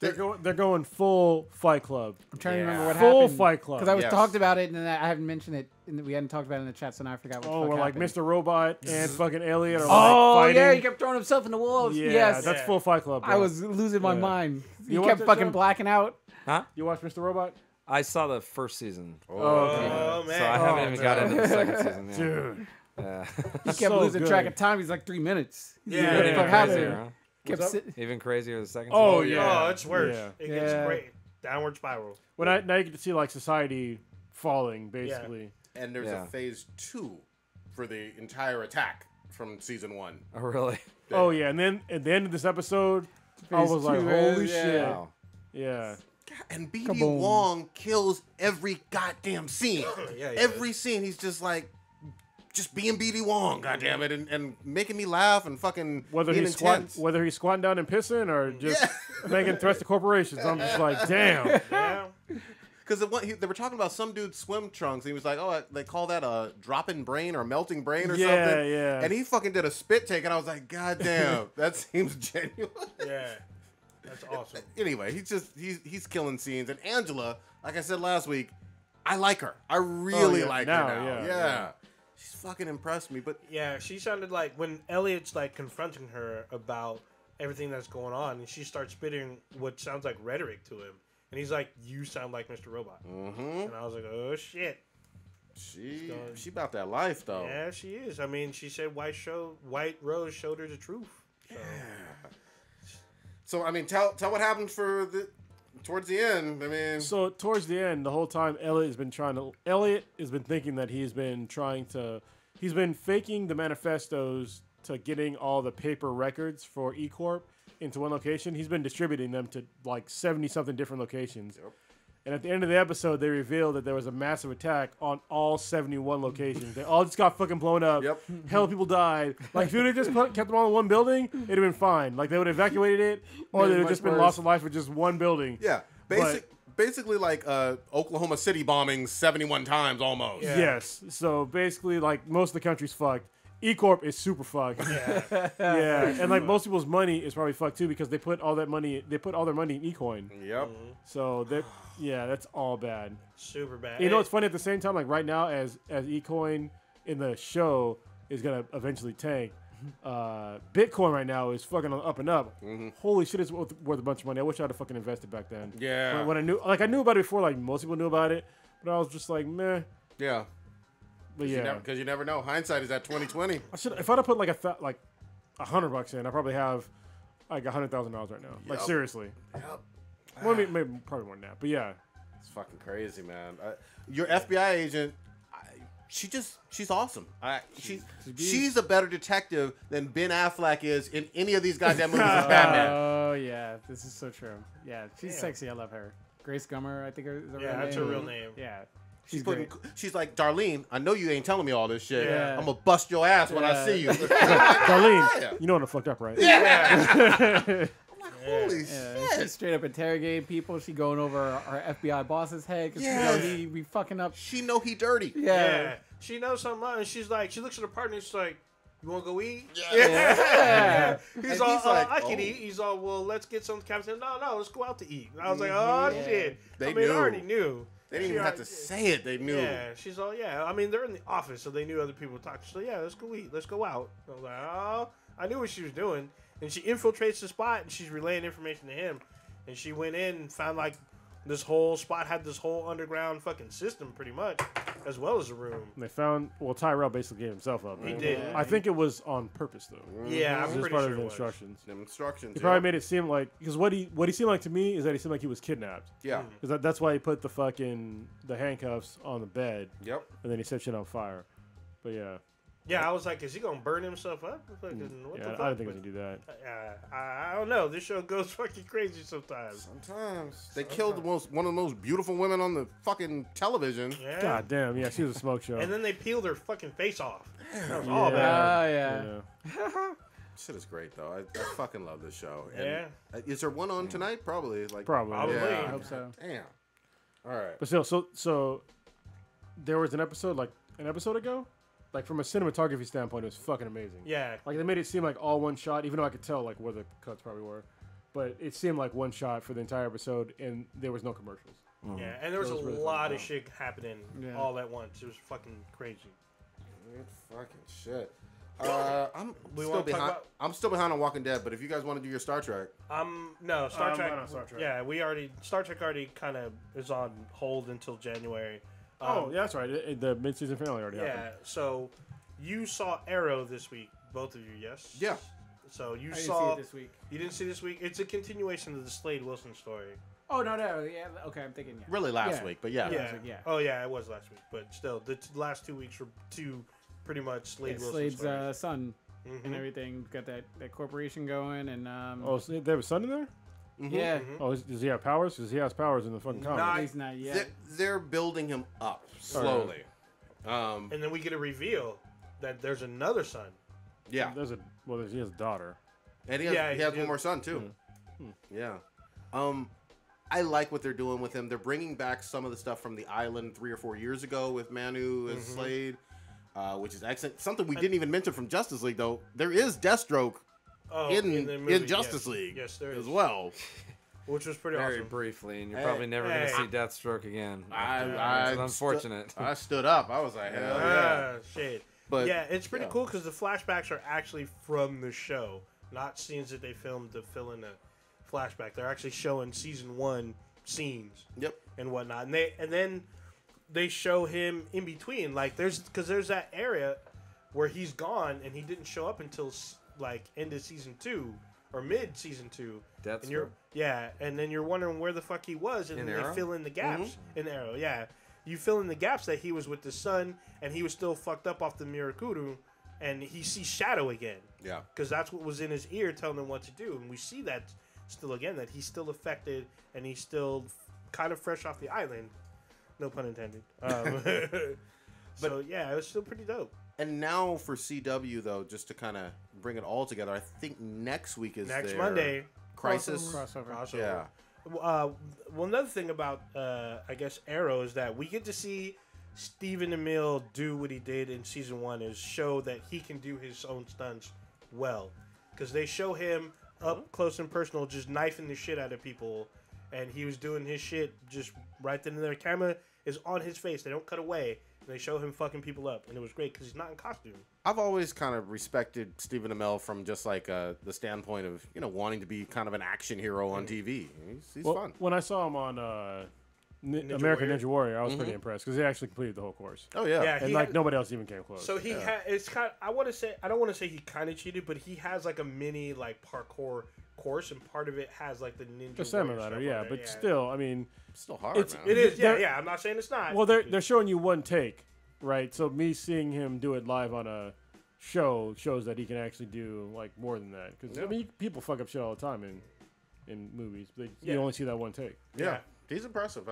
They're going full Fight Club. I'm trying to remember what Full happened. Fight Club. Because I was Yes. talked about it, and then I haven't mentioned it. And we hadn't talked about it in the chat, so now I forgot what. Oh, the we're fuck like happened. Mr. Robot and fucking Elliot are Oh like fighting. yeah, he kept throwing himself in the walls. Yeah, Yes, that's full Fight Club. Bro. I was losing my Yeah. mind. He You watch kept that fucking show? blacking out. You watch Mr. Robot? I saw the first season. Oh, Oh, man. So I haven't even got into the second season yet. dude. Yeah. He kept So losing track good. of time. He's like 3 minutes. Yeah, What the yeah, fuck yeah. happened? Crazier, huh? Kept What's up? sit- Even crazier the second Oh season. yeah. Oh, it's worse. Yeah. It gets Yeah. great. Downward spiral. Now you get to see like society falling basically. And there's Yeah. a phase 2 for the entire attack from season 1. Oh really? Oh yeah, and then at the end of this episode, I Phase was like, 2 holy is, yeah. shit. Wow. Yeah. And BD Kaboom. Wong kills every goddamn scene. Yeah, he Every scene, he's just like, just being BD Wong, goddamn it, and making me laugh and fucking Whether being he's intense. squatting down and pissing or just making threats to corporations, I'm just like, damn. Yeah. Because they were talking about some dude's swim trunks, and he was like, "Oh, they call that a dropping brain or melting brain or Yeah, something." yeah. And he fucking did a spit take, and I was like, "God damn, that seems genuine." Yeah. That's awesome. Anyway, he's killing scenes, and Angela, like I said last week, I like her. I really yeah, like now, her now. yeah, Yeah. yeah. She's fucking impressed me, but Yeah, she sounded like when Elliot's like confronting her about everything that's going on, and she starts spitting what sounds like rhetoric to him, and he's like, "You sound like Mr. Robot," and I was like, "Oh shit." she about that life though. Yeah, she is. I mean, she said White Rose showed her the truth. So. So I mean, tell what happened towards the end. I mean, So towards the end, the whole time, Elliot has been thinking that he's been faking the manifestos to getting all the paper records for E Corp into one location. He's been distributing them to like 70-something different locations. Yep. And at the end of the episode, they revealed that there was a massive attack on all 71 locations. They all just got fucking blown up. Yep. Hell of people died. Like, if you would have just kept them all in one building, it'd have been fine. Like, they would have evacuated it, or Made it they'd have much just been worse. lost of life with just one building. yeah, basically like Oklahoma City bombings 71 times almost. Yeah. Yes. So basically, like, most of the country's fucked. E Corp is super fucked. Yeah. Yeah, and like most people's money is probably fucked too because they put all their money in eCoin. Yep. So that's all bad. Super bad. You know what's funny at the same time, like right now as eCoin in the show is gonna eventually tank. Bitcoin right now is fucking up and up. Holy shit, it's worth a bunch of money. I wish I'd have fucking invested back then. Yeah. When I knew about it before, like most people knew about it, but I was just like, meh. Yeah. But yeah, Because you never know. Hindsight is at 2020. if I'd have put like $100 in, I probably have like $100,000 right now. Like Yep. seriously. Yep. Well, maybe probably more than that. But yeah. It's fucking crazy, man. Your FBI agent, she's awesome. She's a better detective than Ben Affleck is in any of these goddamn movies as Batman. Oh yeah, this is so true. Yeah, she's sexy. I love her. Grace Gummer, I think is her real name. that's her real name. Yeah, She's like, Darlene, I know you ain't telling me all this shit. Yeah. I'm gonna bust your ass when I Yeah. see you. Darlene, Yeah. you know what I fucked up, right? Holy Yeah, shit. she's straight up interrogating people. She going over our FBI boss's head because Yes. he be fucking up. She know he dirty. Yeah. She knows something, and she's like, she looks at her partner, and she's like, "You want to go eat?" Yeah. He's And all, he's like, "I can oh. eat." He's all, "Well, let's get some." Captain, no, let's go out to eat. And I was like, "Oh shit!" They I mean, knew. I already knew. They didn't even have to say it. They knew. Yeah, she's all, "Yeah." I mean, they're in the office, so they knew other people talking. So yeah, let's go eat. Let's go out. I was like, "Oh," I knew what she was doing, and she infiltrates the spot, and she's relaying information to him. and she went in and found like this whole spot had this whole underground fucking system pretty much, as well as a room. And they found Tyrell basically gave himself up. He Right? did. I think it was on purpose though. Yeah, It I'm was pretty part sure of the it was. instructions. Them instructions. He probably made it seem like because what he seemed like to me is that he seemed like he was kidnapped. Yeah. Because that's why he put the handcuffs on the bed Yep. and then he set shit on fire. But yeah, Yeah, I was like, is he gonna burn himself up? Fucking, what the yeah, fuck? I didn't think he was gonna do that. I don't know. This show goes fucking crazy sometimes. Sometimes they killed one of the most beautiful women on the fucking television. Yeah. God damn, yeah, she was a smoke show. And then they peeled her fucking face off. That was yeah. all bad. Oh yeah. Yeah. Shit is great though. I fucking love this show. And, Yeah. Is there one on tonight? Probably. Like Probably. Probably. Yeah. I hope so. Damn. All right. But still, so there was an episode ago, like from a cinematography standpoint, it was fucking amazing. Yeah. Like they made it seem like all one shot, even though I could tell like where the cuts probably were, but it seemed like one shot for the entire episode, and there was no commercials. Yeah. And there was That a was really lot fun. of shit happening Yeah. all at once. It was fucking crazy. Good fucking shit. I'm We still wanna talk behind. about- I'm still behind on Walking Dead, but if you guys want to do your Star Trek, No, Star I'm Trek. not on Star Trek. Yeah, Star Trek already kind of is on hold until January. Oh, yeah, that's right. The mid-season finale already Yeah. happened. So you saw Arrow this week, both of you, yes? Yeah. So you I didn't saw see it this week. You didn't see this week? It's a continuation of the Slade Wilson story. Oh no. Yeah. Okay, I'm thinking. Yeah. really last Yeah. week, but yeah. Yeah. Yeah. Oh yeah, it was last week, but still, the last 2 weeks were two pretty much Slade Yeah, Wilson Slade's stories. son Mhm. and everything. Got that corporation going, and Oh, so there was Sun in there? yeah. Oh, does he have powers? Because he has powers in the fucking comics. Not- He's not yet. They're building him up slowly. And then we get a reveal that there's another son. Yeah, He has a daughter. and he Yeah, has he- one more son too. Yeah. I like what they're doing with him. They're bringing back some of the stuff from the island 3 or 4 years ago with Manu as Slade, which is excellent. Something we didn't even mention from Justice League though. There is Deathstroke Oh, in the movie, Justice yes. League Yes, there as is. well. Which was pretty Very awesome. briefly, and you're Hey, probably never going hey. to see Deathstroke again. I It's unfortunate. I stood up. I was like, hell yeah. Shit. But yeah, it's pretty yeah. cool because the flashbacks are actually from the show, not scenes that they filmed to fill in a flashback. They're actually showing season 1 scenes Yep. and whatnot, and then they show him in between. Like there's that area where he's gone and he didn't show up until like end of season 2 or mid season 2. And you're Deathstroke? and then you're wondering where the fuck he was, and In then Arrow? they fill in the gaps in Arrow. Yeah, you fill in the gaps that he was with the sun and he was still fucked up off the Mirakuru, and he sees Shadow again Yeah. because that's what was in his ear telling him what to do, and we see that still again that he's still affected and he's still kind of fresh off the island. No pun intended. So yeah, it was still pretty dope. And now for CW though, just to kind of bring it all together, I think next week is Next their Monday, Crisis. Crossover. Yeah. Well, another thing about I guess Arrow is that we get to see Stephen Amell do what he did in season 1, is show that he can do his own stunts well, because they show him up close and personal just knifing the shit out of people, and he was doing his shit just right then and there. Camera is on his face; they don't cut away. And they show him fucking people up, and it was great because he's not in costume. I've always kind of respected Stephen Amell from just like the standpoint of wanting to be kind of an action hero on TV. He's fun. When I saw him on American Warrior. Ninja Warrior, I was pretty impressed because he actually completed the whole course. Oh yeah. Yeah, And he like had- nobody else even came close. So he had. It's kind. I want to say. I don't want to say he kind of cheated, but he has like a mini like parkour course, and part of it has like the ninja. the salmon warrior ladder, stuff yeah, on but there, still, I mean, Still hard, It's- man. it is. Yeah, they're- yeah. I'm not saying it's not. well, they're showing you one take, right? So me seeing him do it live on a show shows that he can actually do like more than that. Because I mean, people fuck up shit all the time in movies. You Yeah. only see that one take. yeah. He's impressive.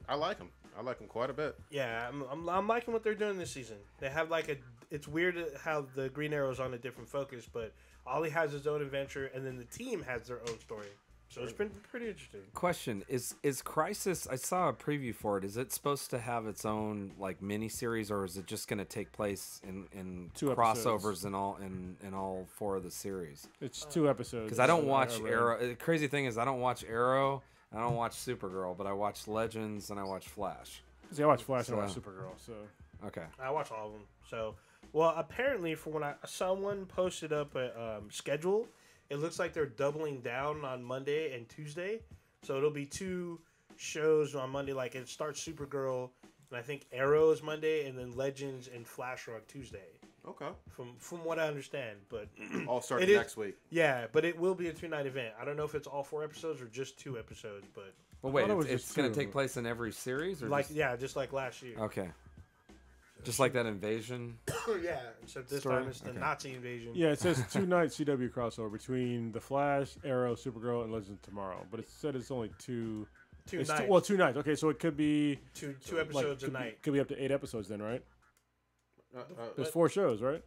I like him. I like him quite a bit. Yeah, I'm liking what they're doing this season. They have like it's weird how the Green Arrow's on a different focus, but Ollie has his own adventure, and then the team has their own story. So it's been pretty interesting. Question is Crisis? I saw a preview for it. Is it supposed to have its own like mini series, or is it just going to take place in 2 crossovers in all 4 of the series? It's 2 episodes. Because I don't watch read. Arrow. The crazy thing is I don't watch Arrow. I don't watch Supergirl, but I watch Legends and I watch Flash. See, I watch Flash and I watch So- Supergirl. So Okay. I watch all of them. So, well, apparently, for when someone posted up a schedule, it looks like they're doubling down on Monday and Tuesday. So it'll be 2 shows on Monday. Like it starts Supergirl, and I think Arrow is Monday, and then Legends and Flash are on Tuesday. Okay. From what I understand, but All starting It is- next week. yeah, but it will be a 2-night event. I don't know if it's all 4 episodes or just 2 episodes, but Well, wait, thought it was it's just going two to of take them. place in every series, or like just... just like last year. Okay. Just like that invasion. Yeah, except this Story? time it's the Okay. Nazi invasion. Yeah, it says 2-night CW crossover between The Flash, Arrow, Supergirl, and Legends of Tomorrow. But it said it's only 2. 2 It's nights. 2 nights. Okay, so it could be two like, episodes a could night. Could be up to 8 episodes then, right? There's But 4 shows, right?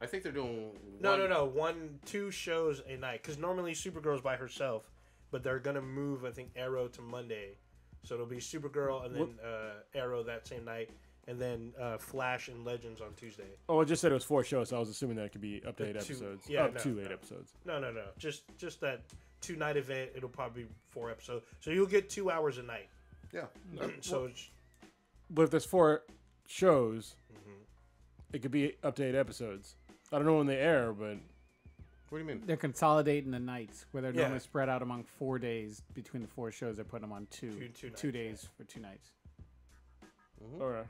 I think they're doing No. 2 shows a night. Because normally Supergirl's by herself, but they're gonna move. I think Arrow to Monday, so it'll be Supergirl and then Arrow that same night, and then Flash and Legends on Tuesday. Oh, it just said it was 4 shows, so I was assuming that it could be up to The 8 two- episodes. yeah, up no, to 8 no. episodes. No. Just that 2-night event. It'll probably be 4 episodes. So you'll get 2 hours a night. Yeah. So it's, But if there's 4 shows, Mm-hmm. it could be up to 8 episodes. I don't know when they air, but What do you mean? They're consolidating the nights where they're Yeah. normally spread out among 4 days between the 4 shows. They're putting them on two Two nights, days for 2 nights. all right.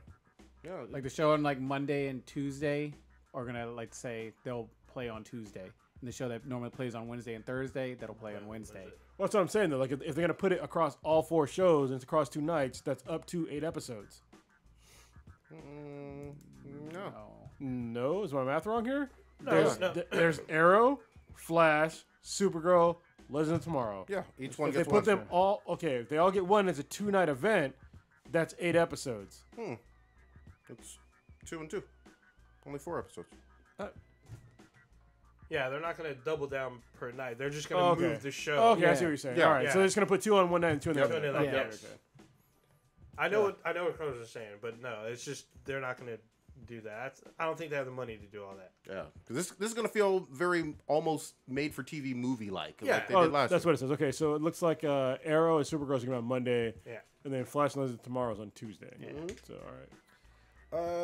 Yeah. Like the show on like Monday and Tuesday are gonna like say they'll play on Tuesday, and the show that normally plays on Wednesday and Thursday that'll play on Wednesday. Well, that's what I'm saying though. Like if they're gonna put it across all 4 shows and it's across 2 nights, that's up to 8 episodes. No. Oh. No, is my math wrong here? No. There's Arrow, Flash, Supergirl, Legends of Tomorrow. Yeah. Each one If they gets put one. them all, okay, if they all get one as a 2-night event, that's 8 episodes. It's 2 and 2. Only 4 episodes. yeah, they're not gonna double down per night. They're just gonna move the show. Oh, okay, I Yeah. see what you're saying. Yeah. All right, so Yeah. they're just gonna put 2 on one night and 2 on the Yep. other. Two on the Okay, other, okay, yes. okay. I know what Kronos is saying, but no, it's just they're not gonna do that. I don't think they have the money to do all that. Yeah. Because this is gonna feel very almost made for TV movie like. Yeah. Like they Oh, did last that's year. what it says. Okay, so it looks like Arrow and Supergirl is going to be on Monday, Yeah, and then Flash and Legends of Tomorrow is on Tuesday. So, all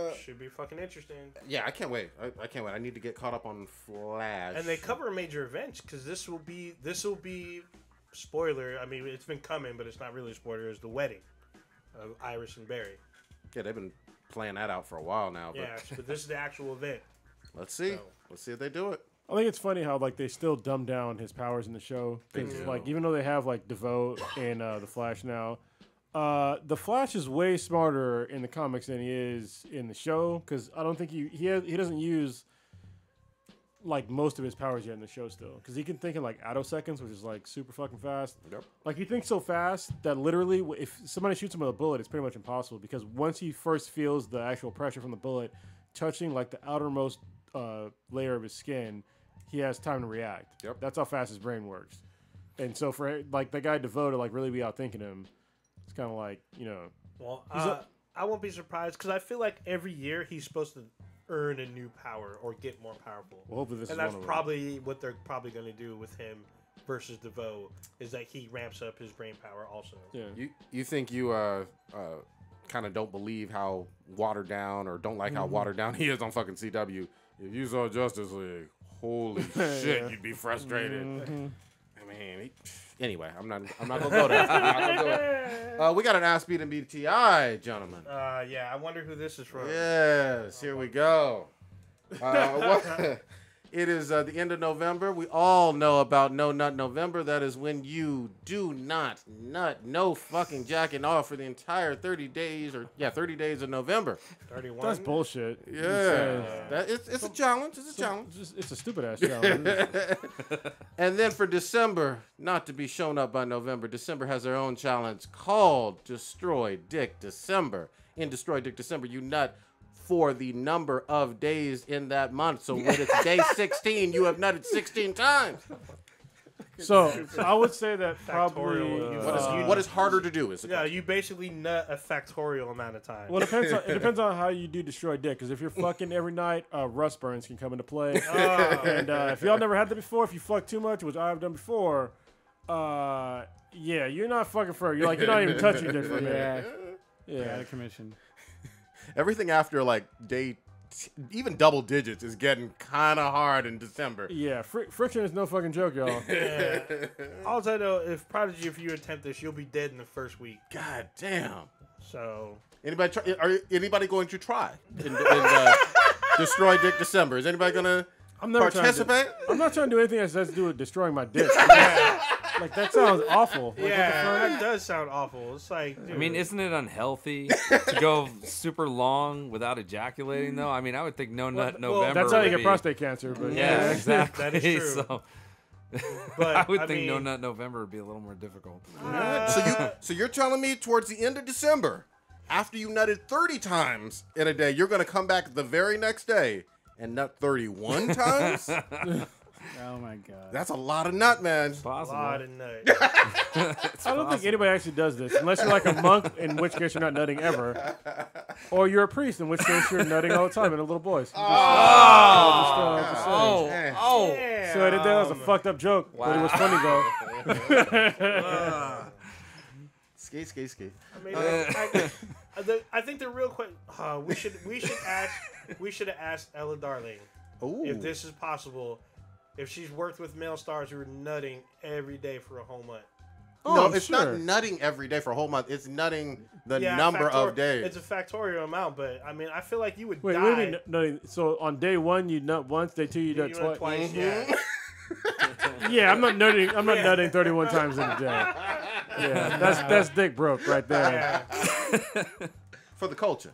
right. should be fucking interesting. Yeah, I can't wait. I can't wait. I need to get caught up on Flash. And they cover major events because this will be spoiler. I mean, it's been coming, but it's not really a spoiler. Is the wedding of Iris and Barry? Yeah, they've been playing that out for a while now. But Yeah, but this is the actual event. let's see. So- Let's see if they do it. I think it's funny how like they still dumb down his powers in the show. They 'Cause, do. like even though they have like DeVoe and the Flash now, the Flash is way smarter in the comics than he is in the show. Because I don't think he doesn't use like most of his powers yet in the show still. Because he can think in like attoseconds, which is like super fucking fast. Yep. Like he thinks so fast that literally, if somebody shoots him with a bullet, it's pretty much impossible. Because once he first feels the actual pressure from the bullet touching like the outermost layer of his skin, he has time to react. Yep. That's how fast his brain works. And so for like the guy DeVoe to like really be out thinking him, it's kind of like, you know, Well, a- I won't be surprised because I feel like every year he's supposed to earn a new power or get more powerful. well, hopefully this And is that's one of probably what they're probably going to do with him versus DeVoe is that he ramps up his brain power also. them. Yeah. You think you kind of don't believe how watered down or don't like how watered down he is on fucking CW. If you saw Justice League, holy shit, you'd be frustrated. I mean, anyway, I'm not gonna go there. I'm not gonna do it. We got an Ass Beat and BTI, gentlemen. Yeah, I wonder who this is from. Yes, here we go. It is the end of November. We all know about No Nut November. That is when you do not nut, no fucking jacking off for the entire 30 days of November. 31. That's bullshit. Yeah, it's a challenge. It's a challenge. It's a stupid ass challenge. And then for December, not to be shown up by November, December has their own challenge called Destroy Dick December. In Destroy Dick December, you nut for the number of days in that month. So when it's day 16, you have nutted 16 times. So I would say that probably. Factorial. What is harder to do? Is it? Yeah, you basically nut a factorial amount of time. Well, it depends on how you do destroy dick. Because if you're fucking every night, rust burns can come into play. And if y'all never had that before, if you fuck too much, which I've done before, yeah, you're not fucking for. You're not even touching your dick for a minute. Yeah, Yeah. out of commission. Everything after like day even double digits is getting kind of hard in December. Yeah, friction is no fucking joke, y'all. Yeah. All I know, if Prodigy, if you attempt this, you'll be dead in the first week. God damn. So Anybody going to try in Destroy Dick December? Is anybody gonna participate? I'm not trying to do anything that has to do with destroying my dick. Like, that sounds awful. Like, yeah, that does sound awful. It's like, dude. I mean, isn't it unhealthy to go super long without ejaculating, though? I mean, I would think no nut November. That's how you would get be- prostate cancer. But Yeah, exactly. That is true. So, But, I would I think mean- no nut November would be a little more difficult. So you're telling me towards the end of December, after you nutted 30 times in a day, you're gonna come back the very next day and nut 31 times? Oh my god. That's a lot of nut, man. a Possible. lot of nuts. I don't think anybody actually does this, unless you're like a monk, in which case you're not nutting ever, or you're a priest, in which case you're nutting all the time, and a little boys. Just saying. Damn. So that was a fucked up joke, but it was funny though. Ski. I mean, I think the real question we should have asked Ella Darling Ooh. if this is possible. If she's worked with male stars who are nutting every day for a whole month. No, I'm it's sure. not nutting every day for a whole month. It's nutting the Yeah, number of days. It's a factorial amount, but I mean, I feel like you would Wait, die. what do you mean nutting? So on day one you nut once, day two you nut You twice. nut twice, yeah. Yeah, I'm not nutting. I'm not nutting 31 times in a day. Yeah, that's dick broke right there. Yeah. For the culture.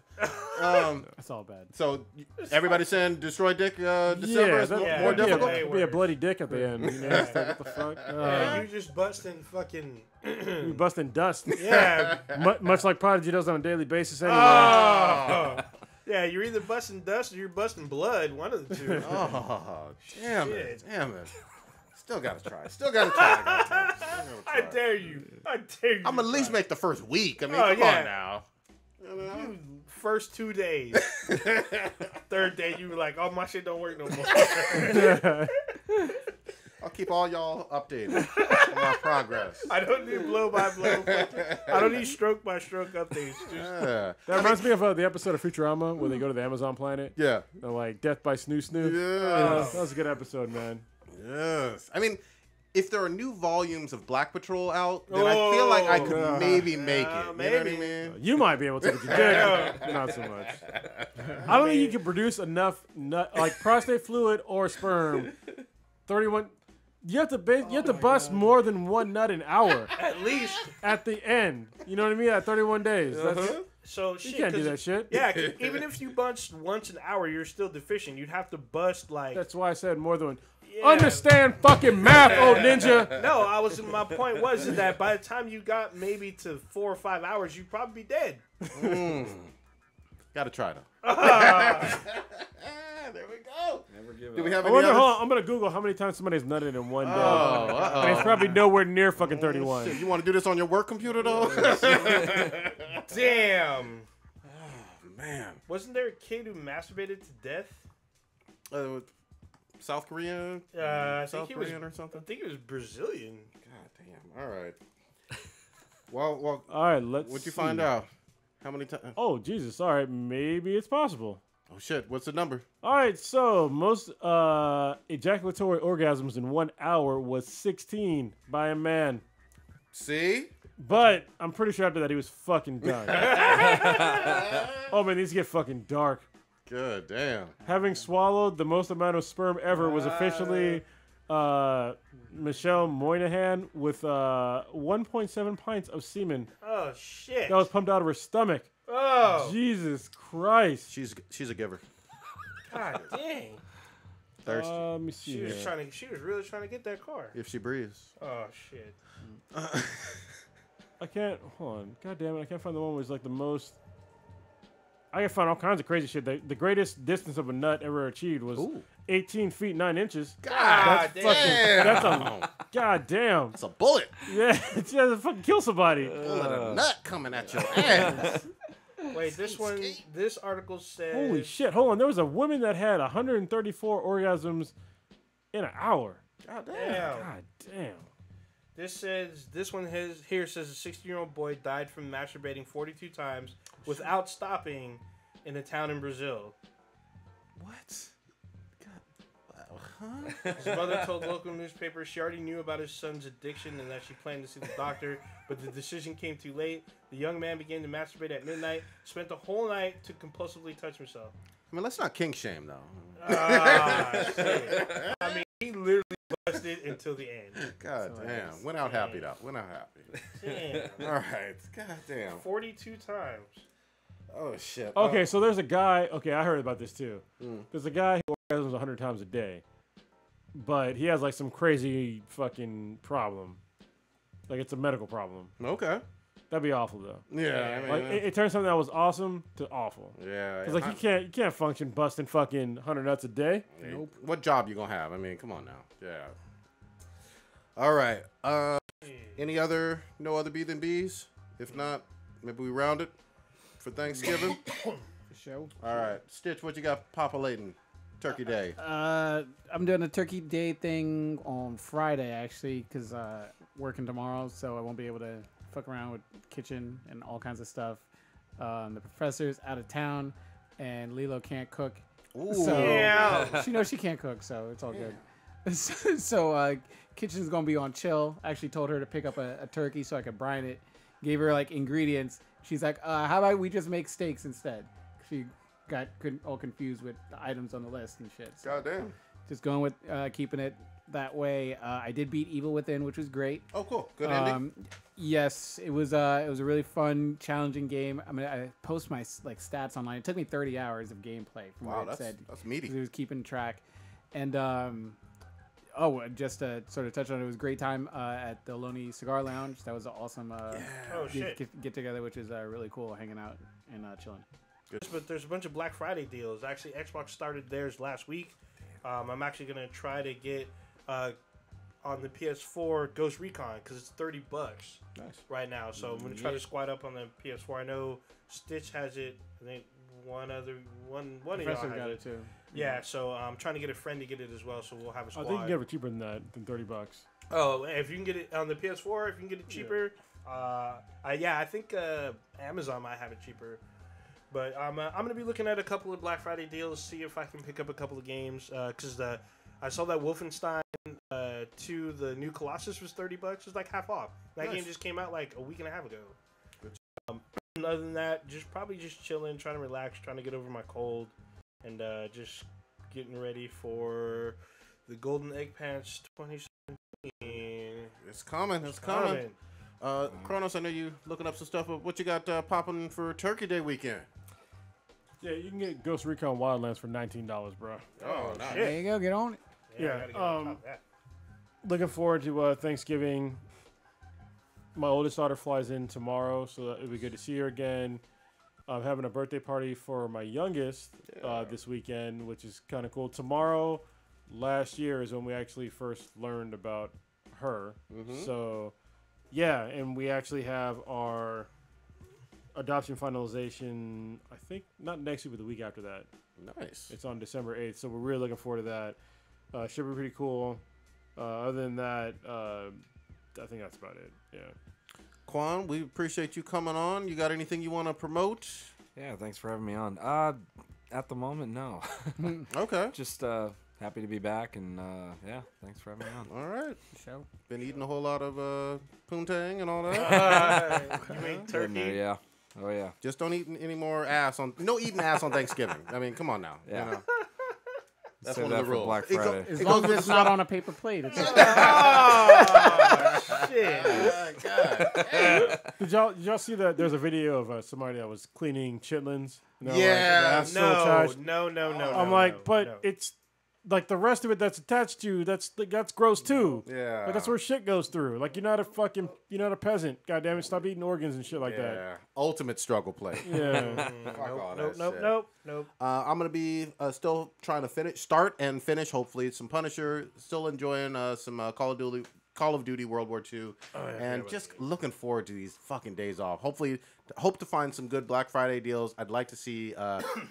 That's all bad. So everybody's saying destroy dick December Yeah, is that, more that'd difficult? Way be a worse. bloody dick at the end. You know, it's like, what the fuck? Yeah, you just busting fucking. You busting dust. Yeah. Much like Prodigy does on a daily basis anyway. Oh. Yeah, you're either busting dust or you're busting blood. One of the two. Oh, damn it. Shit. Damn it. Still gotta try. I dare you. I dare you. I'm at least make the first week. I mean, Oh, come yeah. on now. You first 2 days. Third day, you were like, oh, my shit don't work no more. I'll keep all y'all updated on my progress. I don't need blow by blow. I don't need stroke by stroke updates. Just, Yeah. That reminds me of the episode of Futurama where they go to the Amazon planet. Yeah. They're like Death by Snoo Snoo. Yes. That was a good episode, man. Yes. I mean, if there are new volumes of Black Patrol out, then I feel like I could maybe make it. You know what I maybe. mean? You might be able to, but you did. Not so much. I don't think you can produce enough like prostate fluid or sperm. 31. You have to bust more than one nut an hour at least. at the end. You know what I mean? At 31 days. That's, So shit. you can't do 'cause that shit. Yeah, 'cause even if you bust once an hour, you're still deficient. You'd have to bust like. That's why I said more than one. Yeah. Understand fucking math, old ninja. No, my point was is that by the time you got maybe to 4 or 5 hours, you'd probably be dead. Gotta try though. There we go. Never give Do we up. have I any wonder, others? hold on, I'm going to Google how many times somebody's nutted in one day. Uh-oh. And it's probably nowhere near fucking 31. Shit, you want to do this on your work computer though? Damn. Man. Wasn't there a kid who masturbated to death? South Korean? I South think he was. Korean or something? I think he was Brazilian. God damn. All right. Well, All right, let's what'd you see. find out? How many times? Oh, Jesus. All right, maybe it's possible. Oh, shit. What's the number? All right, so most ejaculatory orgasms in 1 hour was 16 by a man. See? But I'm pretty sure after that he was fucking done. Oh, man, these get fucking dark. Good damn. Having swallowed the most amount of sperm ever was officially Michelle Moynihan with 1.7 pints of semen Oh shit. that was pumped out of her stomach. Oh. Jesus Christ. She's a giver. God dang. Thirsty. Let me see She was here. She was really trying to get that car. If she breathes. Oh shit. I can't. Hold on. God damn it. I can't find the one where it's like the most. I can find all kinds of crazy shit. The greatest distance of a nut ever achieved was 18 feet 9 inches. God That's fucking. damn. That's a. God damn. It's a bullet. Yeah, it's to fucking kill somebody. Bullet a nut coming at your ass. Wait, this article says. Holy shit. Hold on. There was a woman that had 134 orgasms in an hour. God damn. Damn. God damn. This one here says a 16-year-old boy died from masturbating 42 times without stopping in a town in Brazil. What? God. Huh? His mother told local newspapers she already knew about his son's addiction and that she planned to see the doctor, but the decision came too late. The young man began to masturbate at midnight, spent the whole night to compulsively touch himself. I mean, let's not kink shame, though. Shit. I mean, he literally busted until the end. God damn. Went out happy, though. Went out happy. Damn. All right. God damn. 42 times. Oh, shit. Okay, so there's a guy. Okay, I heard about this too. There's a guy who orgasms 100 times a day, but he has like some crazy fucking problem. Like it's a medical problem. Okay. That'd be awful though. Yeah. I mean, Like it turns something that was awesome to awful. yeah. It's like you can't function busting fucking 100 nuts a day. Nope. What job you gonna have? I mean, come on now. Yeah. All right. No other B than B's? If not, maybe we round it for Thanksgiving. For sure. All right. Stitch, what you got populating? Turkey Day. I'm doing a Turkey Day thing on Friday, actually, because working tomorrow, so I won't be able to fuck around with kitchen and all kinds of stuff. The professor's out of town, and Lilo can't cook. Ooh. So Yeah. she knows she can't cook, so it's all good. So kitchen's gonna be on chill. I actually told her to pick up a turkey so I could brine it. Gave her like ingredients. She's like, how about we just make steaks instead? She got all confused with the items on the list and shit. So Goddamn. just going with keeping it that way. I did beat Evil Within, which was great. Oh, cool. Good ending. Yes, it was a really fun, challenging game. I mean, I post my stats online. It took me 30 hours of gameplay from Wow, what it said. that's meaty. It was keeping track. And just to sort of touch on it, it was a great time at the Ohlone Cigar Lounge. That was an awesome Oh, shit. get together, which is really cool, hanging out and chilling. But there's a bunch of Black Friday deals. Actually, Xbox started theirs last week. I'm actually going to try to get on the PS4 Ghost Recon because it's $30 Nice. right now. So I'm going to try to squat up on the PS4. I know Stitch has it. I think one of y'all Professor has got it. it too. Yeah, so I'm trying to get a friend to get it as well, so we'll have a I squad. think you can get it cheaper than that, than $30. Oh, if you can get it on the PS4, if you can get it cheaper, I think Amazon might have it cheaper. But I'm gonna be looking at a couple of Black Friday deals, see if I can pick up a couple of games. Because I saw that Wolfenstein 2, the new Colossus, was $30. It's like half off. That game just came out like a week and a half ago. Other than that, probably just chilling, trying to relax, trying to get over my cold, and just getting ready for the Golden Egg Pants 2017. It's coming. It's coming. Kronos, I know you looking up some stuff. But what you got popping for Turkey Day weekend? Yeah, you can get Ghost Recon Wildlands for $19, bro. Oh, nice. shit. There you go. Get on it. Yeah, I gotta get on top of that. Looking forward to Thanksgiving. My oldest daughter flies in tomorrow, so it'll be good to see her again. I'm having a birthday party for my youngest this weekend, which is kind of cool. Tomorrow, last year, is when we actually first learned about her. So, yeah, and we actually have our adoption finalization, I think, not next week, but the week after that. Nice. It's on December 8th, so we're really looking forward to that. Should be pretty cool. Other than that, I think that's about it. Yeah. Quan, we appreciate you coming on. You got anything you want to promote? Yeah, thanks for having me on. At the moment, no. Okay. Just happy to be back, and yeah, thanks for having me on. All right. Show. Been eating a whole lot of poontang and all that. You mean Getting there, turkey? yeah. Oh yeah. Just don't eat any more ass on. No eating ass on Thanksgiving. I mean, come on now. Yeah. You know. That's Save one of that the for rules. Black It go- Friday. As it long goes as with it's the not song. on a paper plate. It's Oh, shit. God. Did y'all see that? There's a video of somebody that was cleaning chitlins. And they're Yeah, the ass still attached. No. I'm like, but it's like the rest of it that's attached to you. That's gross too. Yeah. Like that's where shit goes through. Like you're not a peasant. God damn it, stop eating organs and shit like that. Yeah. Ultimate struggle play. Yeah. Fuck all that shit. Nope. I'm gonna be still trying to start and finish. Hopefully, some Punisher. Still enjoying some Call of Duty World War II, and just looking forward to these fucking days off. Hopefully, hope to find some good Black Friday deals. I'd like to see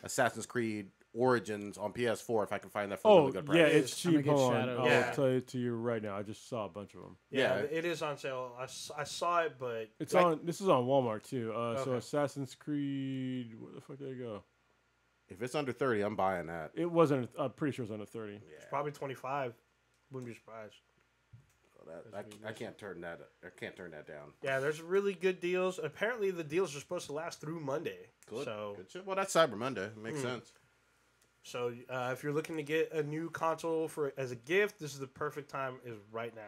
Assassin's Creed Origins on PS4 if I can find that for a really good price. yeah, it's I'm gonna cheap. get Hold on, Shadow. I'll Yeah. tell it to you right now. I just saw a bunch of them. Yeah, Yeah. it is on sale. I saw it, but It's on. This is on Walmart too. So Okay. Assassin's Creed. Where the fuck did it go? If it's under 30, I'm buying that. It wasn't. I'm pretty sure it was under 30. It's probably 25. Wouldn't be surprised. So I can't turn that. I can't turn that down. Yeah, there's really good deals. Apparently, the deals are supposed to last through Monday. Good. So, Good shit. Well, that's Cyber Monday. Makes sense. so if you're looking to get a new console as a gift, this is the perfect time. Is right now.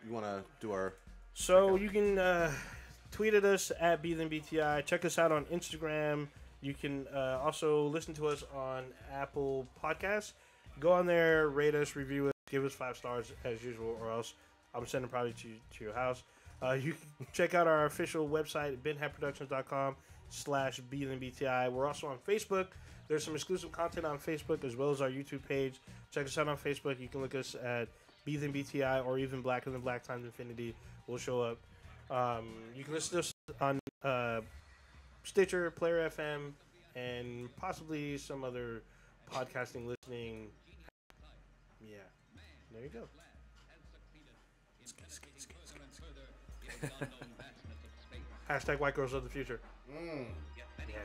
You want to do our? So you can tweet at us at BThenBTI. Check us out on Instagram. You can also listen to us on Apple Podcasts. Go on there, rate us, review us, give us 5 stars as usual, or else I'm sending probably to your house. You can check out our official website, benhatproductions.com/BThenBTI. We're also on Facebook. There's some exclusive content on Facebook as well as our YouTube page. Check us out on Facebook. You can look us at BThenBTI or even Blacker Than Black Times Infinity. We'll show up. You can listen to us on Stitcher, Player FM, and possibly some other podcasting listening. Yeah, there you go. Hashtag White Girls of the Future. Yeah,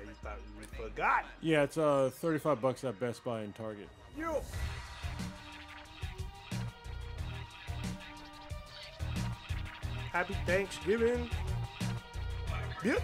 you thought we forgot. Yeah, it's $35 at Best Buy and Target. Yo. Happy Thanksgiving. Bitch.